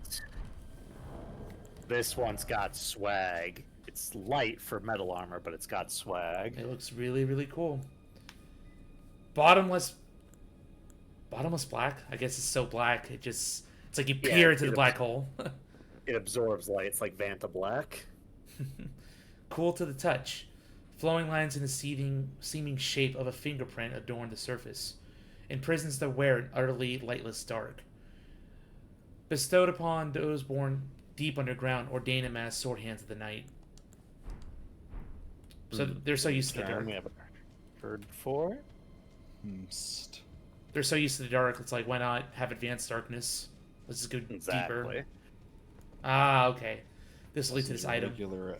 This one's got swag. It's light for metal armor, but it's got swag. It looks really, really cool. Bottomless black? I guess it's so black, it's like you peer into the black hole. It absorbs light. It's like Vanta Black. Cool to the touch. Flowing lines in the seeming shape of a fingerprint adorn the surface. Imprisons the wearer in utterly lightless dark. Bestowed upon those born deep underground, ordain him as sword hands of the night. So they're so used to the dark. We haven't heard before. They're so used to the dark, it's like, why not have advanced darkness? Let's just go Exactly. deeper. Ah, okay. This will lead to this item. Regular,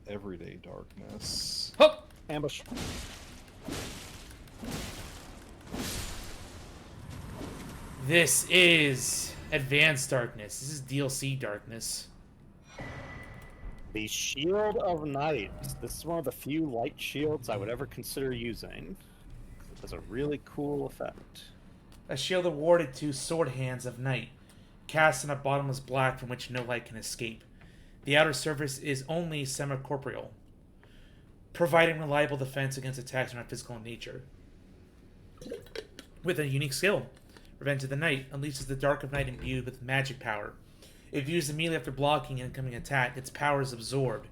everyday darkness. Oh! Ambush. This is advanced darkness. This is DLC darkness. The Shield of Night. This is one of the few light shields I would ever consider using. It has a really cool effect. A shield awarded to sword hands of night, cast in a bottomless black from which no light can escape. The outer surface is only semi-corporeal, providing reliable defense against attacks not physical in nature. With a unique skill, Revenge of the Night unleashes the dark of night imbued with magic power. If used immediately after blocking an incoming attack, its power is absorbed,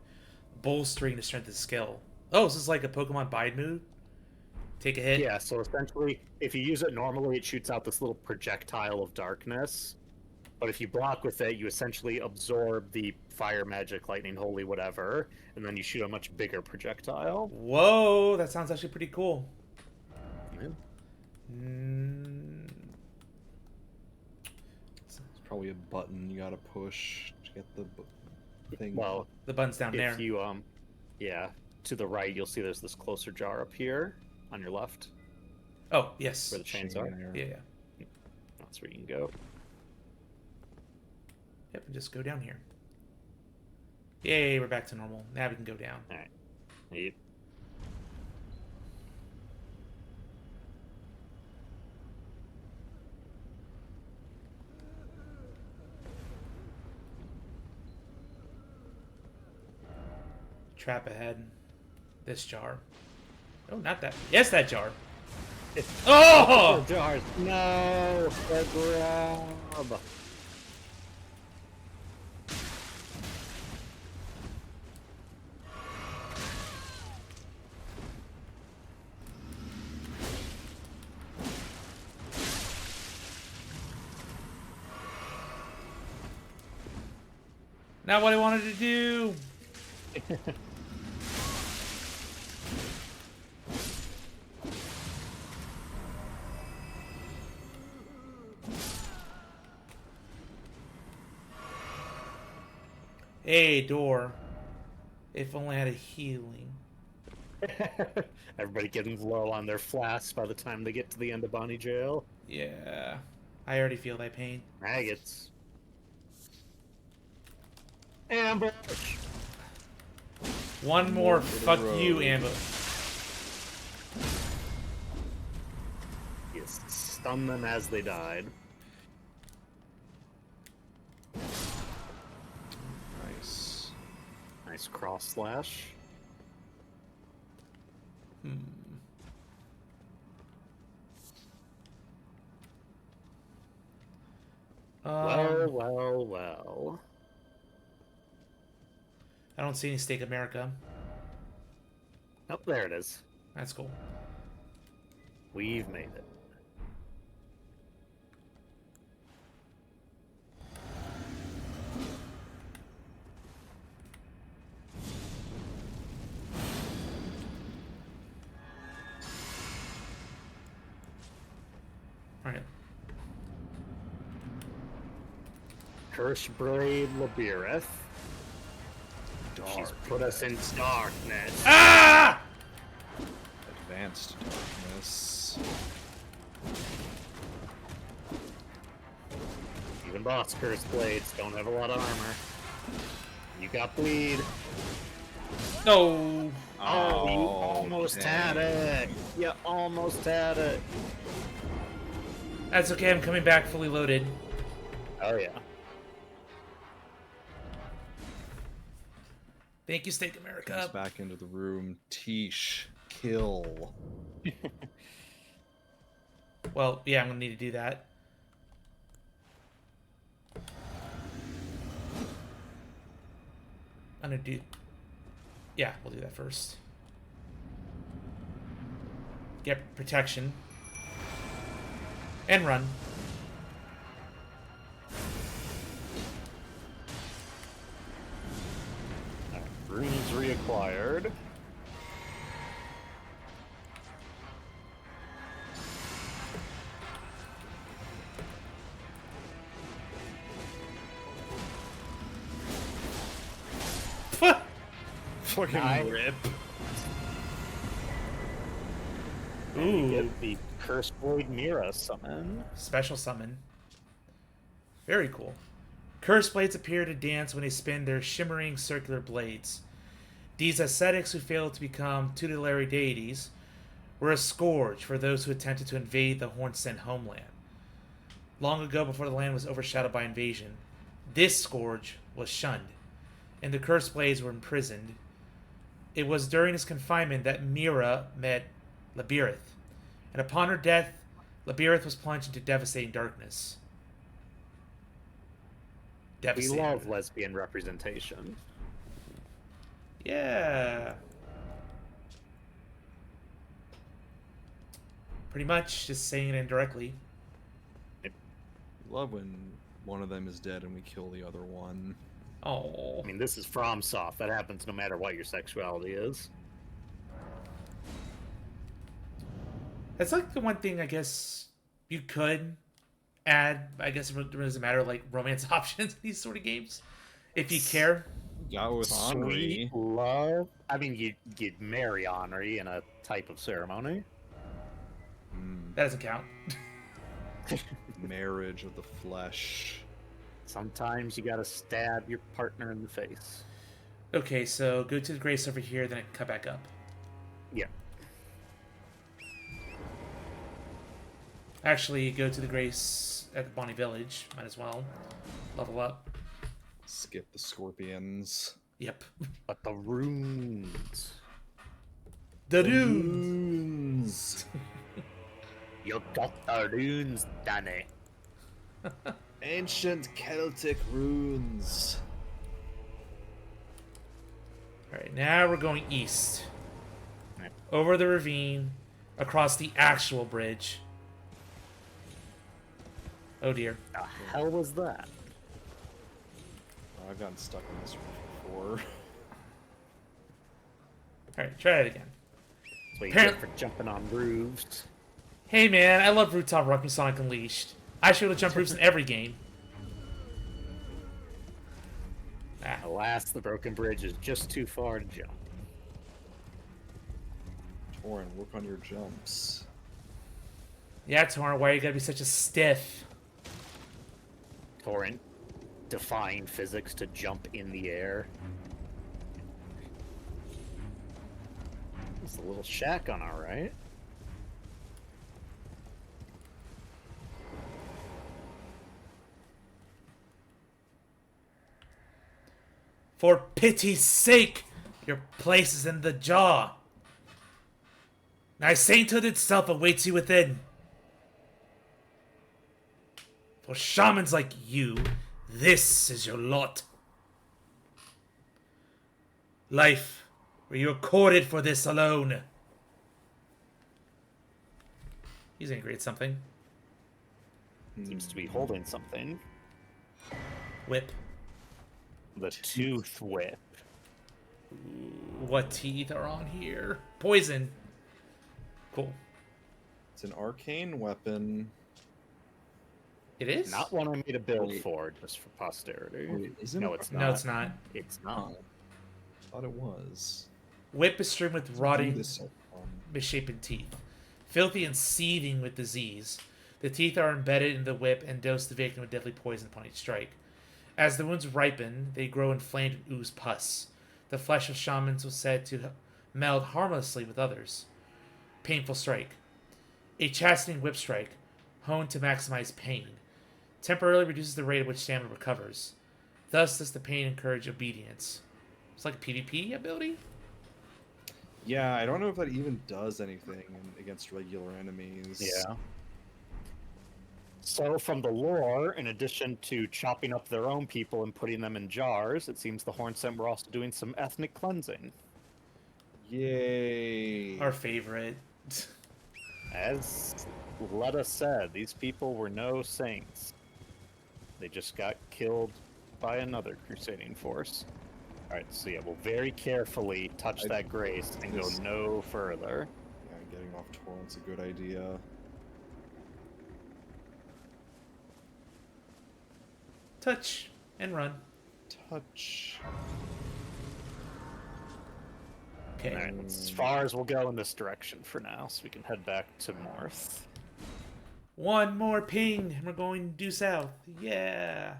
bolstering the strength of the skill. Oh, this is like a Pokemon Bide move? Take a hit? Yeah, so essentially, if you use it normally, it shoots out this little projectile of darkness. But if you block with it, you essentially absorb the fire, magic, lightning, holy, whatever, and then you shoot a much bigger projectile. Whoa, that sounds actually pretty cool. Yeah. It's probably a button you gotta push to get the thing. Well, The button's down there. if you, yeah, to the right, you'll see there's this closer jar up here on your left, Oh, yes. where the chains are. Yeah. That's where you can go. Yep, and just go down here. Yay, we're back to normal. Now we can go down. Alright. Yep. Trap ahead. This jar. Oh, not that. Yes, that jar. It's Oh! jars. No! The grab! Not what I wanted to do. Hey, door. If only I had a healing. Everybody getting low on their flasks by the time they get to the end of Bonnie Jail. Yeah. I already feel that pain. Maggots. Ambush! One more More to the fuck you road. ambush. Yes, stun them as they died. Nice. Nice cross slash. Well, well, well. I don't see any Stake America. Oh, there it is. That's cool. We've made it. Alright. Curse Brave Labirith. She's put us in darkness. Ah! Advanced darkness. Even boss curse blades don't have a lot of armor. You got bleed. No. Oh, you almost had it. You almost had it. That's okay, I'm coming back fully loaded. Oh yeah. Thank you, Stake Comes America. back into the room. Tish. Kill. Well, yeah, I'm gonna need to do that. I'm gonna do... Yeah, we'll do that first. Get protection. And run. Runes reacquired. Fucking Nice. rip. And you Ooh. get the Curse Blade Mira summon. Special summon. Very cool. Curse blades appear to dance when they spin their shimmering circular blades. These ascetics who failed to become tutelary deities were a scourge for those who attempted to invade the Hornsent homeland. Long ago, before the land was overshadowed by invasion, this scourge was shunned, and the cursed blades were imprisoned. It was during his confinement that Mira met Labirith, and upon her death, Labirith was plunged into devastating darkness. We Devastating. love lesbian representation. Yeah. Pretty much, just saying it indirectly. Love when one of them is dead and we kill the other one. Oh. I mean, this is FromSoft. That happens no matter what your sexuality is. That's like the one thing I guess you could add. I guess it doesn't matter, like romance options in these sort of games, if you care. Got with Henri. Sweet love. I mean, you'd marry Henri in a type of ceremony. That doesn't count. Marriage of the flesh. Sometimes you gotta stab your partner in the face. Okay, so go to the grace over here, then cut back up. Yeah. Actually, go to the grace at the Bonnie Village. Might as well level up. Skip the scorpions. Yep. But the runes. The runes. You got the runes, Danny. Ancient Celtic runes. Alright, now we're going east. Right. Over the ravine, across the actual bridge. Oh dear. The hell was that? Oh, I've gotten stuck in this one before. Alright, try it again. That's what you Apparent- get for jumping on roofs. Hey man, I love Rooftop Rock and Sonic Unleashed. I should have jumped roofs in every game. Ah. Alas, the broken bridge is just too far to jump. Torin, work on your jumps. Yeah, Torrent, why you gotta be such a stiff? Torrent defying physics to jump in the air. It's a little shack on our right. For pity's sake, your place is in the jaw. Thy sainthood itself awaits you within. For shamans like you, this is your lot. Life, were you accorded for this alone? He's angry at something. Seems to be holding something. Whip. The tooth whip. What teeth are on here? Poison. Cool. It's an arcane weapon. It is? Not one I made a build Wait. for, just for posterity. Wait, isn't No, it? it's not. No, it's not. It's not. I thought it was. Whip is strewn with Do rotting, this so fun. misshapen teeth. Filthy and seething with disease. The teeth are embedded in the whip and dose the victim with deadly poison upon each strike. As the wounds ripen, they grow inflamed and ooze pus. The flesh of shamans was said to meld harmlessly with others. Painful strike. A chastening whip strike, honed to maximize pain, temporarily reduces the rate at which stamina recovers. Thus does the pain encourage obedience. It's like a PvP ability? Yeah, I don't know if that even does anything against regular enemies. Yeah. So, from the lore, in addition to chopping up their own people and putting them in jars, it seems the Hornsent were also doing some ethnic cleansing. Yay. Our favorite. As Letta said, these people were no saints. They just got killed by another crusading force. Alright, so yeah, we'll very carefully touch that grace and go no further. Yeah, getting off Torrent's a good idea. Touch and run. Touch. Okay. Alright, that's as far as we'll go in this direction for now, so we can head back to north. One more ping, and we're going due south. Yeah.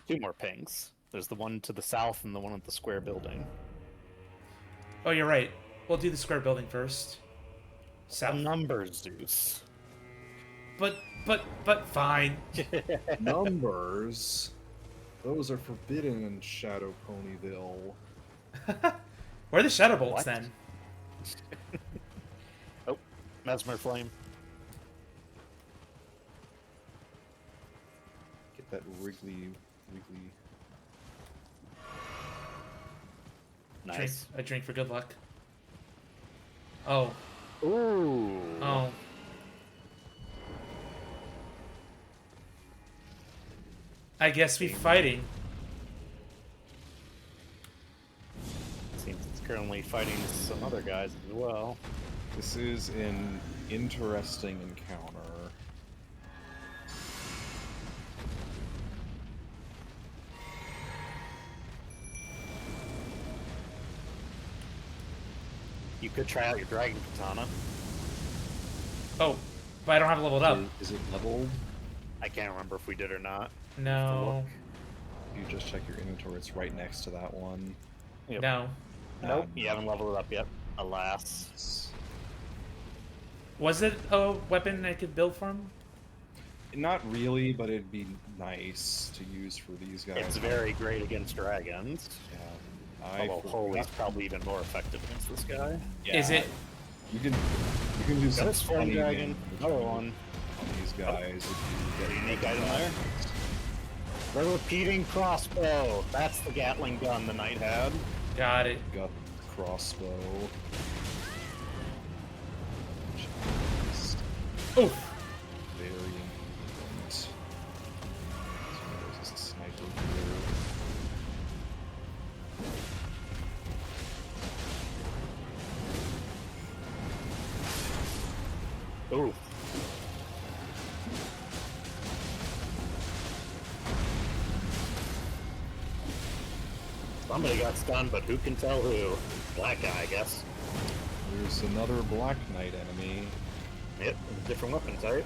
2 more pings. There's the one to the south and the one at the square building. Oh, you're right. We'll do the square building first. South. Numbers, Zeus. But fine. Numbers? Those are forbidden in Shadow Ponyville. Where are the shadow bolts What? then? Oh, Mesmer Flame. Get that Wrigley. Nice. A drink for good luck. Oh. Ooh. Oh. I guess we fighting. Seems it's currently fighting some other guys as well. This is an interesting encounter. You could try out your Dragon Katana. Oh, but I don't have it leveled up. Is it leveled? I can't remember if we did or not. No. You just check your inventory, it's right next to that one. Yep. No. Nope, you haven't leveled it up yet. Alas. Was it a weapon I could build from? Not really, but it'd be nice to use for these guys. It's very great against dragons. Yeah. Although Holy's probably even more effective against this guy. Yeah, Is it? You can do Got some his Flame funny Dragon. damage Another one. on these guys. If you get Unique item there. The repeating crossbow. That's the Gatling gun the knight had. Got it. Got the crossbow. Oh. Very important. So there's a sniper here. Ooh. Somebody got stunned, but who can tell who? Black guy, I guess. There's another Black Knight enemy. Yep, with different weapons, right?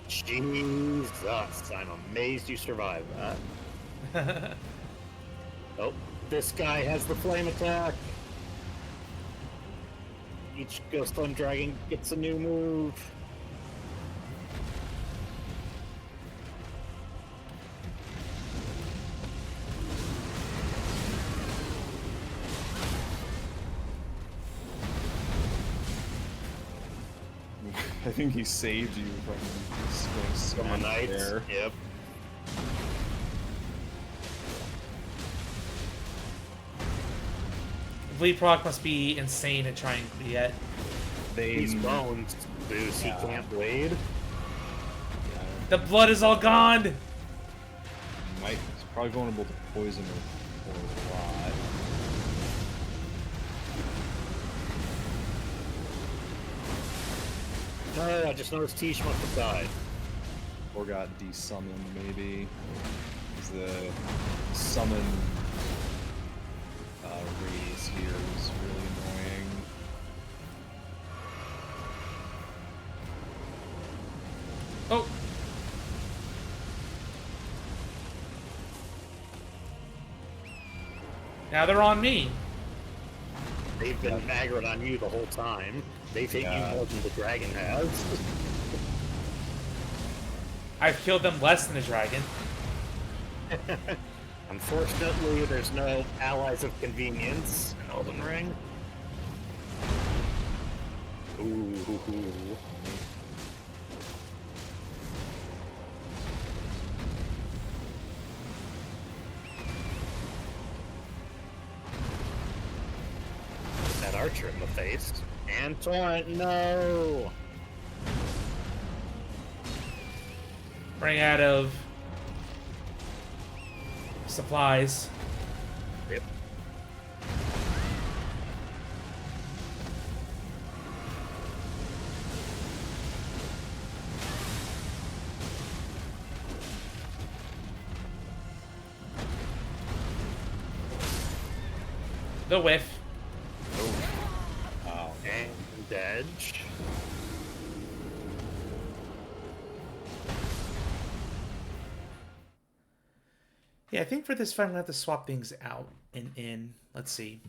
Jesus, I'm amazed you survived that. Oh, this guy has the flame attack. Each Ghost Flame Dragon gets a new move. I think he saved you from From the knights. there. Yep. Bleed proc must be insane to try and get. He's bones, Zeus. Yeah. He can't bleed. The blood is all gone! He's probably vulnerable to poison or rot. No, I just noticed Tish must have died. Or got desummoned, maybe. 'Cause the summon radius here is really annoying. Oh! Now they're on me. They've been aggroed on you the whole time. They've hit Yeah. you more than the dragon has. I've killed them less than the dragon. Unfortunately, there's no allies of convenience in Elden Ring. Ooh. That archer in the face. And Torrent, no! Running out of supplies. Yep. The whiff. Wow. And Edge. Yeah, I think for this fight I'm gonna have to swap things out and in. Let's see.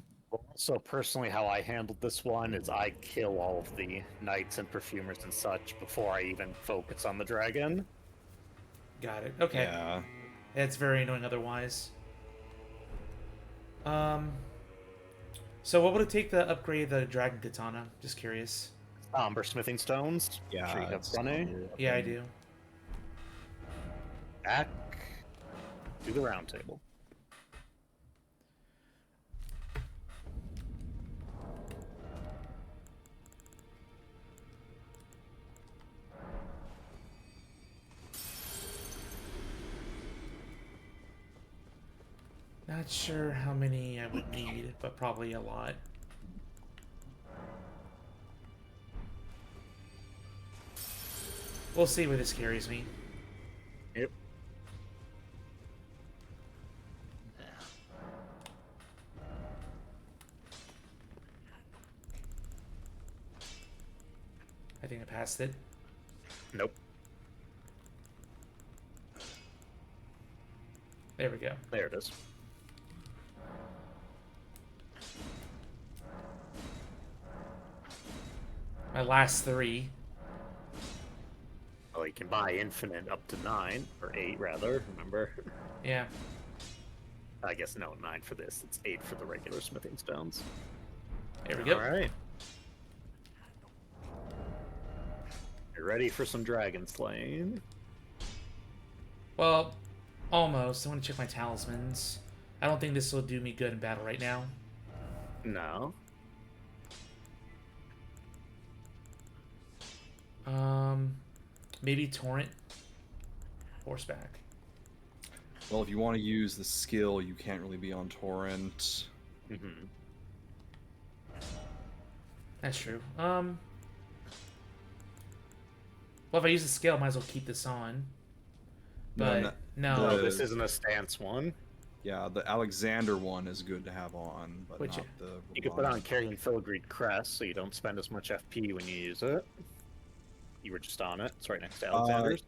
So personally, how I handled this one is I kill all of the knights and perfumers and such before I even focus on the dragon. Got it. Okay. Yeah. It's very annoying otherwise. So what would it take to upgrade the dragon katana? Just curious. Umber smithing stones. Yeah. Sure you have it's plenty. cool. Yeah, I do. Back to the round table. Not sure how many I would need, but probably a lot. We'll see where this carries me. Yep. I think I passed it. Nope. There we go. There it is. My last three. Oh, you can buy infinite up to 9, or 8 rather, remember? Yeah. I guess no, 9 for this. It's 8 for the regular smithing stones. There we go. Alright. You ready for some dragon slaying? Well, almost. I want to check my talismans. I don't think this will do me good in battle right now. No. Maybe torrent. Horseback. Well, if you want to use the skill, you can't really be on torrent. Mm-hmm. That's true. Well, if I use the skill, I might as well keep this on. But no. Oh, this isn't a stance one. Yeah, the Alexander one is good to have on, but Which- not the. You can put on Roman. Carrying Filigreed Crest, so you don't spend as much FP when you use it. You were just on it. It's right next to Alexander's.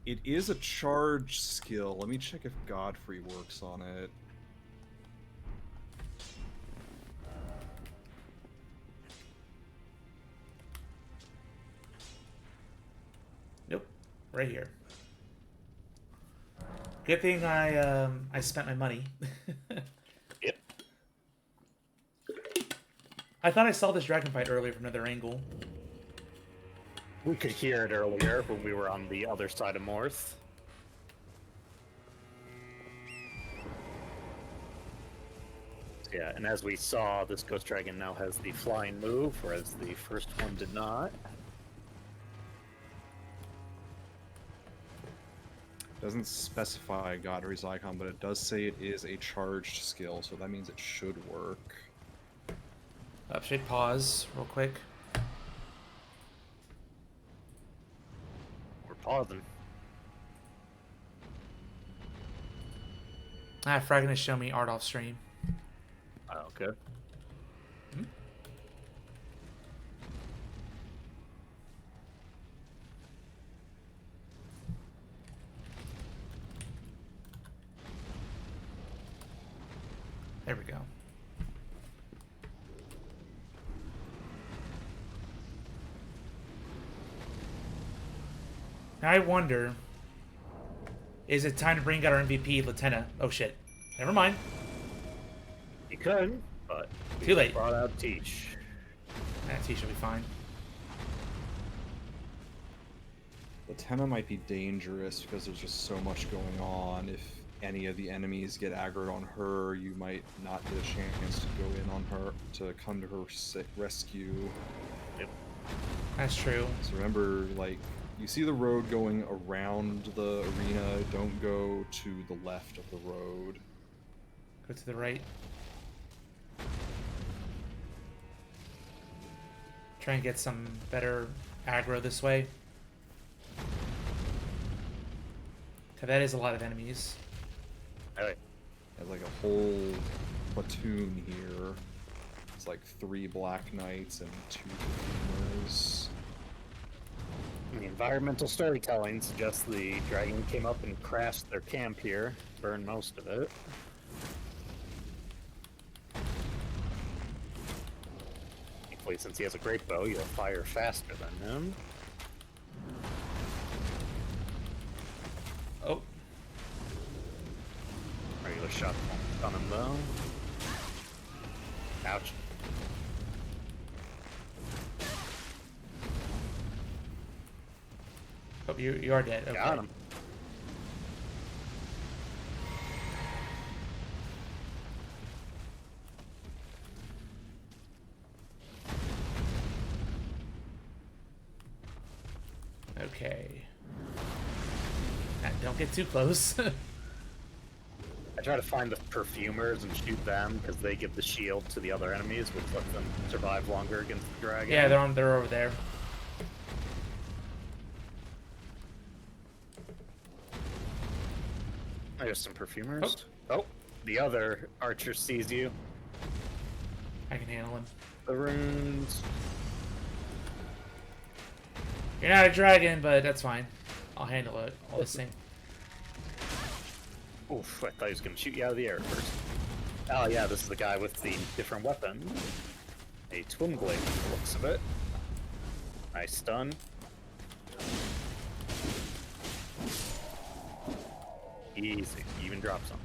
It is a charge skill. Let me check if Godfrey works on it. Nope. Right here. Good thing I spent my money. Yep. I thought I saw this dragon fight earlier from another angle. We could hear it earlier when we were on the other side of Morth. Yeah, and as we saw, this Ghost Dragon now has the flying move, whereas the first one did not. Doesn't specify Godfrey's icon, but it does say it is a charged skill, so that means it should work. Should pause real quick. We're pausing. Frag gonna show me art off stream. Oh, okay. There we go. Now I wonder, is it time to bring out our MVP, Latenna? Oh shit. Never mind. You could, but we Too late. brought out Teach. T should be fine. Latenna might be dangerous because there's just so much going on. If any of the enemies get aggroed on her, you might not get a chance to go in on her, to come to her rescue. Yep. That's true. So remember, like, you see the road going around the arena, don't go to the left of the road. Go to the right. Try and get some better aggro this way. Okay, that is a lot of enemies. Alright. Has like a whole platoon here. It's like 3 Black Knights and 2 Defenders. The environmental storytelling suggests the dragon came up and crashed their camp here, burned most of it. Thankfully, since he has a great bow, you'll fire faster than him. Oh, Regular shot on him though. Ouch. oh, you are dead. Okay. Got him. Okay. Don't get too close. I try to find the perfumers and shoot them because they give the shield to the other enemies, which lets them survive longer against the dragon. Yeah, they're over there. There's some perfumers. Oh, the other archer sees you. I can handle him. The runes. You're not a dragon, but that's fine. I'll handle it all the same. Oof, I thought he was going to shoot you out of the air first. Oh yeah, this is the guy with the different weapon. A twin blade from the looks of it. Nice stun. Easy. Even drop some.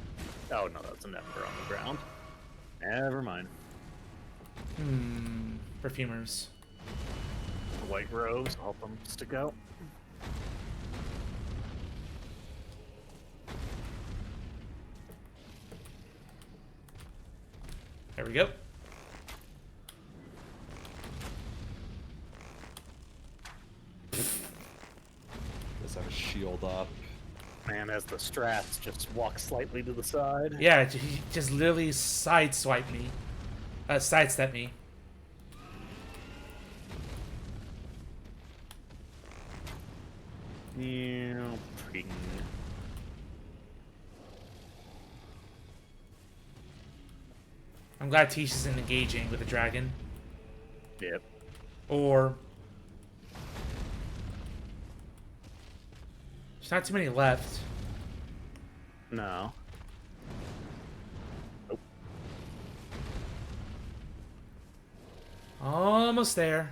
Oh no, that's an ember on the ground. Never mind. Perfumers. The white robes help them stick out. There we go. healed up. Man, as the strats just walk slightly to the side. Yeah, he just literally sideswiped me. Sidestepped me. Yeah, pretty. I'm glad Tish isn't engaging with the dragon. Yep. Or... There's not too many left. No. Nope. Almost there.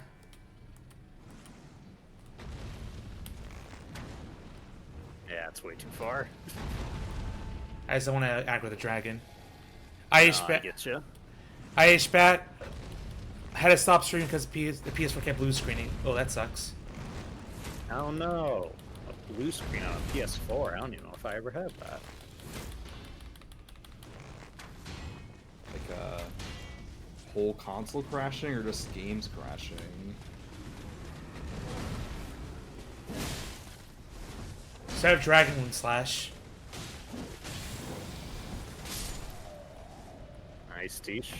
Yeah, it's way too far. I just don't want to act with a dragon. I IH get you. bat. Had to stop streaming because the PS4 kept blue screening. Oh, that sucks. Oh no. A blue screen on a PS4. I don't even know if I ever had that. Like whole console crashing or just games crashing? Instead of Dragon Slash. Nice, Tish.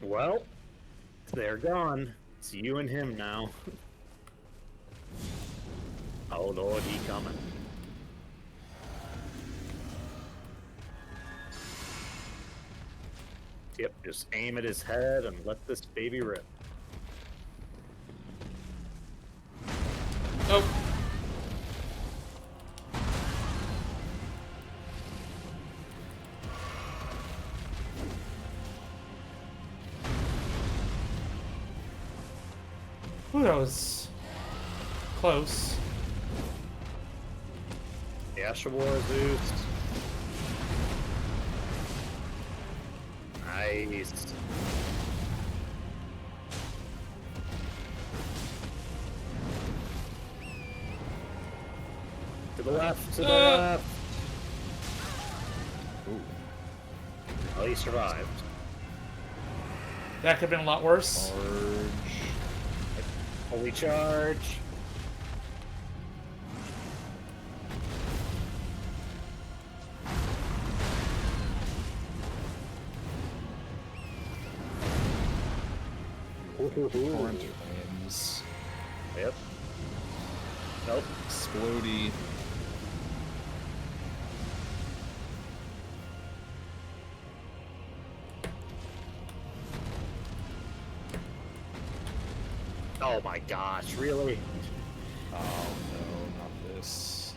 Well, they're gone. It's you and him now. Oh lord, he coming. Yep, just aim at his head and let this baby rip. Oh. Ooh, that was close. Yashawar Zeus. Nice. To the left, to the left. Ooh. Oh, he survived. That could have been a lot worse. Charge. Holy charge. Torrent flames. Yep. Nope. Explodey. Oh my gosh, really? Oh no, not this.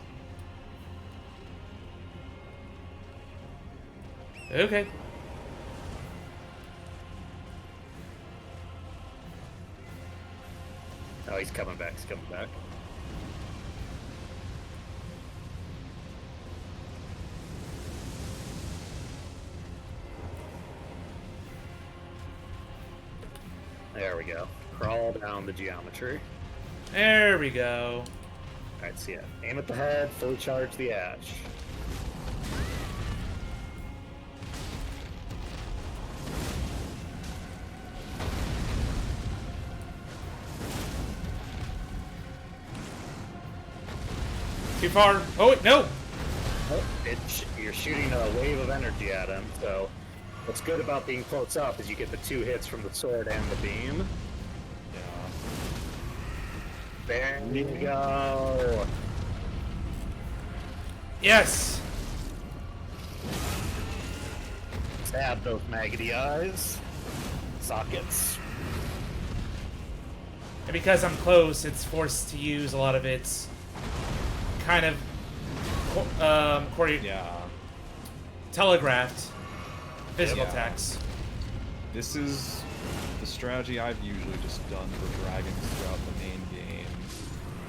Okay. Oh, he's coming back, he's coming back. There we go. Crawl down the geometry. There we go. Alright, so yeah. Aim at the head, fully charge the ash. Too far. Oh, wait, no. Oh, you're shooting a wave of energy at him, so what's good about being close up is you get the 2 hits from the sword and the beam. Yeah. There you go. Yes. Stab those maggoty eyes. Sockets. And because I'm close, it's forced to use a lot of its kind of Yeah. telegraphed physical Yeah. attacks. This is the strategy I've usually just done for dragons throughout the main game.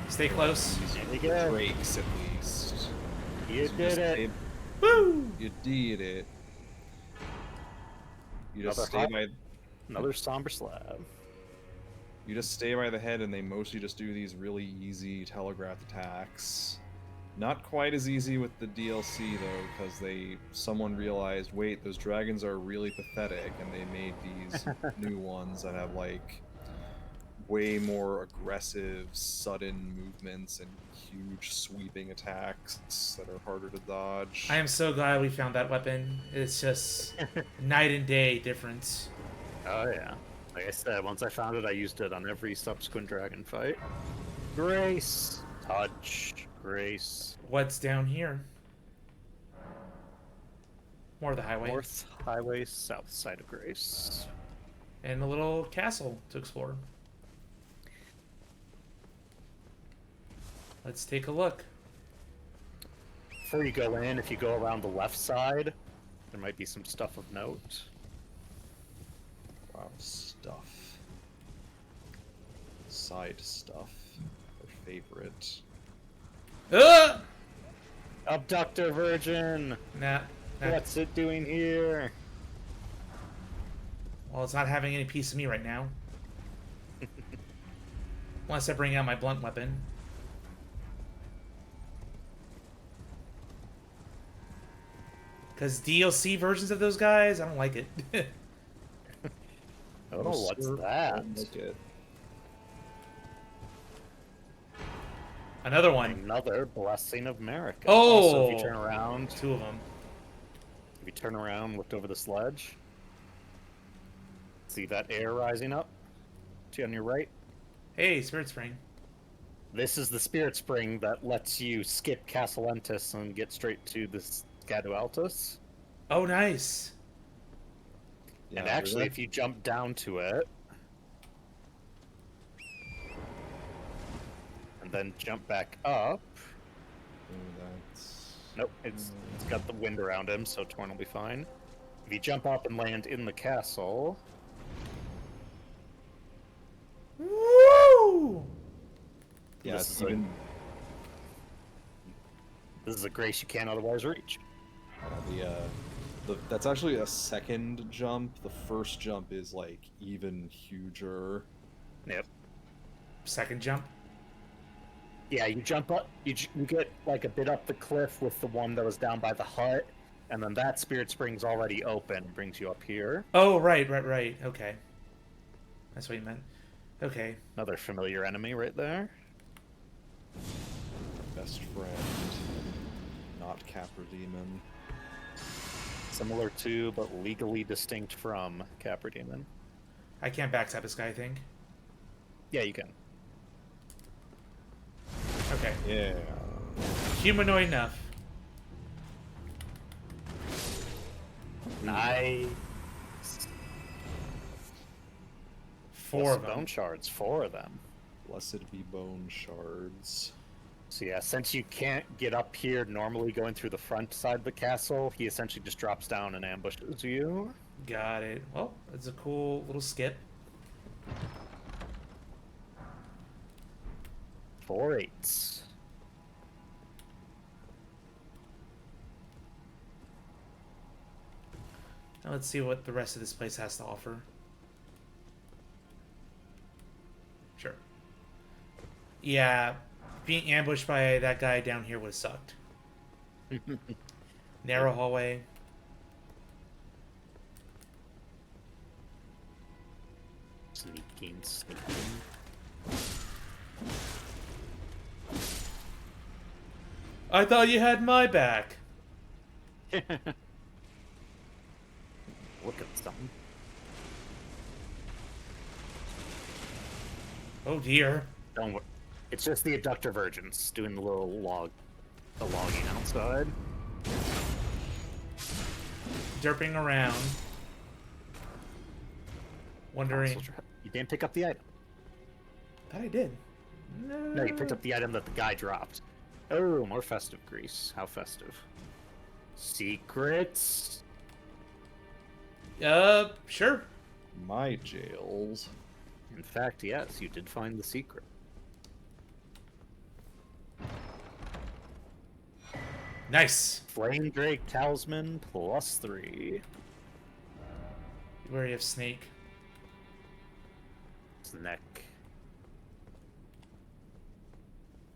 Stay close. Use There you go. breaks at least. You So did just it. stay- Woo! You did it. You just Another stay hot- by. Another somber slab. You just stay by the head, and they mostly just do these really easy telegraphed attacks. Not quite as easy with the DLC though, because someone realized, wait, those dragons are really pathetic, and they made these new ones that have like way more aggressive, sudden movements and huge sweeping attacks that are harder to dodge. I am so glad we found that weapon. It's just night and day difference. Oh yeah. Like I said, once I found it, I used it on every subsequent dragon fight. Grace, touch, grace. What's down here? More of the highway. North highway, south side of Grace. And a little castle to explore. Let's take a look. Before you go in, if you go around the left side, there might be some stuff of note. Wow, stuff. Side stuff. Their favorite. Abductor Virgin! Nah. What's it doing here? Well, it's not having any piece of me right now. Unless I bring out my blunt weapon. Because DLC versions of those guys, I don't like it. Oh, what's that? Look at Another one. Another Blessing of Marika. Oh! Also, if you turn around, Two of them. if you turn around, looked over the sledge, see that air rising up? See on your right? Hey, Spirit Spring. This is the Spirit Spring that lets you skip Castle Entis and get straight to the Scadu Altus. Oh, nice. And actually, if you jump down to it, and then jump back up, that's nope, it's got the wind around him, so Torn will be fine. If you jump up and land in the castle, Woo! yeah, this it's is even this is a grace you can't otherwise reach. that's actually a second jump. The first jump is like even huger. Yep. Second jump. Yeah, you jump up, you get like a bit up the cliff with the one that was down by the hut, and then that Spirit Spring's already open, brings you up here. Oh, right. Okay. That's what you meant. Okay. Another familiar enemy right there. Best friend, not Capra Demon. Similar to, but legally distinct from Capra Demon. I can't backstab this guy, I think. Yeah, you can. Okay. Yeah. Humanoid enough. Nice. Four of them. Bone shards, 4 of them. Blessed be bone shards. So yeah, since you can't get up here normally going through the front side of the castle, he essentially just drops down and ambushes you. Got it. Well, it's a cool little skip. 4 8s. Now let's see what the rest of this place has to offer. Sure. Yeah, being ambushed by that guy down here would have sucked. Narrow hallway. Sneaking. I thought you had my back. Look at something. Oh dear. Don't worry. It's just the abductor virgins doing the little the logging outside. Derping around. Wondering. You didn't pick up the item. Thought I did. No, you picked up the item that the guy dropped. Oh, more festive grease. How festive. Secrets? Sure. My jails. In fact, yes, you did find the secret. Nice. Flame Drake Talisman +3. Wary of snake. It's the neck.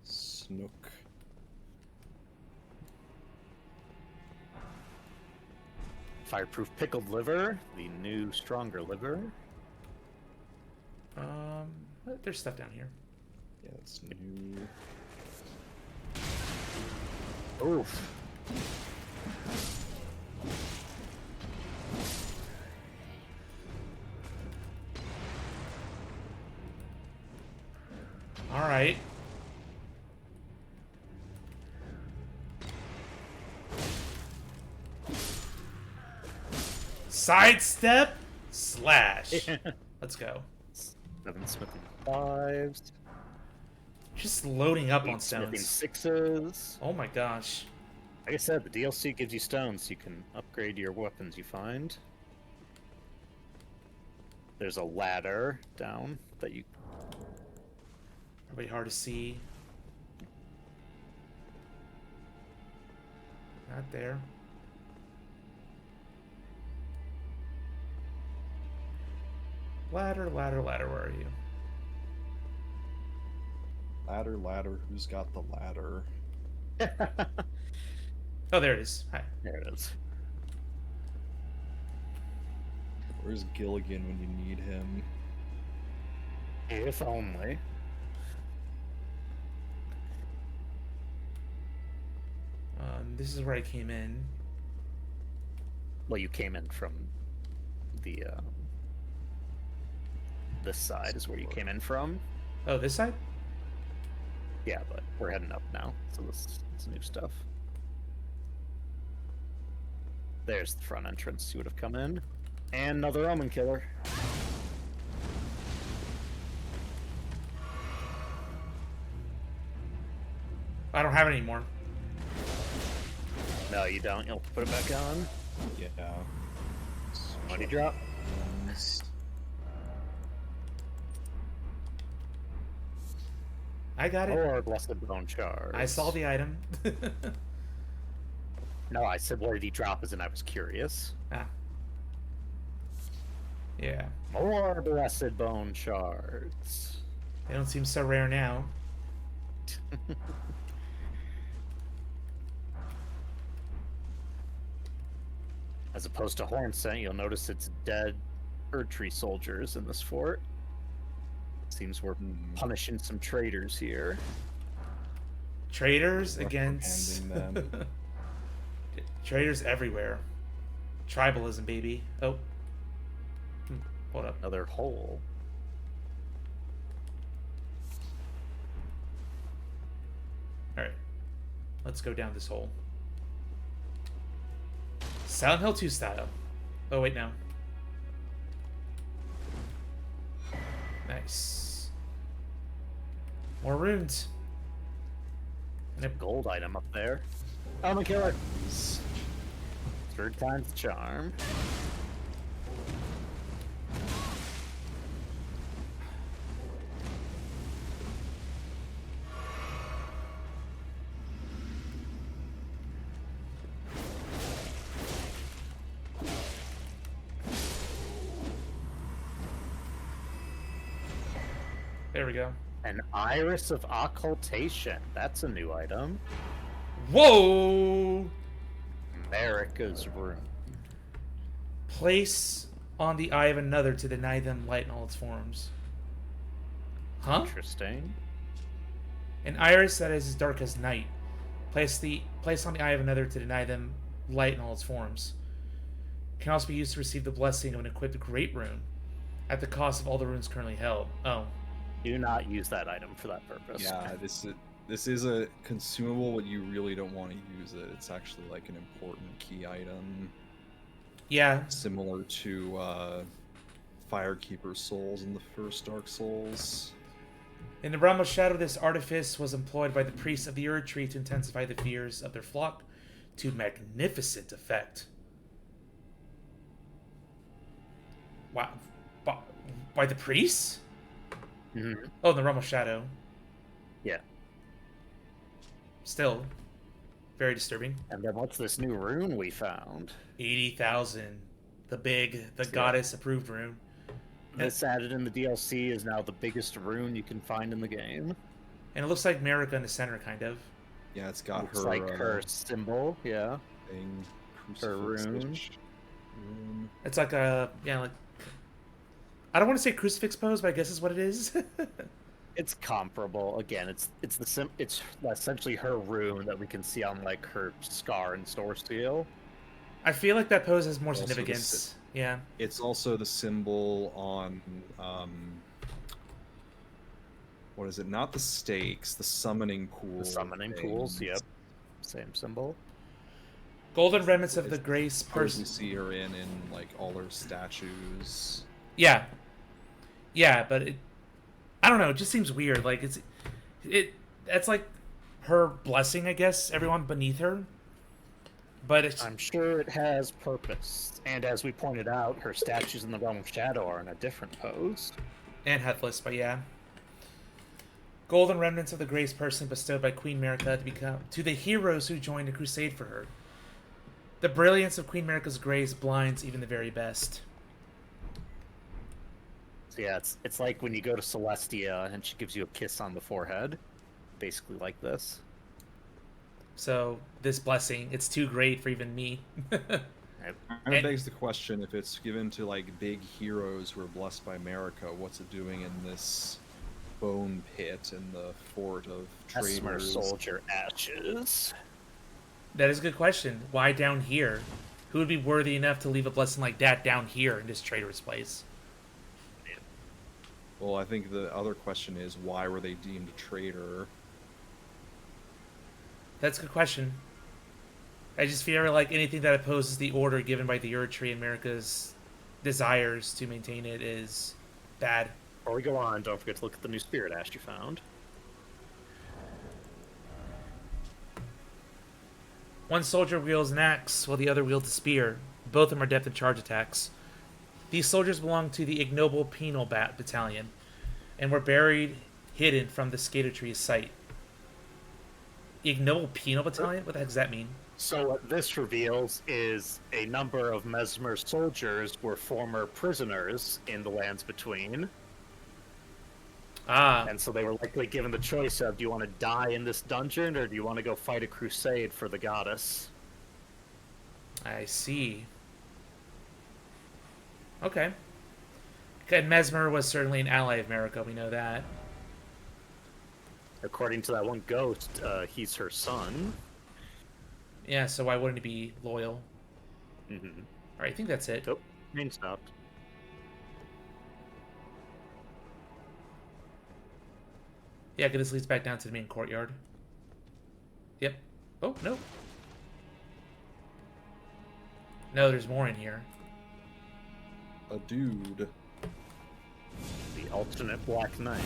Snook. Fireproof Pickled Liver, the new stronger liver. There's stuff down here. Yeah, it's new. Oof. All right. Sidestep slash. Let's go. 7 smithing 5s. Just loading up 8 on smithing stones. 6s. Oh my gosh. Like I said, the DLC gives you stones. You can upgrade your weapons you find. There's a ladder down that you... Probably hard to see. Not there. Ladder, ladder, ladder, where are you? Ladder, ladder, who's got the ladder? Oh, there it is. Hi. There it is. Where's Gilligan when you need him? If only. This is where I came in. Well, you came in from the, this side is where you came in from. Oh, this side? Yeah, but we're heading up now, so this is new stuff. There's the front entrance you would have come in. And another Omen Killer. I don't have it anymore. No, you don't. You'll put it back on. Yeah. Money drop. I got it. Or Blessed Bone Shards. I saw the item. No, I said what did he drop as in I was curious. Ah. Yeah. More Blessed Bone Shards. They don't seem so rare now. As opposed to Horn Scent, you'll notice it's dead Erdtree soldiers in this fort. Seems we're punishing some traitors here. Traders against... Reprimanding them. Traders everywhere. Tribalism, baby. Oh. Hold up. Another hole. Alright. Let's go down this hole. Silent Hill 2 style. Oh, wait, no. Nice. More runes. And a gold item up there. Omen Killer. Third time's the charm. There we go. An Iris of Occultation. That's a new item. Whoa! America's Rune. Place on the eye of another to deny them light in all its forms. Huh? Interesting. An iris that is as dark as night. Place on the eye of another to deny them light in all its forms. Can also be used to receive the blessing of an equipped great rune at the cost of all the runes currently held. Oh. Do not use that item for that purpose. Yeah, this is a consumable, but you really don't want to use it. It's actually like an important key item. Yeah. Similar to Firekeeper Souls in the first Dark Souls. In the realm of shadow, this artifice was employed by the priests of the Erdtree to intensify the fears of their flock to magnificent effect. Wow. By the priests? Mm-hmm. Oh, in the realm of shadow. Yeah. Still, very disturbing. And then what's this new rune we found? 80,000. The goddess-approved rune. This added in the DLC is now the biggest rune you can find in the game. And it looks like Marika in the center, kind of. Yeah, it's got Looks her like her symbol, yeah. thing, Her rune. rune. It's like a, yeah, like I don't want to say crucifix pose, but I guess is what it is. It's comparable. Again, it's essentially her rune that we can see on like her scar and store seal. I feel like that pose has more Also the significance. Yeah. It's also the symbol on what is it? Not the stakes, the summoning pool. The summoning pools. Yep. Same symbol. Golden remnants of the It's grace pose we person. see her in like all her statues. Yeah. Yeah, but I don't know. It just seems weird. Like that's like her blessing, I guess. Everyone beneath her. But it's I'm sure it has purpose. And as we pointed out, her statues in the realm of shadow are in a different pose. and headless, but yeah. Golden remnants of the grace personally bestowed by Queen Merica to the heroes who joined a crusade for her. The brilliance of Queen Merica's grace blinds even the very best. So yeah, it's like when you go to Celestia and she gives you a kiss on the forehead. Basically like this. So this blessing, it's too great for even me. It begs the question, if it's given to like big heroes who are blessed by Merica, what's it doing in this bone pit in the fort of Esmer traders? soldier ashes. That is a good question. Why down here? Who would be worthy enough to leave a blessing like that down here in this traitor's place? Well, I think the other question is, why were they deemed a traitor? That's a good question. I just feel like anything that opposes the order given by the Erd Tree and America's desires to maintain it is bad. Before we go on, don't forget to look at the new spirit ash you found. One soldier wields an axe while the other wields a spear. Both of them are depth and charge attacks. These soldiers belong to the Ignoble Penal Battalion and were buried hidden from the Skater Tree's sight. Ignoble Penal Battalion? What the heck does that mean? So what this reveals is a number of Mesmer soldiers were former prisoners in the Lands Between. Ah, And so they were likely given the choice of, do you want to die in this dungeon, or do you want to go fight a crusade for the goddess? I see. Okay. And Mesmer was certainly an ally of America, we know that. According to that one ghost, he's her son. Yeah, so why wouldn't he be loyal? Mm-hmm. Alright, I think that's it. Oh, main stopped. Yeah, this leads back down to the main courtyard. Yep. Oh, no. No, there's more in here. A dude. The alternate Black Knight.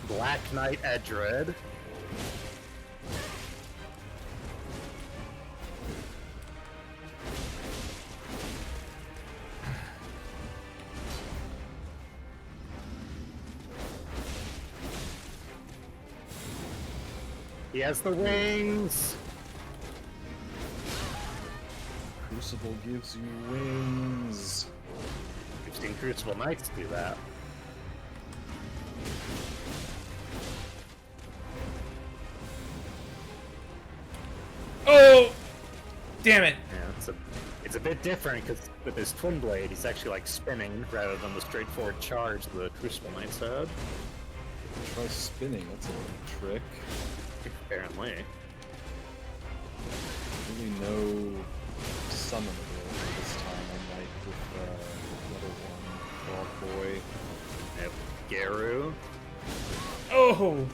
Black Knight Edred. He has the wings. Crucible gives you wings. We've seen Crucible Knights do that. Oh! Damn it. Yeah, it's a bit different because with his twin blade, he's actually like spinning rather than the straightforward charge the Crucible Knights had. Try spinning, that's a little trick. Apparently. Really no summon ability this time, unlike with the other one, Frog Boy. Yep. Garu. Oh!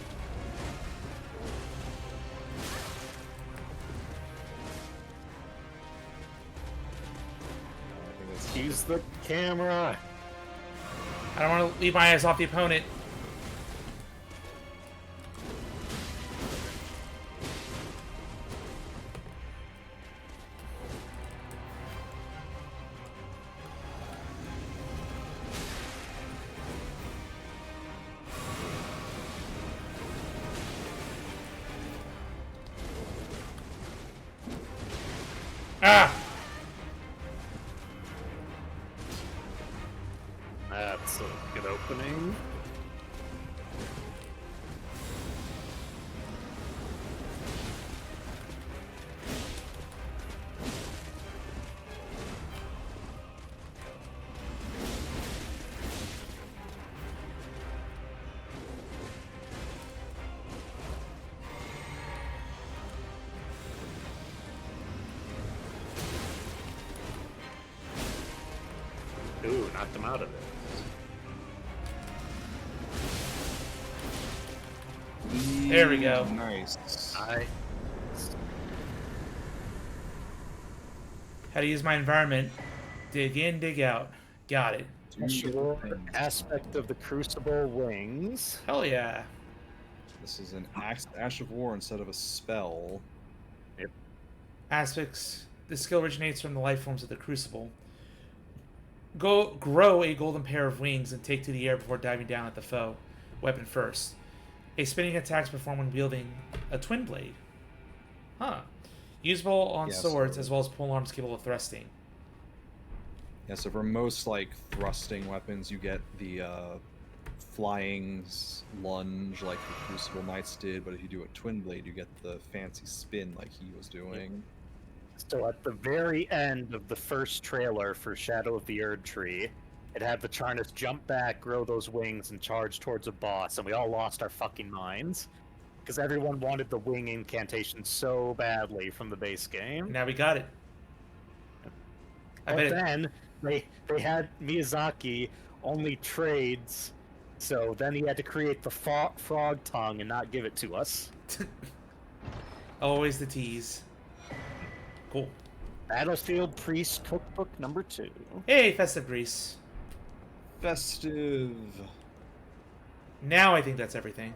I think that's Use the camera. I don't want to leave my eyes off the opponent. Ah! knocked him out of it. There we go. Nice. How to use my environment. Dig in, dig out. Got it. Sure. Aspect of the Crucible wings. Hell yeah. This is an Ash of War instead of a spell. Yep. Aspects. This skill originates from the life forms of the Crucible. Grow a golden pair of wings and take to the air before diving down at the foe. Weapon first. A spinning attack is performed when wielding a twin blade. Huh. Usable on swords as well as polearms capable of thrusting. Yeah, so for most like thrusting weapons, you get the flying lunge like the Crucible Knights did, but if you do a twin blade, you get the fancy spin like he was doing. So at the very end of the first trailer for Shadow of the Erd Tree, it had the Charnus jump back, grow those wings, and charge towards a boss, and we all lost our fucking minds. Because everyone wanted the wing incantation so badly from the base game. Now we got it. But then they had Miyazaki only trades, so then he had to create the frog tongue and not give it to us. Always the tease. Cool. Battlefield Priest Cookbook number 2. Hey, festive grease. Festive. Now I think that's everything.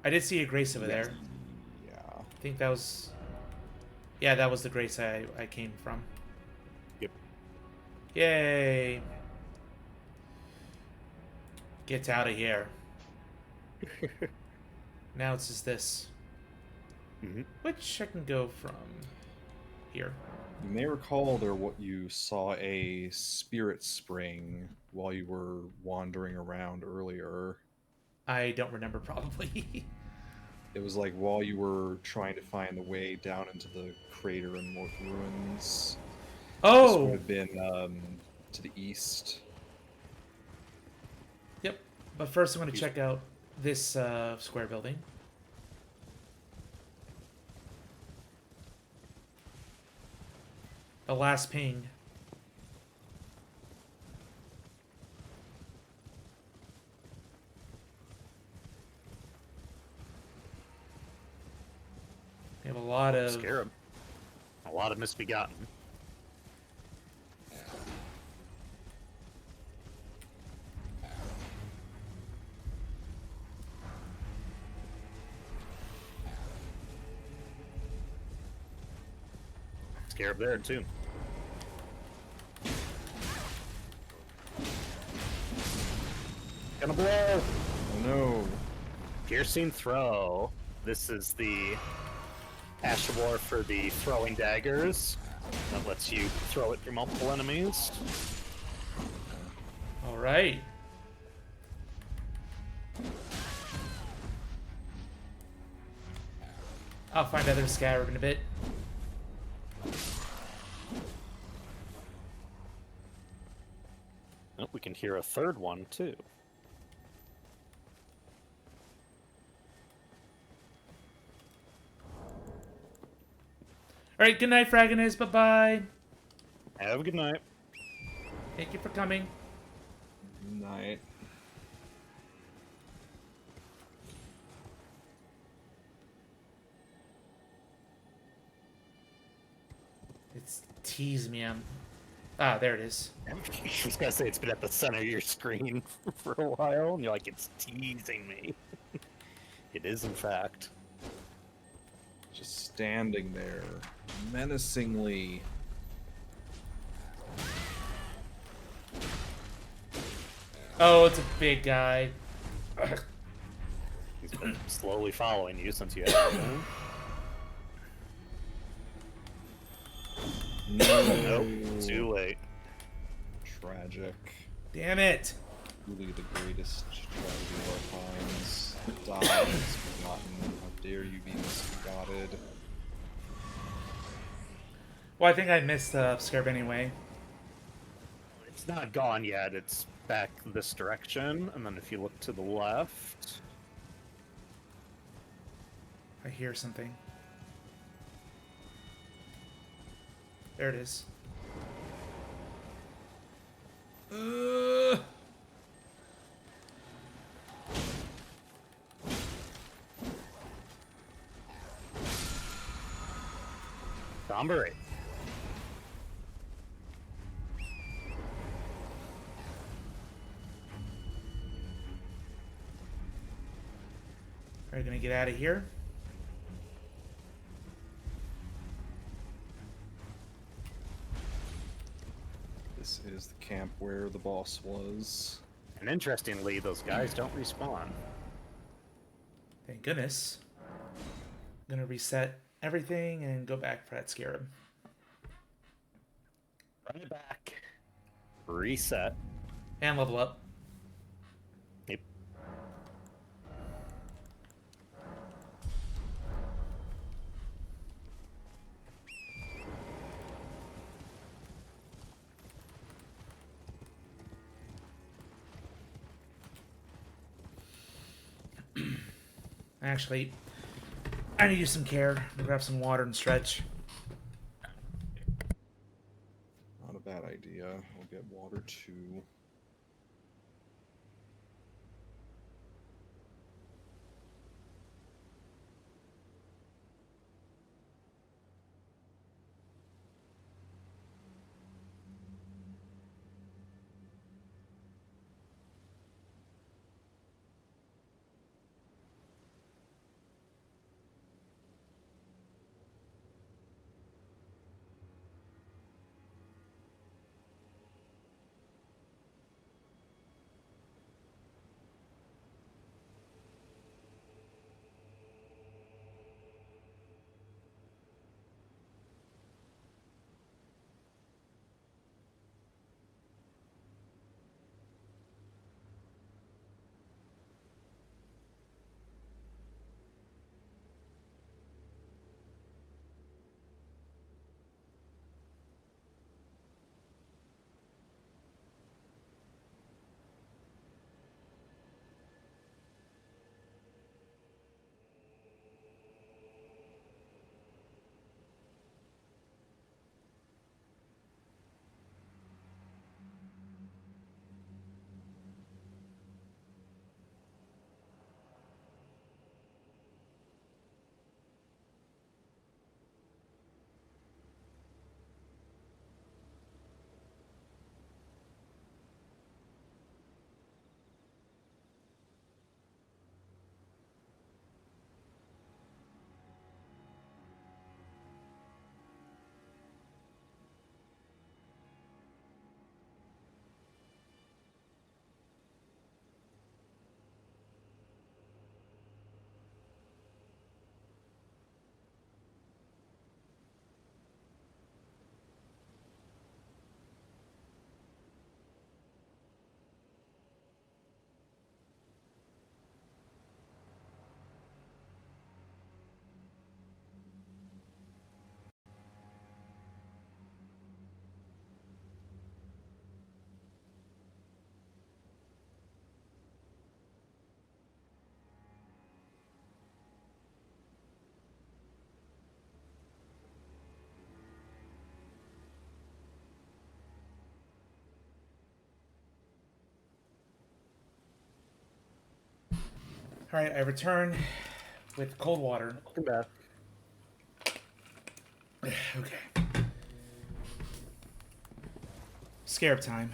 I did see a grace over there. Yeah. I think that was... Yeah, that was the grace I came from. Yep. Yay. Get out of here. Now it's just this. Mm-hmm. Which I can go from here. You may recall you saw a spirit spring while you were wandering around earlier. I don't remember, probably. It was like while you were trying to find the way down into the crater and Morth ruins. Oh! This would have been to the east. Yep. But first I'm going to check out this square building. The last ping. We have a lot of... Scarab. A lot of misbegotten. Scarab there too. Gonna blow! Oh no. Piercing throw. This is the Ash of War for the throwing daggers. That lets you throw it through multiple enemies. Alright. I'll find other scarab in a bit. Oh, we can hear a third one too. Alright, good night, Fragonist. Bye-bye. Have a good night. Thank you for coming. Night. It's tease me. Ah, there it is. I was gonna say it's been at the center of your screen for a while, and you're like, it's teasing me. It is, in fact. Just standing there, menacingly. Oh, it's a big guy. He's been slowly following you since you had him. No. Nope, too late. Tragic. Damn it. Truly the greatest tragedy of our times. Die misbegotten. How dare you be misbegotten? Well, I think I missed the scarab anyway. It's not gone yet, it's back this direction, and then if you look to the left... I hear something. There it is. Somber 8. Are you gonna get out of here? This is the camp where the boss was. And interestingly, those guys don't respawn. Thank goodness. I'm gonna reset everything and go back for that scarab. Run it back. Reset. And level up. Yep. Actually, I need to use some care. I'm gonna grab some water and stretch. Not a bad idea. I'll get water too. Alright, I return with cold water. Welcome back. Okay. Scarab time.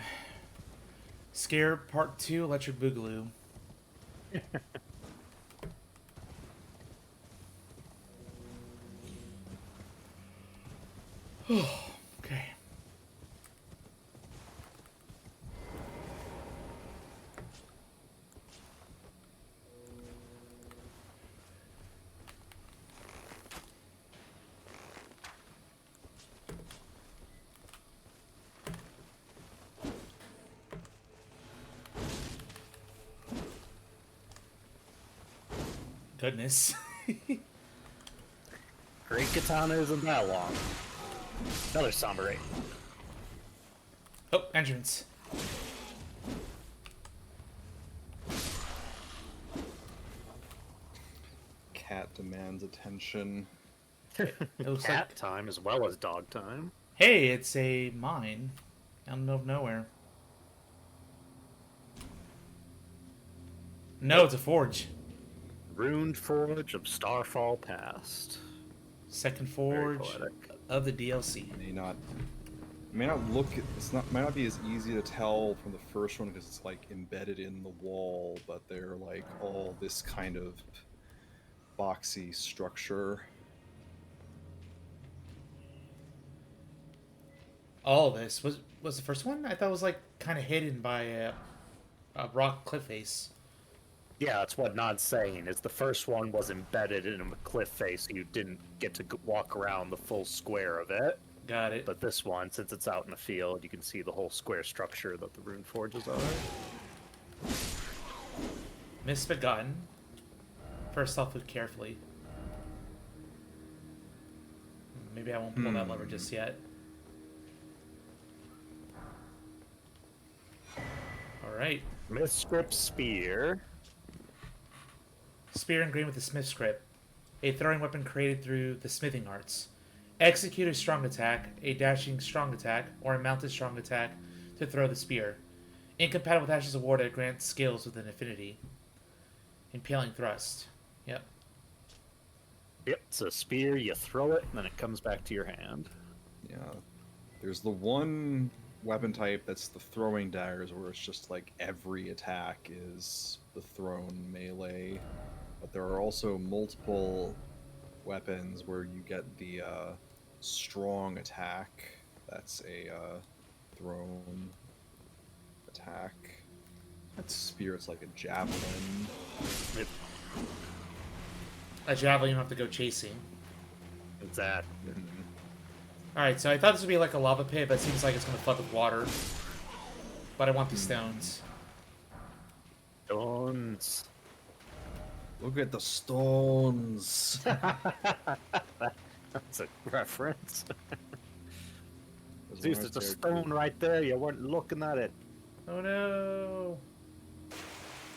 Scarab Part 2 Electric Boogaloo. Okay. Goodness. Great katana isn't that long. Another somber 8. Oh, entrance. Cat demands attention. It looks Cat like... time as well as dog time. Hey, it's a mine. Out of nowhere. No, it's a forge. Ruined Forge of Starfall Past. Second Very forge poetic. of the DLC. May not look. Might not be as easy to tell from the first one because it's like embedded in the wall, but they're like all this kind of boxy structure. All of this was the first one. I thought it was like kind of hidden by a rock cliff face. Yeah, that's what Nod's saying. Is the first one was embedded in a cliff face, so you didn't get to walk around the full square of it. Got it. But this one, since it's out in the field, you can see the whole square structure that the rune forges are. Misbegotten. First off, look carefully. Maybe I won't pull that lever just yet. Alright. Mythscript Spear. Spear engraved with the smith script. A throwing weapon created through the smithing arts. Execute a strong attack, a dashing strong attack, or a mounted strong attack to throw the spear. Incompatible with Ashes of War that grants skills with an affinity. Impaling thrust. Yep. Yep, it's a spear, you throw it, and then it comes back to your hand. Yeah. There's the one weapon type that's the throwing daggers, where it's just like every attack is the thrown melee. But there are also multiple weapons where you get the strong attack. That's a thrown attack. That spear's like a javelin. It, A javelin you don't have to go chasing. exactly. Alright, so I thought this would be like a lava pit, but it seems like it's going to flood with water. But I want these stones. Stones. Look at the stones. That's a reference. There's Zeus, one there's a right there, stone right there. You weren't looking at it. Oh no!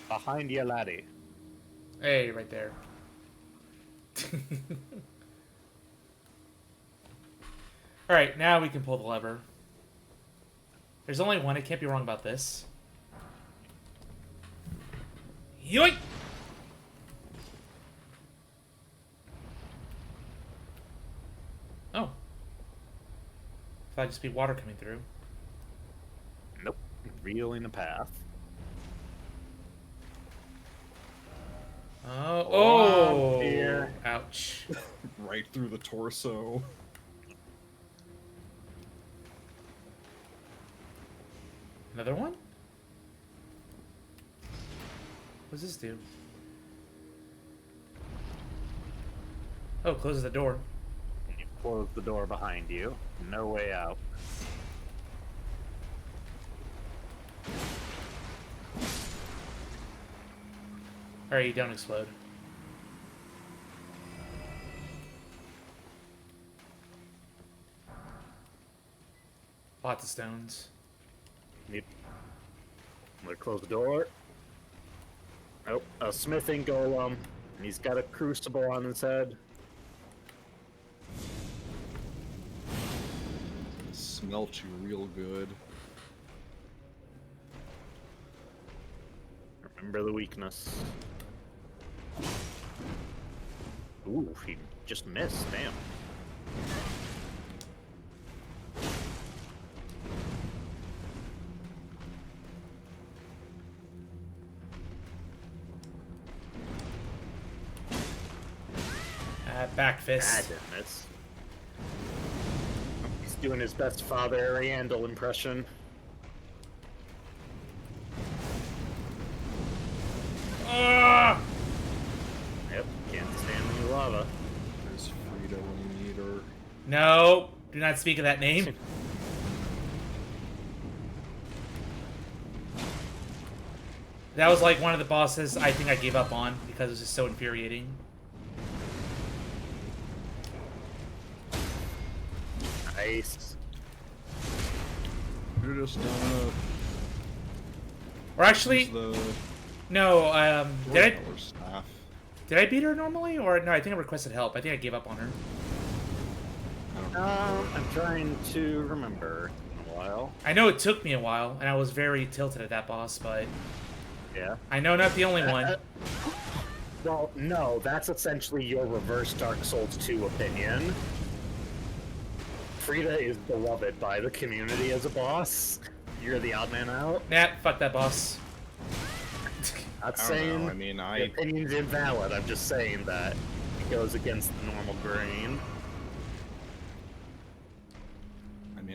Behind you, laddie. Hey, right there. Alright, now we can pull the lever. There's only one, I can't be wrong about this. Yoink! Oh. Thought it'd just be water coming through. Nope. Revealing a path. Oh, Oh, dear. Ouch. right through the torso. Another one? What does this do? Oh, closes the door. And you close the door behind you. No way out. Alright, you don't explode. Lots of stones. I'm gonna close the door. Oh, a smithing golem. And he's got a crucible on his head. Smelt you real good. Remember the weakness. Ooh, he just missed. Damn. Back I fist. didn't miss. He's doing his best Father Ariandel impression. Ah! Yep, can't stand any lava. There's Frida when you need her. No, do not speak of that name. That was like one of the bosses I think I gave up on because it was just so infuriating. Nice. You're just done Or actually, the no. storyteller staff. Did I beat her normally, or no? I think I requested help. I think I gave up on her. I don't know. I'm trying to remember. It's been a while. I know it took me a while, and I was very tilted at that boss, but Yeah. I know not the only one. Well, no, that's essentially your reverse Dark Souls 2 opinion. Frida is beloved by the community as a boss. You're the odd man out. Nah, fuck that boss. Not I don't saying know. I mean, the I opinion's invalid. I'm just saying that it goes against the normal grain.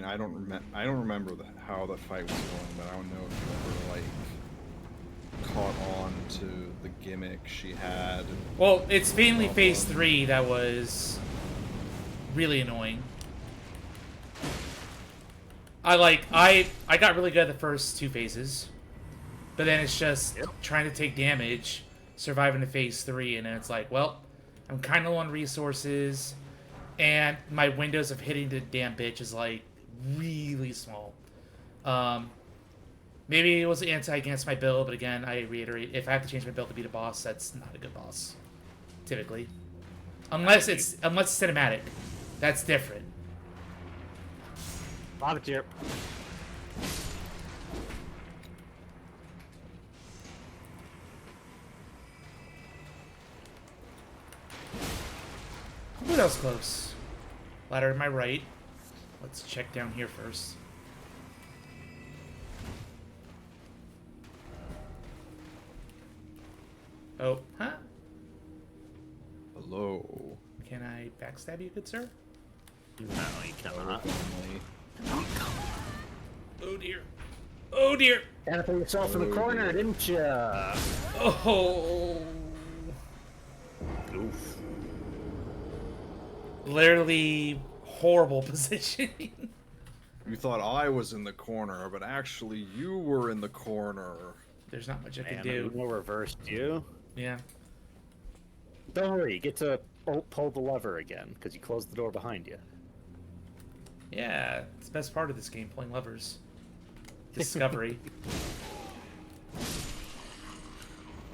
mean, I don't remember how the fight was going, but I don't know if you ever like caught on to the gimmick she had. Well, it's mainly phase 3 that was really annoying. I got really good at the first 2 phases, but then it's just trying to take damage, surviving to phase 3, and then it's like, well, I'm kind of low on resources, and my windows of hitting the damn bitch is like really small. Maybe it was anti against my build, but again, I reiterate, if I have to change my build to beat a boss, that's not a good boss, typically. Unless it's cinematic, that's different. Volunteer. Ooh, that was close. Ladder to my right. Let's check down here first. Oh, huh? Hello. Can I backstab you, good sir? No, you cannot. Oh dear. Oh dear. Kind of put yourself in the corner, didn't ya? Oh. Oof. Literally horrible positioning. You thought I was in the corner, but actually you were in the corner. There's not much I can Man, do. no reversed you. Yeah. Don't worry, you get to pull the lever again, because you closed the door behind you. Yeah, it's the best part of this game, pulling levers. Discovery.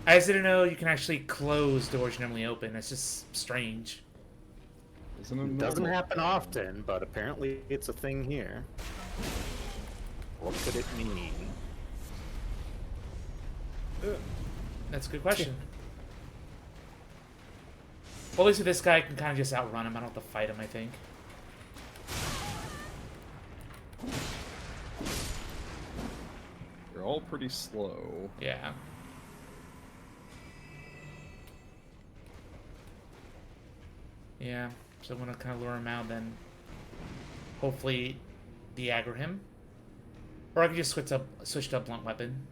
I just didn't know you can actually close doors you normally open. That's just strange. Isn't it It doesn't normal? happen often, but apparently it's a thing here. What could it mean? That's a good question. Well, at least with this guy, I can kind of just outrun him. I don't have to fight him, I think. You're all pretty slow. Yeah. Yeah, so I'm going to kind of lure him out, then hopefully de-aggro him. Or I could just switch to a blunt weapon.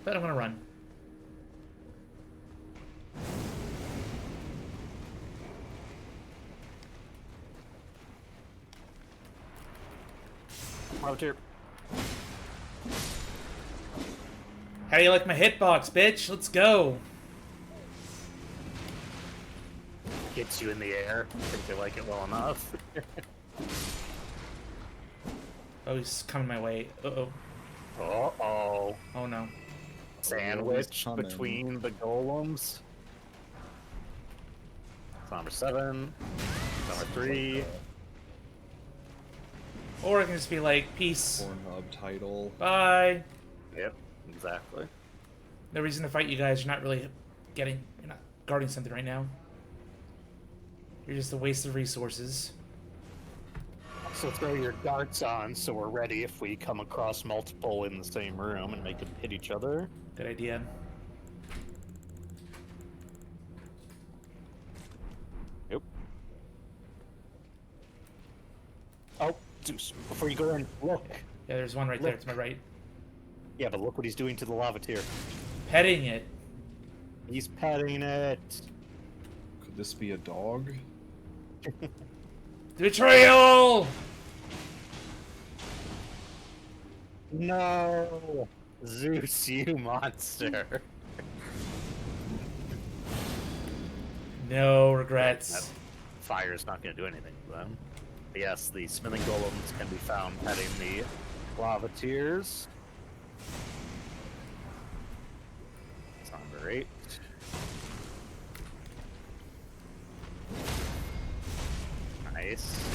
But I'm going to run. Out here. How do you like my hitbox, bitch? Let's go. Gets you in the air. I think they like it well enough. Oh, he's coming my way. Uh-oh. Uh-oh. Oh, no. Sandwich coming. between the golems. That's number 7. Number 3. Or I can just be like, peace. Pornhub title. Bye. Yep, exactly. No reason to fight you guys. You're not really you're not guarding something right now. You're just a waste of resources. So throw your darts on so we're ready if we come across multiple in the same room and make them hit each other. Good idea. Yep. Oh, Zeus, before you go in, look. Yeah, there's one right there to my right. Yeah, but look what he's doing to the lava tier. Petting it. He's petting it. Could this be a dog? Betrayal! No! Zeus, you monster. No regrets. Fire's not going to do anything to them. But yes, the smithing golems can be found petting the lava tiers. That's number 8. Nice.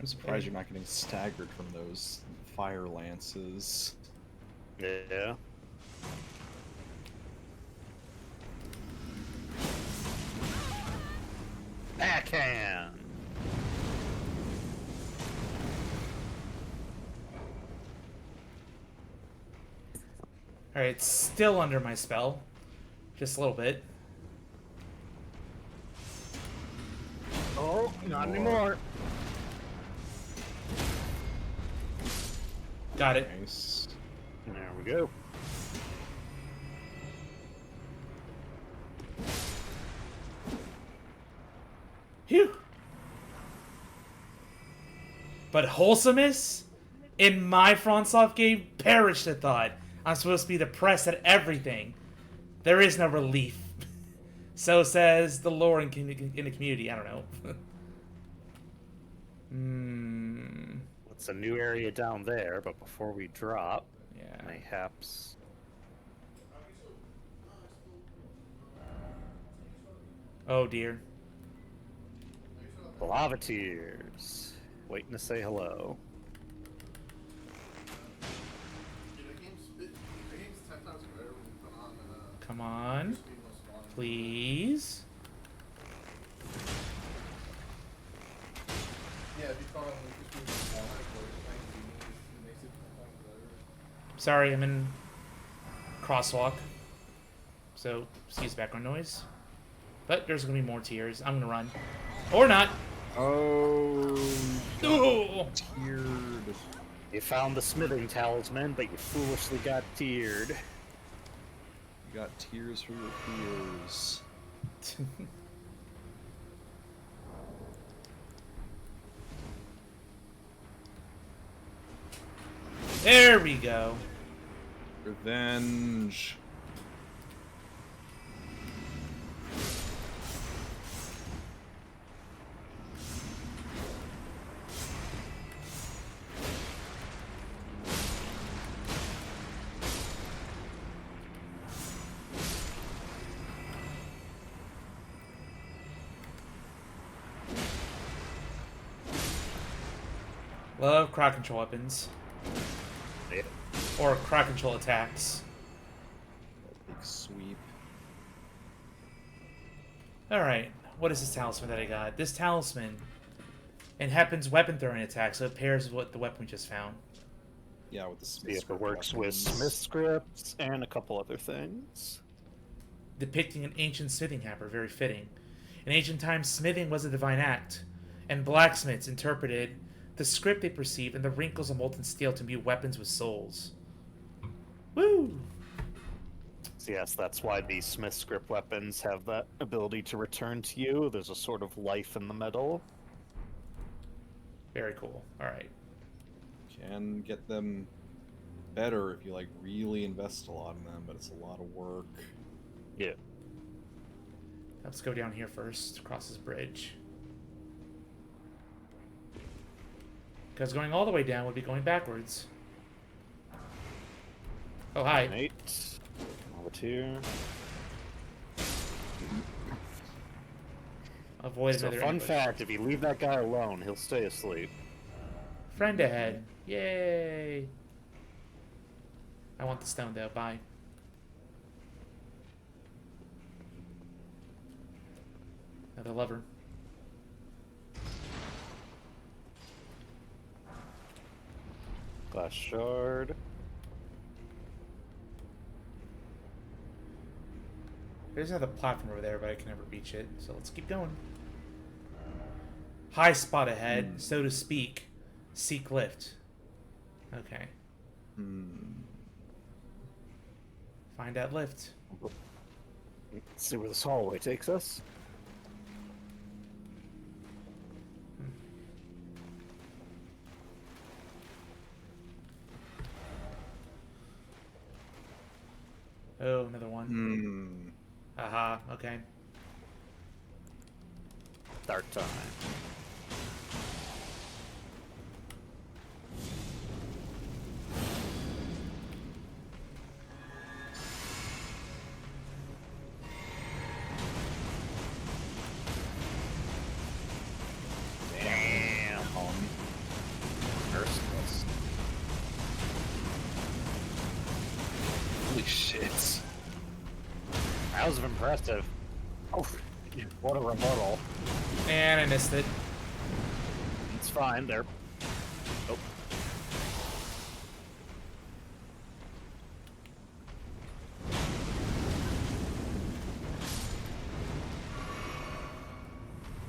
surprised you're not getting staggered from those fire lances. Yeah. Backhand! Alright, still under my spell. Just a little bit. Oh, not anymore. Got it. Nice. There we go. Phew. But wholesomeness in my FromSoft game perished at thought. I'm supposed to be depressed at everything. There is no relief. So says the lore in the community. I don't know. It's a new area down there, but before we drop, Yeah. mayhaps. Oh dear. Lava tears. Waiting to say hello. Come on. Please. Sorry, I'm in crosswalk. So, excuse background noise. But there's gonna be more tears. I'm gonna run. Or not. Oh, Oh! tiered. You found the smithing talisman, but you foolishly got tiered. You got tears for your fears. There we go. Revenge. Love crowd control weapons. Yeah. Or crowd control attacks. Big sweep. Alright, what is this talisman that I got? This talisman happens weapon throwing attack, so it pairs with the weapon we just found. Yeah, with the See smith if it script works with weapons. smith scripts and a couple other things. Depicting an ancient smithing hammer, very fitting. In ancient times, smithing was a divine act, and blacksmiths interpreted the script they perceived and the wrinkles of molten steel to be weapons with souls. Woo! So yes, that's why the smith script weapons have that ability to return to you. There's a sort of life in the metal. Very cool. Alright. Can get them better if you like really invest a lot in them, but it's a lot of work. Yeah. Let's go down here first, across this bridge. Because going all the way down would be going backwards. Oh, hi. Nate. Over here. Avoid So another fun ambush. fact, if you leave that guy alone, he'll stay asleep. Friend ahead. Yay. I want the stone though. Bye. Another lever. Glass shard. There's another platform over there, but I can never reach it. So let's keep going. High spot ahead, so to speak. Seek lift. Okay. Find that lift. Let's see where this hallway takes us. Oh, another one. Aha, okay. Start time. Damn. That was impressive. Oh, what a rebuttal. And I missed it. It's fine. There. Oh.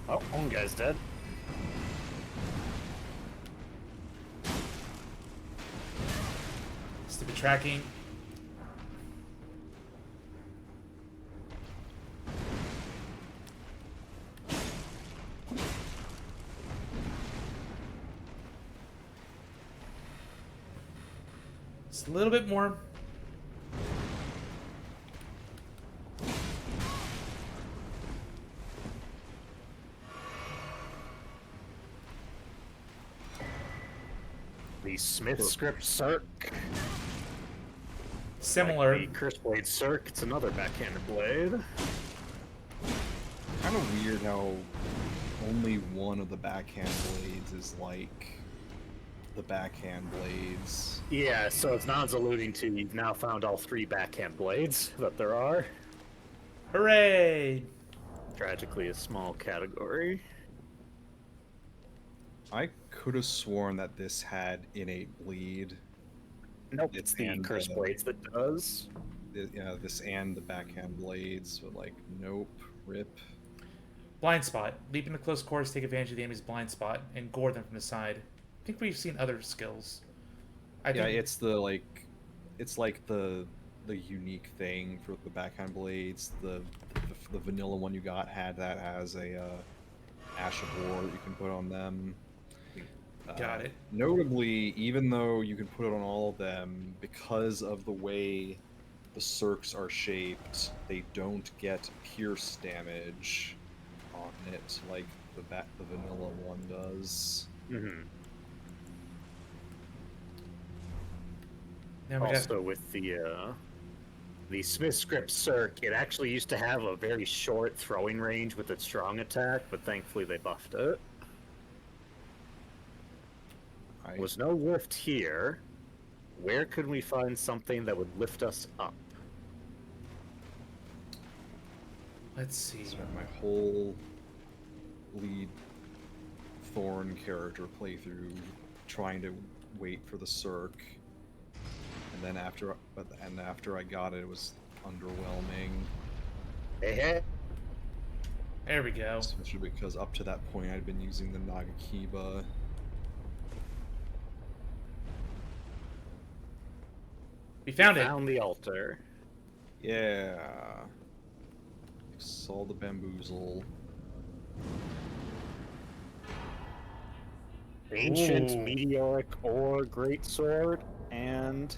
Oh, one guy's dead. Stupid tracking. Just a little bit more. The Smith script Circ. Similar. Like the Curse Blade Circ, it's another backhanded blade. Kind of weird how only one of the backhand blades is like the backhand blades. Yeah, so as Non's alluding to, you've now found all 3 backhand blades that there are. Hooray! Tragically, a small category. I could have sworn that this had innate bleed. Nope, it's the And, Curse Blades that does. Yeah, this and the backhand blades, but like, nope, rip. Blind spot. Leap into close quarters, take advantage of the enemy's blind spot, and gore them from the side. I think we've seen other skills. Yeah, it's the like, it's like the unique thing for the backhand blades. The vanilla one you got had that as a Ash of War that you can put on them. Got it. Notably, even though you can put it on all of them, because of the way the circs are shaped, they don't get pierce damage on it like the vanilla one does. Mm-hmm. Now we Also, with the Smith script Circ, it actually used to have a very short throwing range with its strong attack, but thankfully they buffed it. Was no rift here. Where could we find something that would lift us up? Let's see. Spent my whole lead Thorn character playthrough trying to wait for the Circ, and then after I got it, it was underwhelming. Hey. There we go. Especially because up to that point I'd been using the Nagakiba. We found it. Found the altar. Yeah. Saw the bamboozle. Ancient Ooh. meteoric ore greatsword and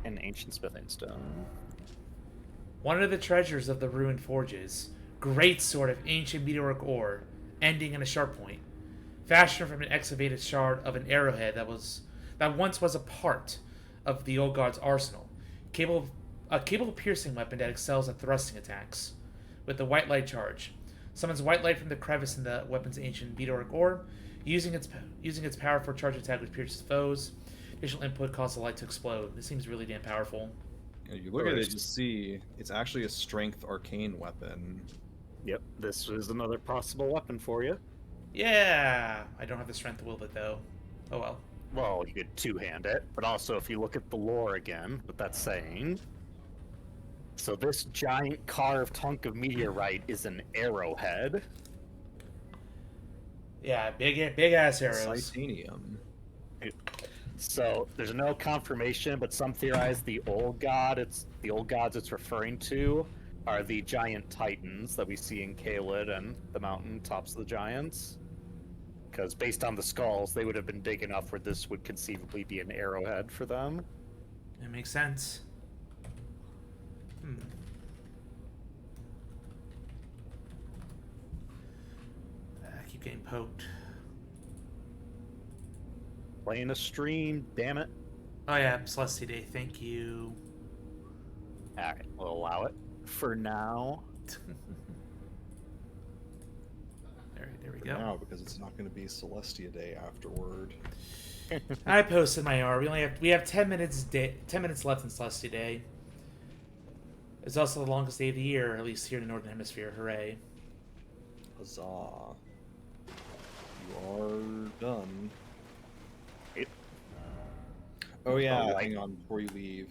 an ancient smithing stone. One of the treasures of the ruined forges. Great sword of ancient meteoric ore, ending in a sharp point. Fashioned from an excavated shard of an arrowhead that once was a part of the old god's arsenal. A capable piercing weapon that excels at thrusting attacks. With the white light charge. Summons white light from the crevice in the weapon's ancient meteoric ore. Using its powerful charge attack which pierces foes. Additional input causes the light to explode. This seems really damn powerful. Yeah, you look at it, you see it's actually a strength arcane weapon. Yep, this is another possible weapon for you. Yeah! I don't have the strength to wield it though. Oh well. Well, you could two-hand it, but also if you look at the lore again, what that's saying. So this giant carved hunk of meteorite is an arrowhead. Yeah, big ass arrows. Titanium. So there's no confirmation, but some theorize the old gods it's referring to are the giant titans that we see in Caelid and the mountain tops of the giants. Because based on the skulls, they would have been big enough where this would conceivably be an arrowhead for them. It makes sense. I keep getting poked. Playing a stream, damn it. Oh yeah, Celestia Day, thank you. Alright, we'll allow it for now. There we For go. now, because it's not going to be Celestia Day afterward. I posted my R. We have 10 minutes left in Celestia Day. It's also the longest day of the year, at least here in the Northern Hemisphere. Hooray. Huzzah. You are done. It, Oh yeah, like- hang on before you leave,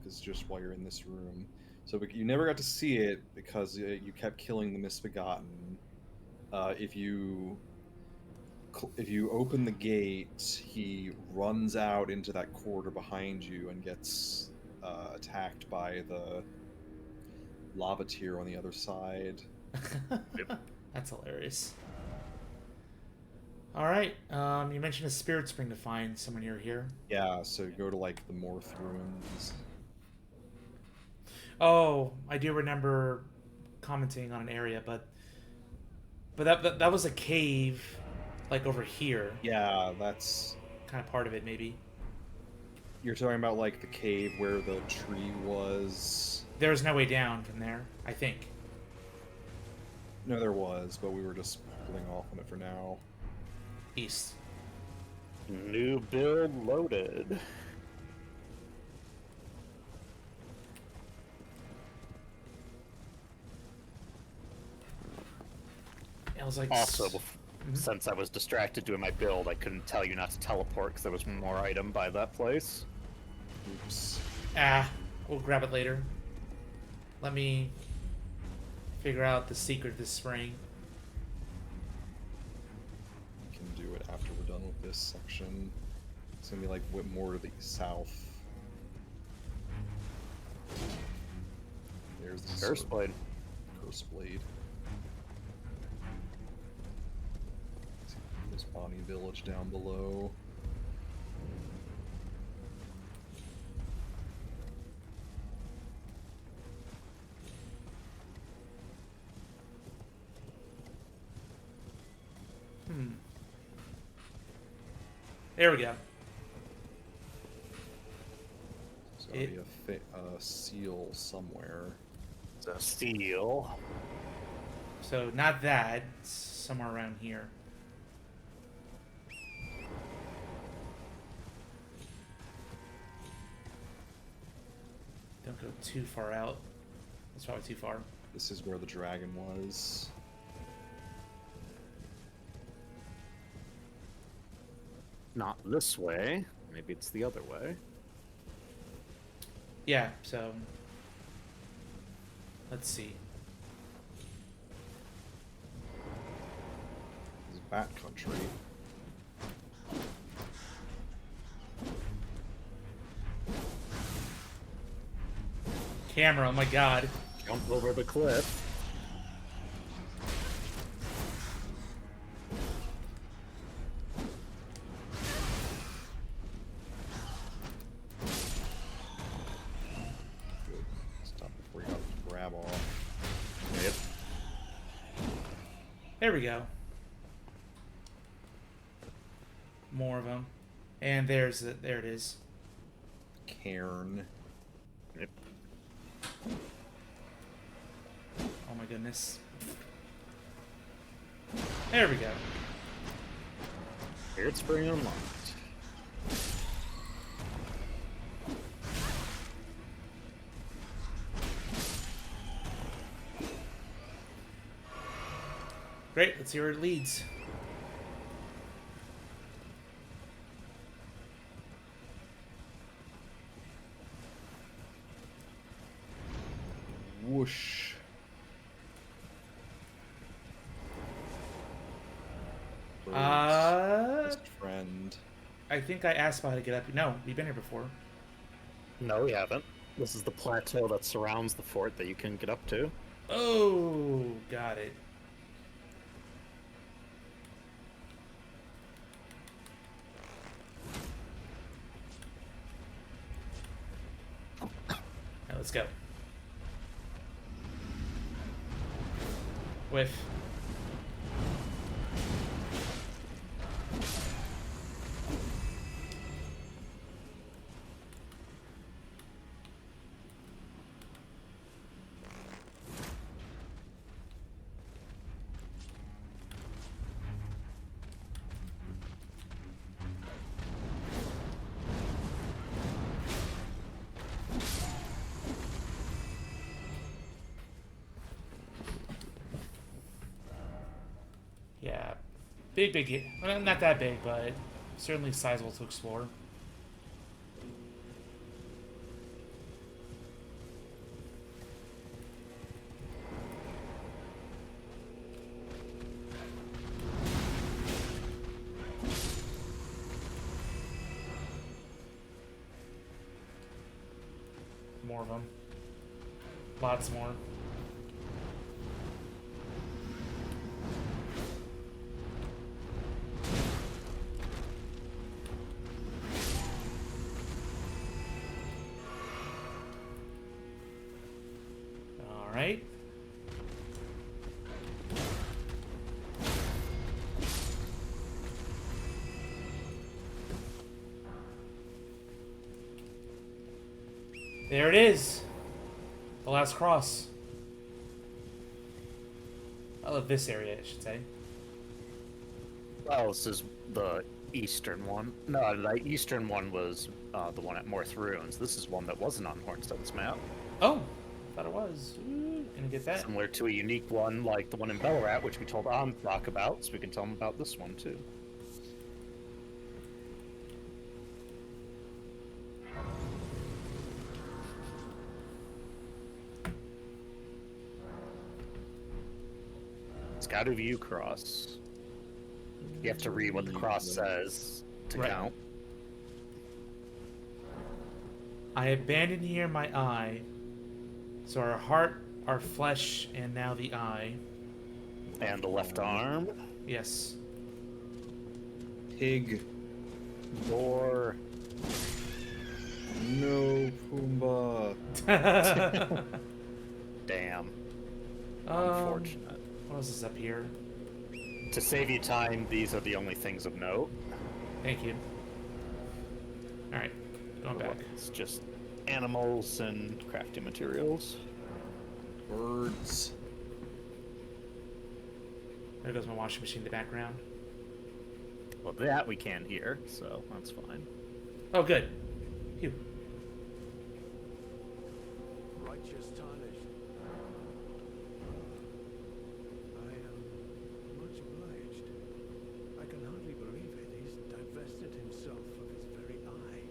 because just while you're in this room. So you never got to see it because you kept killing the Misbegotten. If you open the gate, he runs out into that corridor behind you and gets attacked by the lava tier on the other side. That's hilarious. All right. You mentioned a spirit spring to find someone near here. Yeah, so go to like the Morth ruins. Oh, I do remember commenting on an area, but that was a cave, like over here. Yeah, that's Kind of part of it, maybe. you're talking about like the cave where the tree was. There's no way down from there, I think. No, there was, but we were just holding off on it for now. East. New build loaded. It was like Also, Mhm. since I was distracted doing my build, I couldn't tell you not to teleport because there was more item by that place. Oops. We'll grab it later. Let me figure out the secret of this spring. We can do it after we're done with this section. It's gonna be like more to the south. There's the Curse blade. Curse blade. There's Bonnie Village down below. There we go. There's gotta be a seal somewhere. It's a seal. So not that. It's somewhere around here. Don't go too far out. That's probably too far. This is where the dragon was. Not this way. Maybe it's the other way. Yeah, so let's see. This is Bat Country. Camera, oh my god. Jump over the cliff. Good. Stop before you got to grab off. Yep. There we go. More of them. And there it is. Cairn. Yep. Oh my goodness. There we go. Spirit spring unlocked. Great, let's see where it leads. Whoosh. Best friend. I think I asked about how to get up. No, we've been here before. No, we haven't. This is the plateau that surrounds the fort that you can get up to. Oh, got it. Now let's go. Whiff. Big. Well, not that big, but certainly sizable to explore. More of them. Lots more. All right. There it is. The last cross. I love this area, I should say. Oh, this is the eastern one. No, the eastern one was the one at Morth Ruins. This is one that wasn't on Hornstone's map. Oh, I thought it was. Ooh, gonna get that. Similar to a unique one like the one in Bellerat, which we told Amthrak about, so we can tell him about this one too. It's got a view cross. You have to read what the cross says to Right. count. I abandon here my eye. So our heart, our flesh, and now the eye. And the left arm. Yes. Pig. Door. No, Pumbaa. Damn. Um, Unfortunate. What else is up here? To save you time, these are the only things of note. Thank you. Alright, going back. It's just animals and crafting materials. Birds. There goes my washing machine in the background. Well, that we can't hear, so that's fine. Oh, good. Phew. Righteous tarnished. I am much obliged. I can hardly believe it. He's divested himself of his very eye.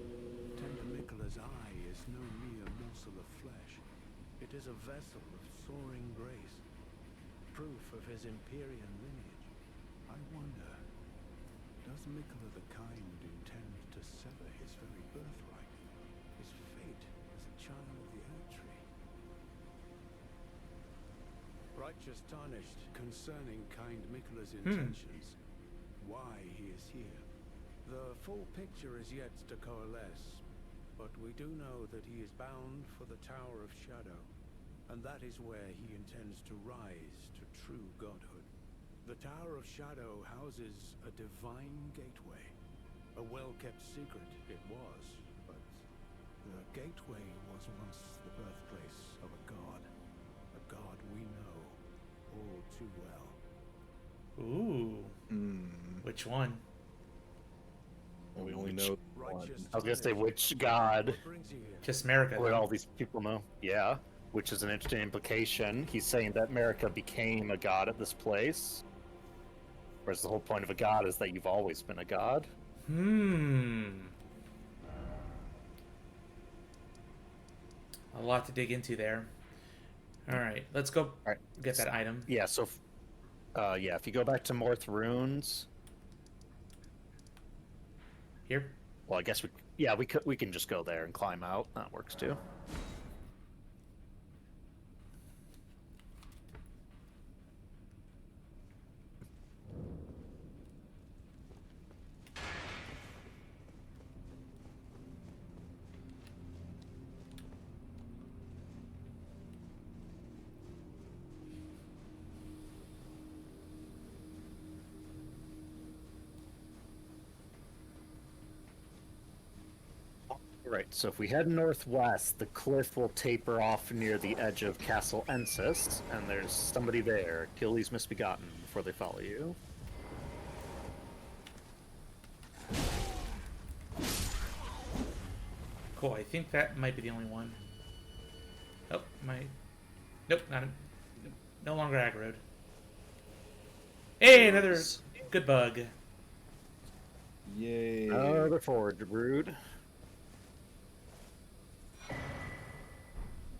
Tender Mikkela's eye is no mere morsel of flesh. It is a vessel of soaring grace, proof of his Empyrean lineage. I wonder, does Mikkela the Kind intend to sever his very birthright, his fate as a child of the Earth Tree? Righteous tarnished concerning Kind Mikkela's intentions, why he is here. The full picture is yet to coalesce, but we do know that he is bound for the Tower of Shadow, and that is where he intends to rise to true godhood. The Tower of Shadow houses a divine gateway. A well-kept secret it was, but the gateway was once the birthplace of a god we know all too well. Ooh. Which one? We only know. Righteous I was gonna say tarnished. which god What brings you here? Just America. would then. all these people know? Yeah, which is an interesting implication. He's saying that America became a god at this place, whereas the whole point of a god is that you've always been a god. A lot to dig into there. Alright, let's go Alright. get that item. Yeah, so if you go back to Morth Ruins, Here? well, I guess we can just go there and climb out. That works too. Right, so if we head northwest, the cliff will taper off near the edge of Castle Ensis, and there's somebody there. Kill these misbegotten before they follow you. Cool, I think that might be the only one. Oh, Nope, not no longer aggroed. Hey, another good bug. Yay. Another Forager Brood.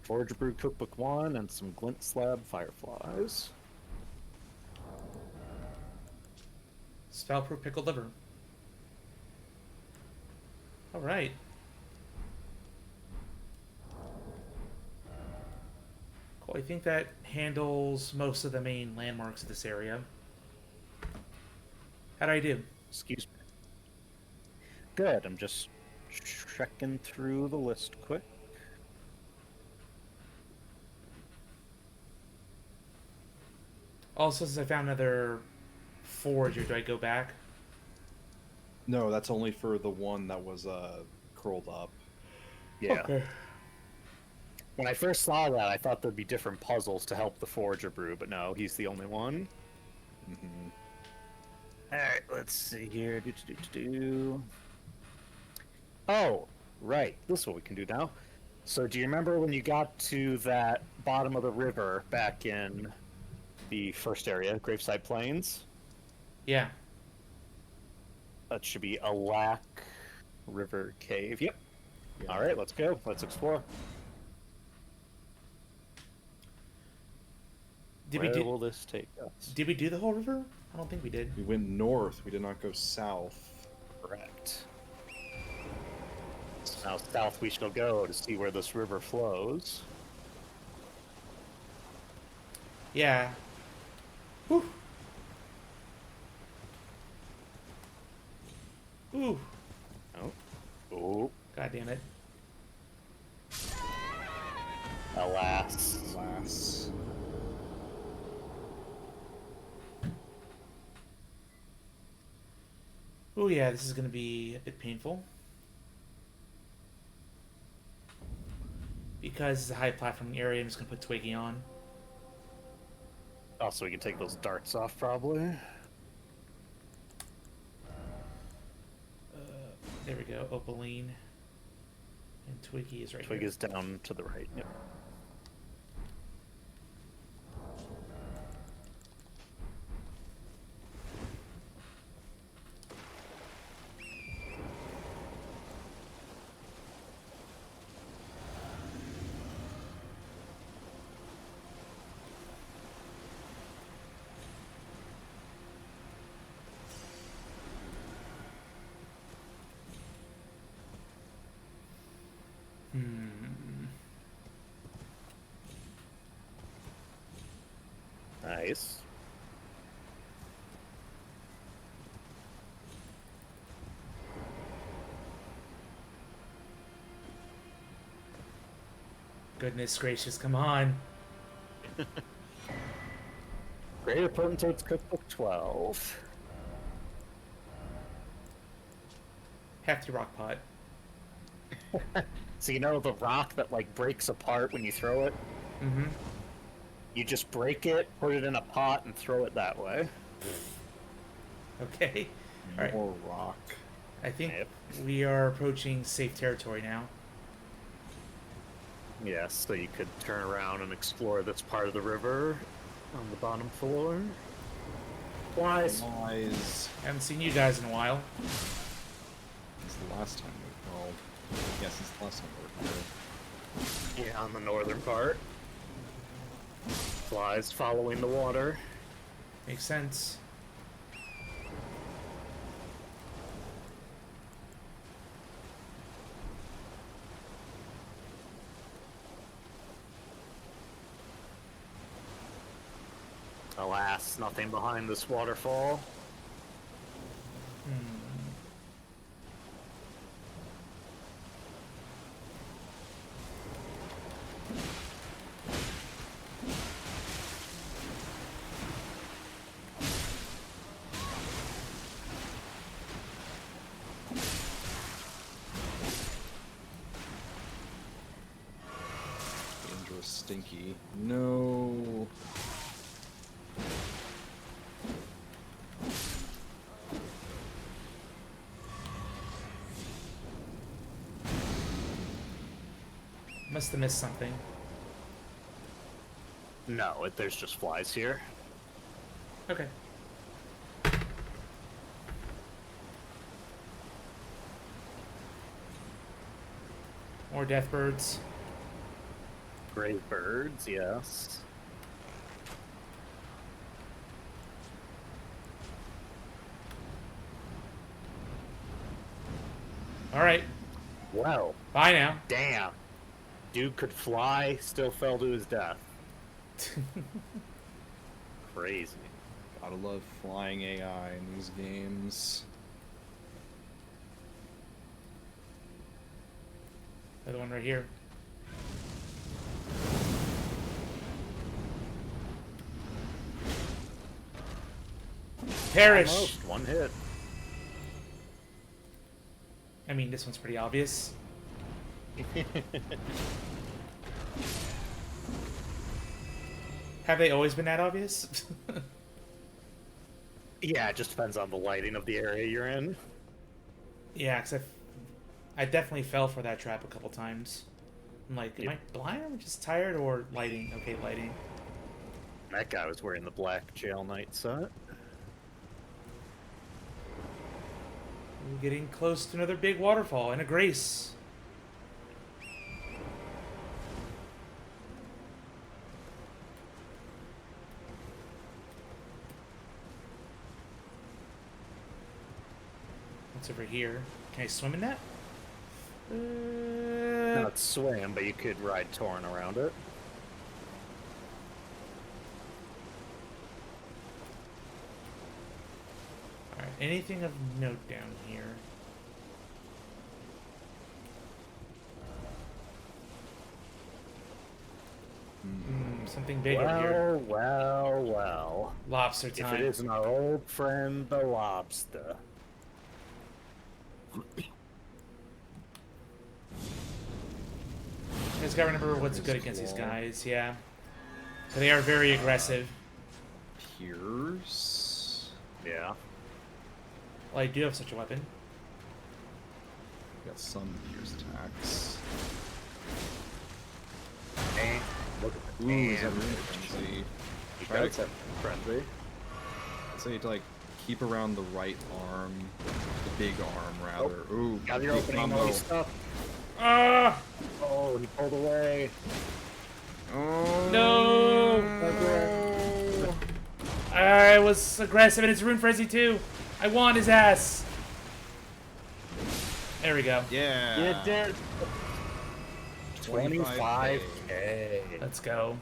Forager Brood Cookbook 1 and some Glint Slab Fireflies. Spellproof pickled liver. Alright. Cool, I think that handles most of the main landmarks of this area. How'd I do? Excuse me. Good, I'm just checking through the list quick. Also, since I found another forager, do I go back? No, that's only for the one that was curled up. Yeah. Okay. When I first saw that, I thought there'd be different puzzles to help the Forager Brew, but no, he's the only one. Mm-hmm. Alright, let's see here. Oh, right. This is what we can do now. So do you remember when you got to that bottom of the river back in the first area, Graveside Plains? Yeah. That should be a Lac River Cave. Yep. Yeah. Alright, let's go. Let's explore. Where will this take us? Did we do the whole river? I don't think we did. We went north. We did not go south. Correct. So now south we shall go to see where this river flows. Yeah. Whew. Ooh. Oh. Oh. God damn it. Alas. Alas. Oh yeah, this is gonna be a bit painful. Because it's a high platform area, I'm just gonna put Twiggy on. Also, we can take those darts off, probably. There we go, Opaline. And Twiggy is right Twig here. is down to the right. Yep. Nice. Goodness gracious, come on. Greater Potentate's Cookbook 12. Hefty rock pot. So you know the rock that like breaks apart when you throw it? Mm-hmm. You just break it, put it in a pot, and throw it that way. Okay. Alright. More rock. I think Yep. we are approaching safe territory now. Yes, so you could turn around and explore this part of the river on the bottom floor. Twice. Wise. Haven't seen you guys in a while. Since the last time we called. Yeah, since the last time we were here. Yeah, on the northern part. Flies following the water. Makes sense. Alas, nothing behind this waterfall. Dangerous, stinky. No. Must have missed something. No, there's just flies here. Okay. More death birds. Brave birds, yes. Alright. Well, Bye now. damn. Dude could fly, still fell to his death. Crazy. Gotta love flying AI in these games. Another one right here. Perish! Almost one hit. I mean, this one's pretty obvious. Have they always been that obvious? Yeah, it just depends on the lighting of the area you're in. Yeah, because I definitely fell for that trap a couple times. I'm like, am Yep. I blind or just tired or lighting? Okay, lighting. That guy was wearing the black jail knight set. We're getting close to another big waterfall and a grace. What's over here? Can I swim in that? Not swim, but you could ride Torrent around it. Alright, anything of note down here? Something big over here. Well. Lobster If time. it isn't our old friend, the lobster. You just gotta remember what's good against these guys, yeah. So they are very aggressive. Pierce. Yeah. Well, I do have such a weapon. Got some pierce attacks. And look at the Ooh, is that damage. rune frenzy? You Try guys to- have friendly. I'd say to like keep around the right arm, the big arm rather. Ooh, Got your big opening combo. noise stuff. Ah! Oh, he pulled away. Oh No! I was aggressive and it's Rune Frenzy too. I want his ass. There we go. Yeah. You did. 25K. 25K. Let's go.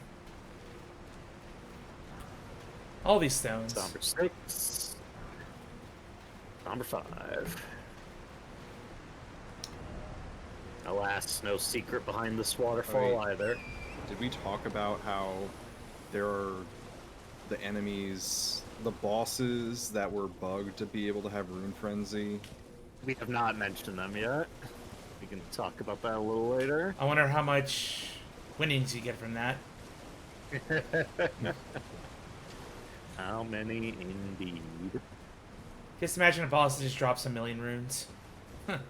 All these stones. Number 6. Number 5. Alas, no secret behind this waterfall Wait. either. Did we talk about how there are the enemies, the bosses that were bugged to be able to have Rune Frenzy? We have not mentioned them yet. We can talk about that a little later. I wonder how much winnings you get from that. How many indeed? Just imagine a boss that just drops a million runes. Medium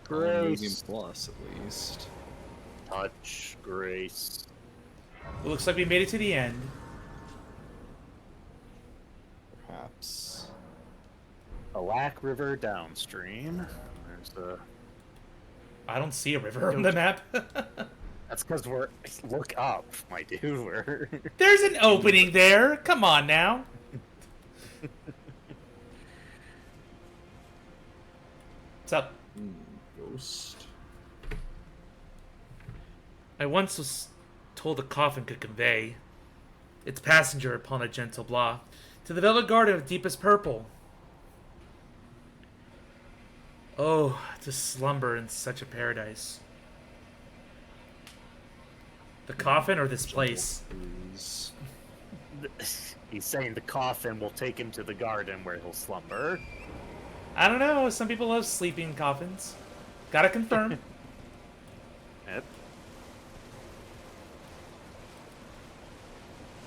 Grace. plus, at least. Touch, grace. It looks like we made it to the end. Perhaps. Alack River downstream. There's a. I don't see a river on the map. That's because we're. Look up, my dude. We're. There's an opening there. Come on now. What's up? Ghost. I once was told a coffin could convey its passenger upon a gentle blah to the velvet garden of deepest purple. Oh, to slumber in such a paradise. The coffin or this place? Cruise. He's saying the coffin will take him to the garden where he'll slumber. I don't know. Some people love sleeping coffins. Gotta confirm. Yep.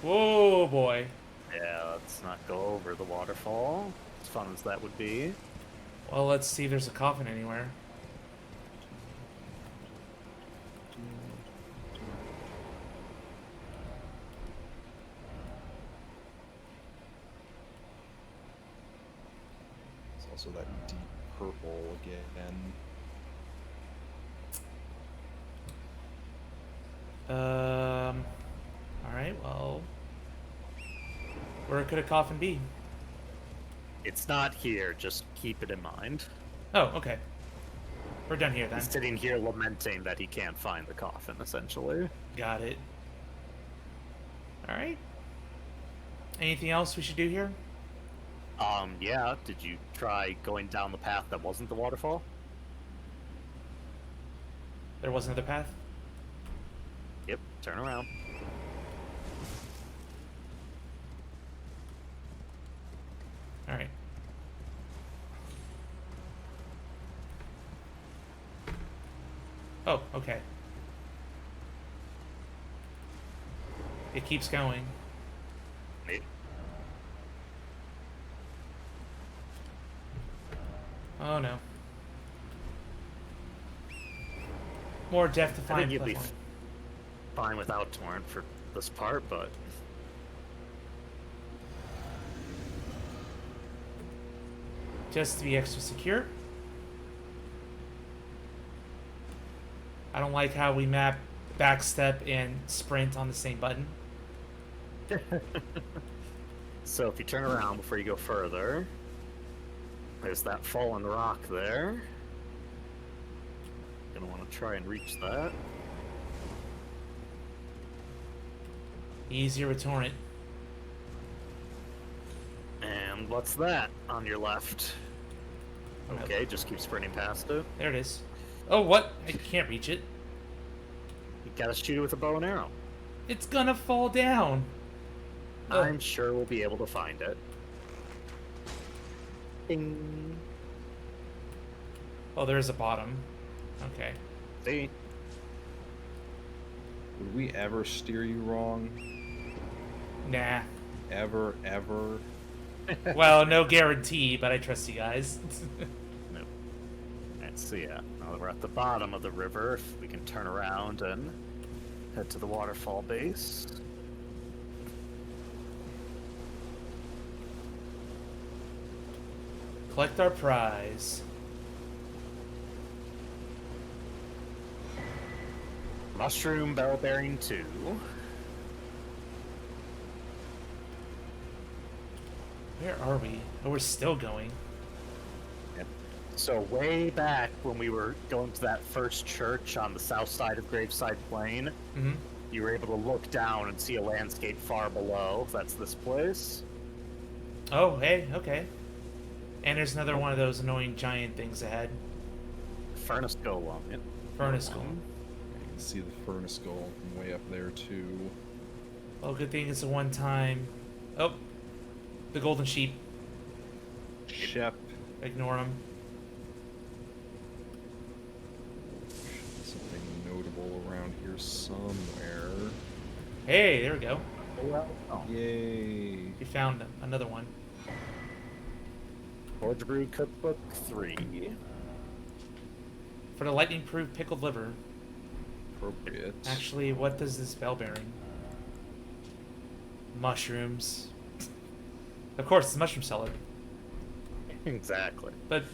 Whoa, boy. Yeah, let's not go over the waterfall. As fun as that would be. Well, let's see if there's a coffin anywhere. It's also that deep purple again. Alright, well. Where could a coffin be? It's not here, just keep it in mind. Oh, okay. We're done here then. He's sitting here lamenting that he can't find the coffin, essentially. Got it. Alright. Anything else we should do here? Yeah, did you try going down the path that wasn't the waterfall? There was another path? Yep, turn around. Alright. Oh, okay. It keeps going. Neat. Oh no. More death to I find. think you'd be fine without Torrent for this part, but Just to be extra secure. I don't like how we map backstep and sprint on the same button. so if you turn around before you go further, there's that fallen rock there. Gonna want to try and reach that. Easier with torrent. And what's that on your left? Okay, just keep sprinting past it. There it is. Oh, what? I can't reach it. You gotta shoot it with a bow and arrow. It's gonna fall down. Oh. I'm sure we'll be able to find it. Ding. Oh, there's a bottom. Okay. See? Would we ever steer you wrong? Nah. Ever, ever? Well, no guarantee, but I trust you guys. Nope. Alright, so yeah, now that we're at the bottom of the river, if we can turn around and head to the waterfall base. Collect our prize. Mushroom bell bearing 2. Where are we? Oh, we're still going. So way back when we were going to that first church on the south side of Graveside Plain, Mm-hmm. you were able to look down and see a landscape far below. That's this place. Oh, hey, okay. And there's another one of those annoying giant things ahead. Furnace Golem. Yep. Furnace Golem. You can see the furnace goal from way up there too. Oh, good thing it's a one-time. Oh, the golden sheep. Shep. Ignore him. Something notable around here somewhere. Hey, there we go. Oh. Yay. We found another one. Forge Brew Cookbook 3. For the lightning-proof pickled liver. Appropriate. Actually, what does this bell bearing? Mushrooms. Of course, it's a mushroom seller. Exactly. But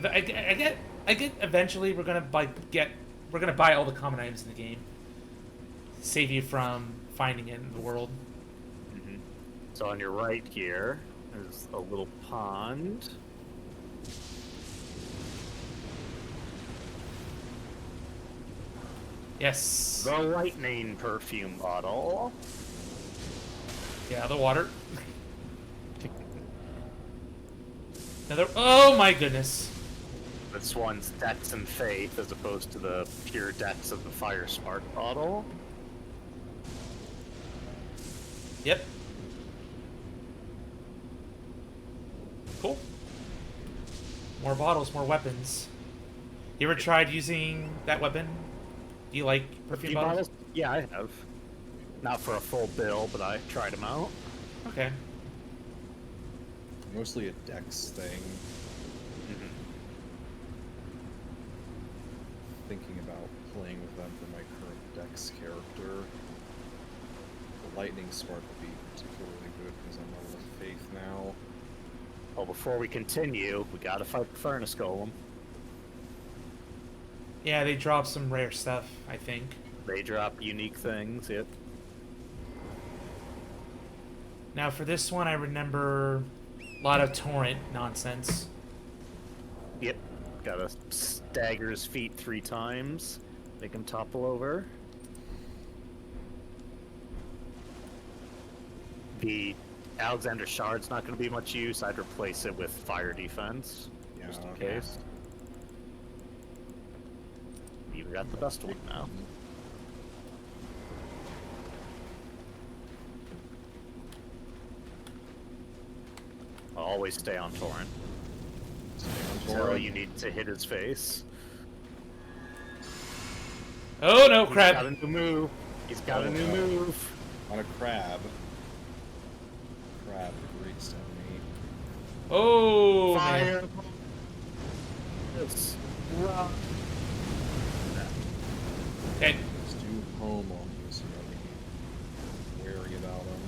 I get eventually we're gonna buy all the common items in the game. Save you from finding it in the world. Mm-hmm. So on your right here, there's a little pond. Yes. The lightning perfume bottle. Yeah, the water. Another. Oh my goodness. This one's Dex and Faith as opposed to the pure Dex of the Fire Spark bottle. Yep. Cool. More bottles, more weapons. You ever tried using that weapon? Do you like perfume bottles? Yeah, I have. Not for a full bill, but I tried them out. Okay. Mostly a dex thing. Mm-hmm. Thinking about playing with them for my current dex character. The lightning spark would be particularly good because I'm level of faith now. Well, before we continue, we gotta fight the Furnace Golem. Yeah, they dropped some rare stuff, I think. They drop unique things, yep. Now for this one, I remember a lot of torrent nonsense. Yep. Gotta stagger his feet 3 times. Make him topple over. The Alexander Shard's not going to be much use. I'd replace it with fire defense, just in Yeah. case. You even got the best one now. I'll always stay on Torrent. Until you need to hit his face. Oh no, He's crap! got a new move. He's got a new move. On a crab. Crab, the great stone meat. Oh Fire. man. It's rough. Okay. Let's do home on you, so you gotta be wary about them.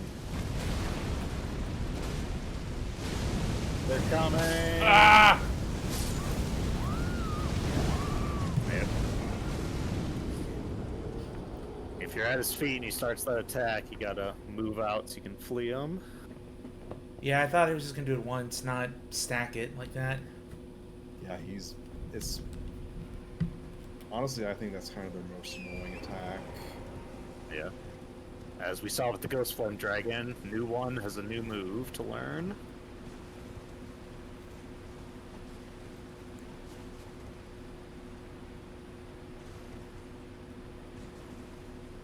They're coming. Ah! Yep. If you're at his feet and he starts that attack, you gotta move out so you can flee him. Yeah, I thought he was just gonna do it once, not stack it like that. Yeah, it's... Honestly, I think that's kind of their most annoying attack. Yeah. As we saw with the Ghost Form Dragon, new one has a new move to learn.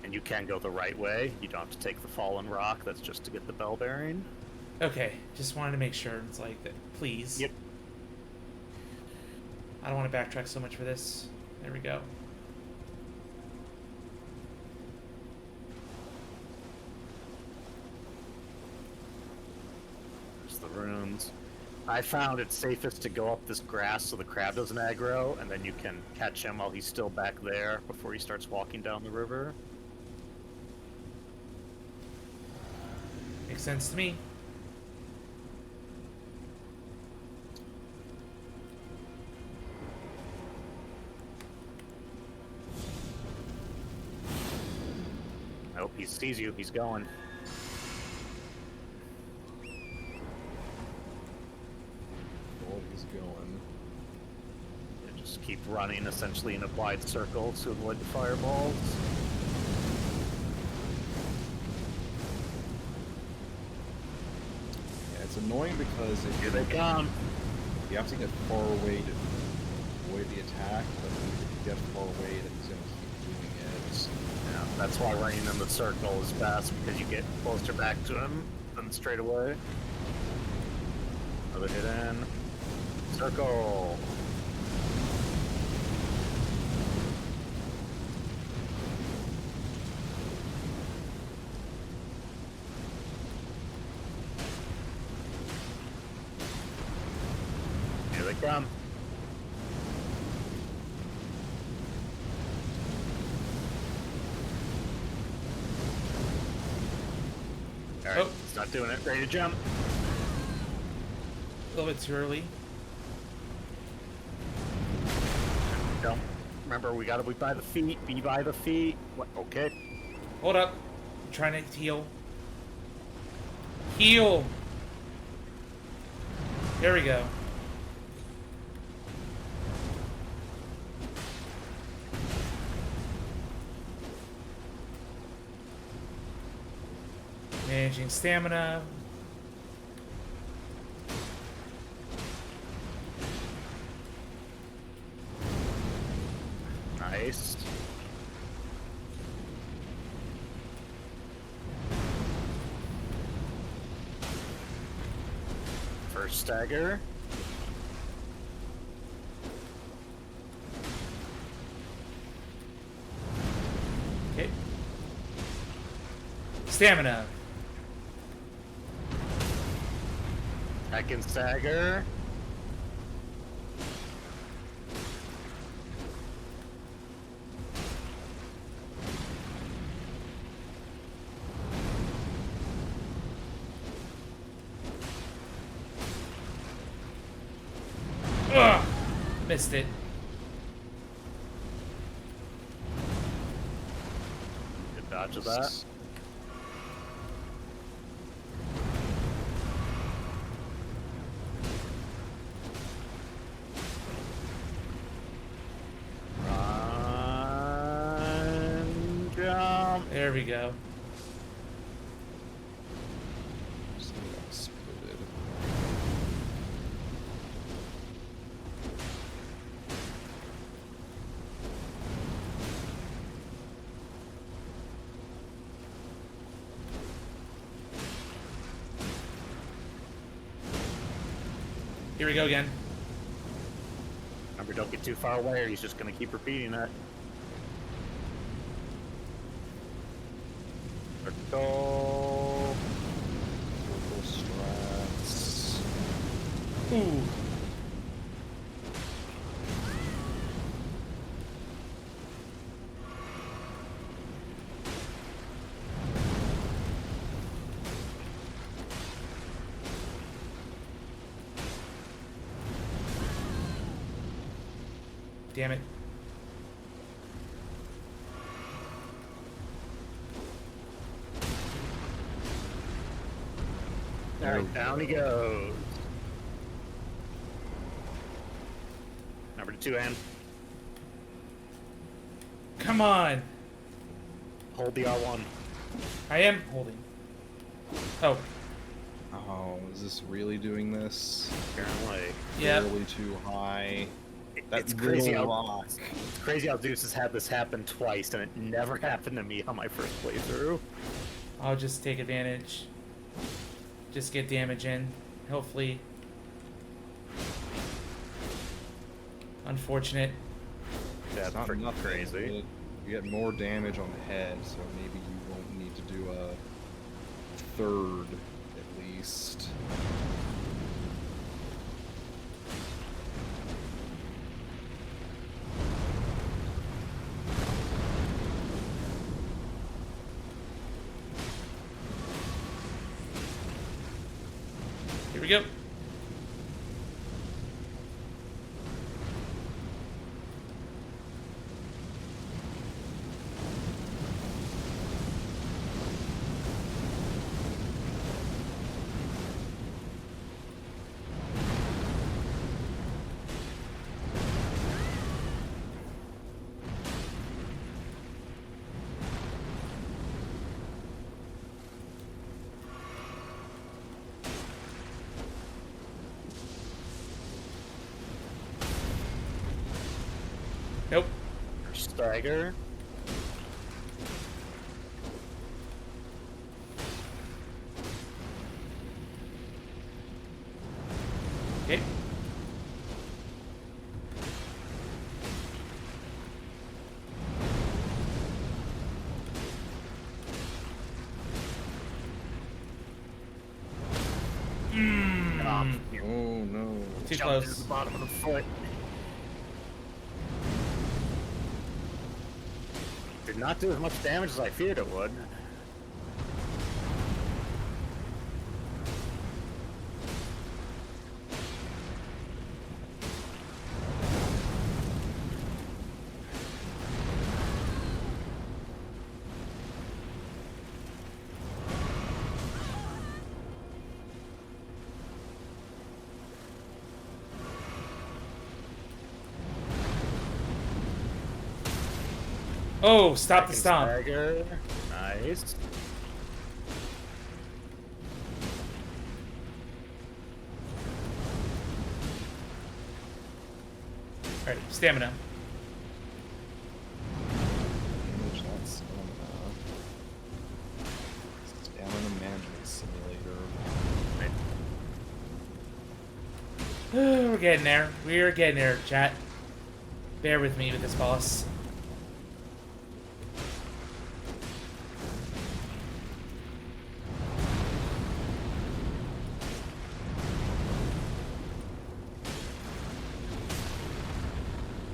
And you can go the right way. You don't have to take the Fallen Rock. That's just to get the Bell Bearing. Okay, just wanted to make sure. It's like that. Please. Yep. I don't want to backtrack so much for this. There we go. There's the runes. I found it's safest to go up this grass so the crab doesn't aggro, and then you can catch him while he's still back there before he starts walking down the river. Makes sense to me. I hope he sees you. He's going. Oh, he's going. Yeah, just keep running essentially in a wide circle to avoid the fireballs. Yeah, it's annoying because if Here they come. you have to get far away to avoid the attack, but if you get far away, then he's gonna keep doing it. Yeah, that's why running in the circle is best, because you get closer back to him than straight away. Another hit in. Circle. Here they come. Alright, Oh. it's not doing it. Ready to jump. A little bit too early. Don't. Remember, we gotta be by the feet. Be by the feet. What? Okay. Hold up. I'm trying to heal. Heal! There we go. Managing stamina. Nice. First stagger. Okay. Stamina. Second stagger. Ugh! Missed it. of that. Run, jump. There we go. So exploded. Here we go again. Remember, don't get too far away or he's just gonna keep repeating it. Circle. Circle strats. Ooh. Damn it. Alright, down he goes. Number 2 hand. Come on. Hold the R1. I am holding. Oh, Oh, is this really doing this? Apparently. yeah. Barely too high. That It's crazy little how rock. it's crazy how Zeus has had this happen twice, and it never happened to me on my first playthrough. I'll just take advantage. Just get damage in. Hopefully. Unfortunate. That's It's not pretty nothing, crazy. but you get more damage on the head, so maybe you won't need to do a third at least. Here we go. Nope. Stagger. Okay. Oh no. Too Jumped close. to the bottom of the foot. Did not do as much damage as I feared it would. Oh, stop the Second stomp. Stagger. Nice. Alright, stamina. Damage, not stamina. Stamina management simulator. We're getting there. We're getting there, chat. Bear with me with this boss.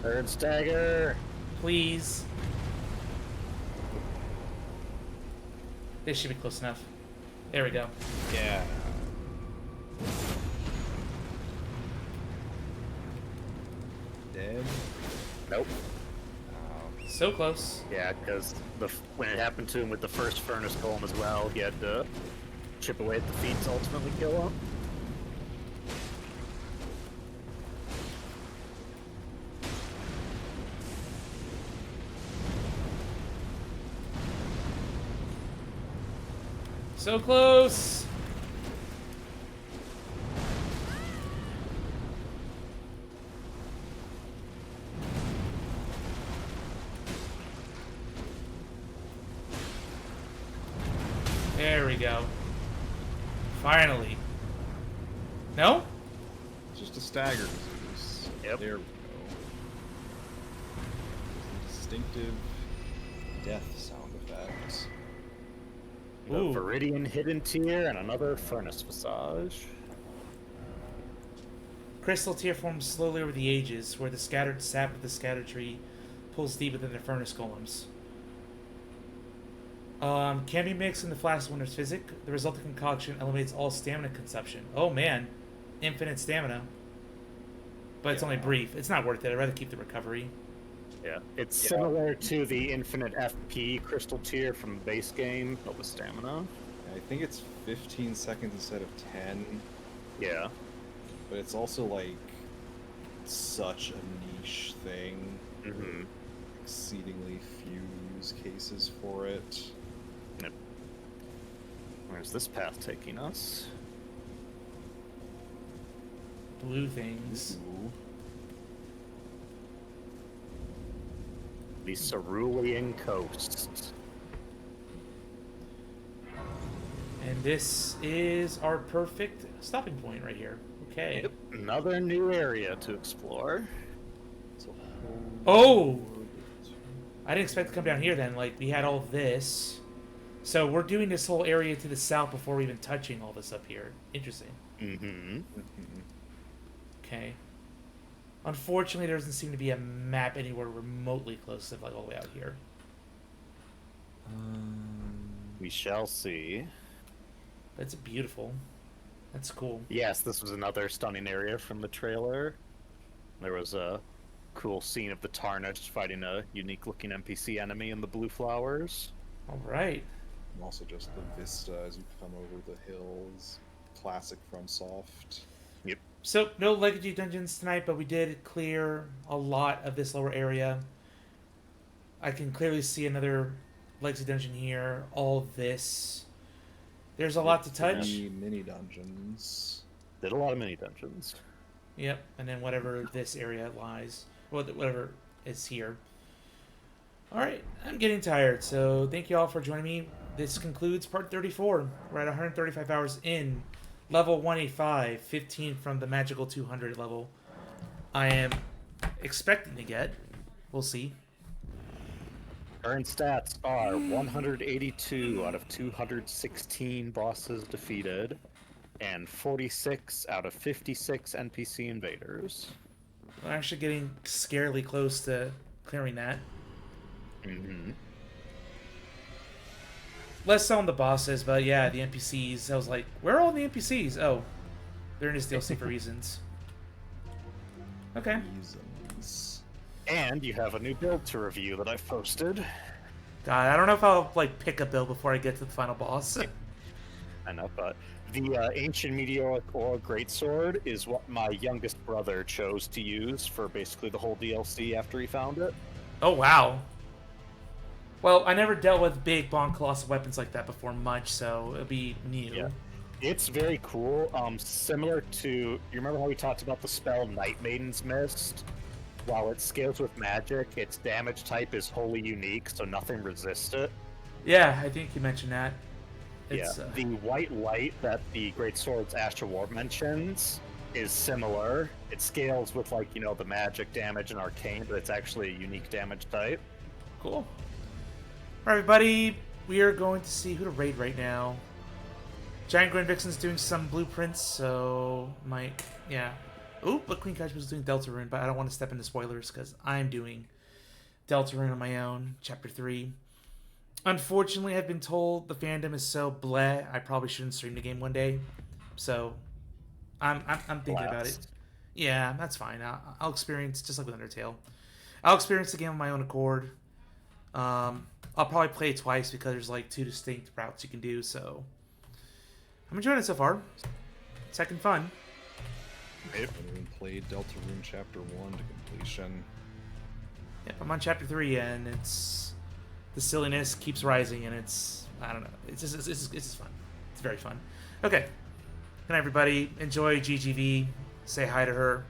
Third stagger. Please. This should be close enough. There we go. Yeah. Dead? Nope. Oh. So close. Yeah, because when it happened to him with the first furnace golem as well, he had to chip away at the feet to ultimately kill him. So close. There we go. Finally. No? It's just a stagger Zeus. Yep. There we go. Distinctive death sound effect. The Ooh. Viridian Hidden Tier and another Furnace Visage. Crystal tear forms slowly over the ages, where the scattered sap of the scatter tree pulls deep within the furnace golems. Can be mixed in the Flask Winner's Physic. The resulting concoction eliminates all stamina consumption. Oh man, infinite stamina. But it's only brief. It's not worth it. I'd rather keep the recovery. Yeah, it's similar to the Infinite FP Crystal Tier from the base game, but with stamina. I think it's 15 seconds instead of 10, Yeah. but it's also like such a niche thing. Mm-hmm. Exceedingly few use cases for it. Yep. Where's this path taking us? Blue things. Ooh. The Cerulean Coast. And this is our perfect stopping point right here. Okay. Yep. Another new area to explore. It's a whole Oh! I didn't expect to come down here then. Like, we had all this. So we're doing this whole area to the south before we're even touching all this up here. Interesting. Mm-hmm. Okay. Unfortunately, there doesn't seem to be a map anywhere remotely close to, like, all the way out here. We shall see. That's beautiful. That's cool. Yes, this was another stunning area from the trailer. There was a cool scene of the Tarnished fighting a unique-looking NPC enemy in the blue flowers. All right. And also just the vista as you come over the hills. Classic FromSoft. Yep. So, no Legacy dungeons tonight, but we did clear a lot of this lower area. I can clearly see another Legacy dungeon here. All this. There's a lot to touch. Mini dungeons. Did a lot of mini dungeons. Yep, and then whatever this area lies. Whatever is here. Alright, I'm getting tired, so thank you all for joining me. This concludes part 34. We're at 135 hours in. Level 185, 15 from the magical 200 level. I am expecting to get. We'll see. Current stats are 182 out of 216 bosses defeated, and 46 out of 56 NPC invaders. I'm actually getting scarily close to clearing that. Mm-hmm. Less so on the bosses, but yeah, the NPCs. I was like, where are all the NPCs? Oh, they're in this DLC for reasons. Okay. Reasons. And you have a new build to review that I've posted. God, I don't know if I'll like pick a build before I get to the final boss. I know, but the Ancient Meteoric Ore Greatsword is what my youngest brother chose to use for basically the whole DLC after he found it. Oh wow. Well, I never dealt with big Bon Colossal weapons like that before much, so it'll be new. Yeah. It's very cool. Similar to, you remember how we talked about the spell Night Maiden's Mist? While it scales with magic, its damage type is wholly unique, so nothing resists it. Yeah, I think you mentioned that. It's, Yeah. The white light that the Great Sword's Astral Ward mentions is similar. It scales with, like, you know, the magic damage and arcane, but it's actually a unique damage type. Cool. Alright, everybody, we are going to see who to raid right now. Giant Grand Vixen's doing some blueprints, so might, yeah. Oop, but Queen Kai's was doing Deltarune, but I don't want to step into spoilers because I'm doing Deltarune on my own, Chapter 3. Unfortunately, I've been told the fandom is so bleh, I probably shouldn't stream the game one day. So, I'm thinking about it. Yeah, that's fine. I'll experience, just like with Undertale. I'll experience the game on my own accord. I'll probably play it twice because there's like 2 distinct routes you can do. So I'm enjoying it so far. It's heckin' fun. I haven't even played Deltarune Chapter 1 to completion. Yep, I'm on chapter 3, and it's the silliness keeps rising, and I don't know. It's just fun. It's very fun. Okay. Good night, everybody. Enjoy GGV. Say hi to her.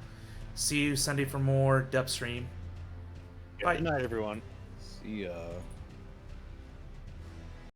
See you Sunday for more dub stream. Good night, everyone. See ya.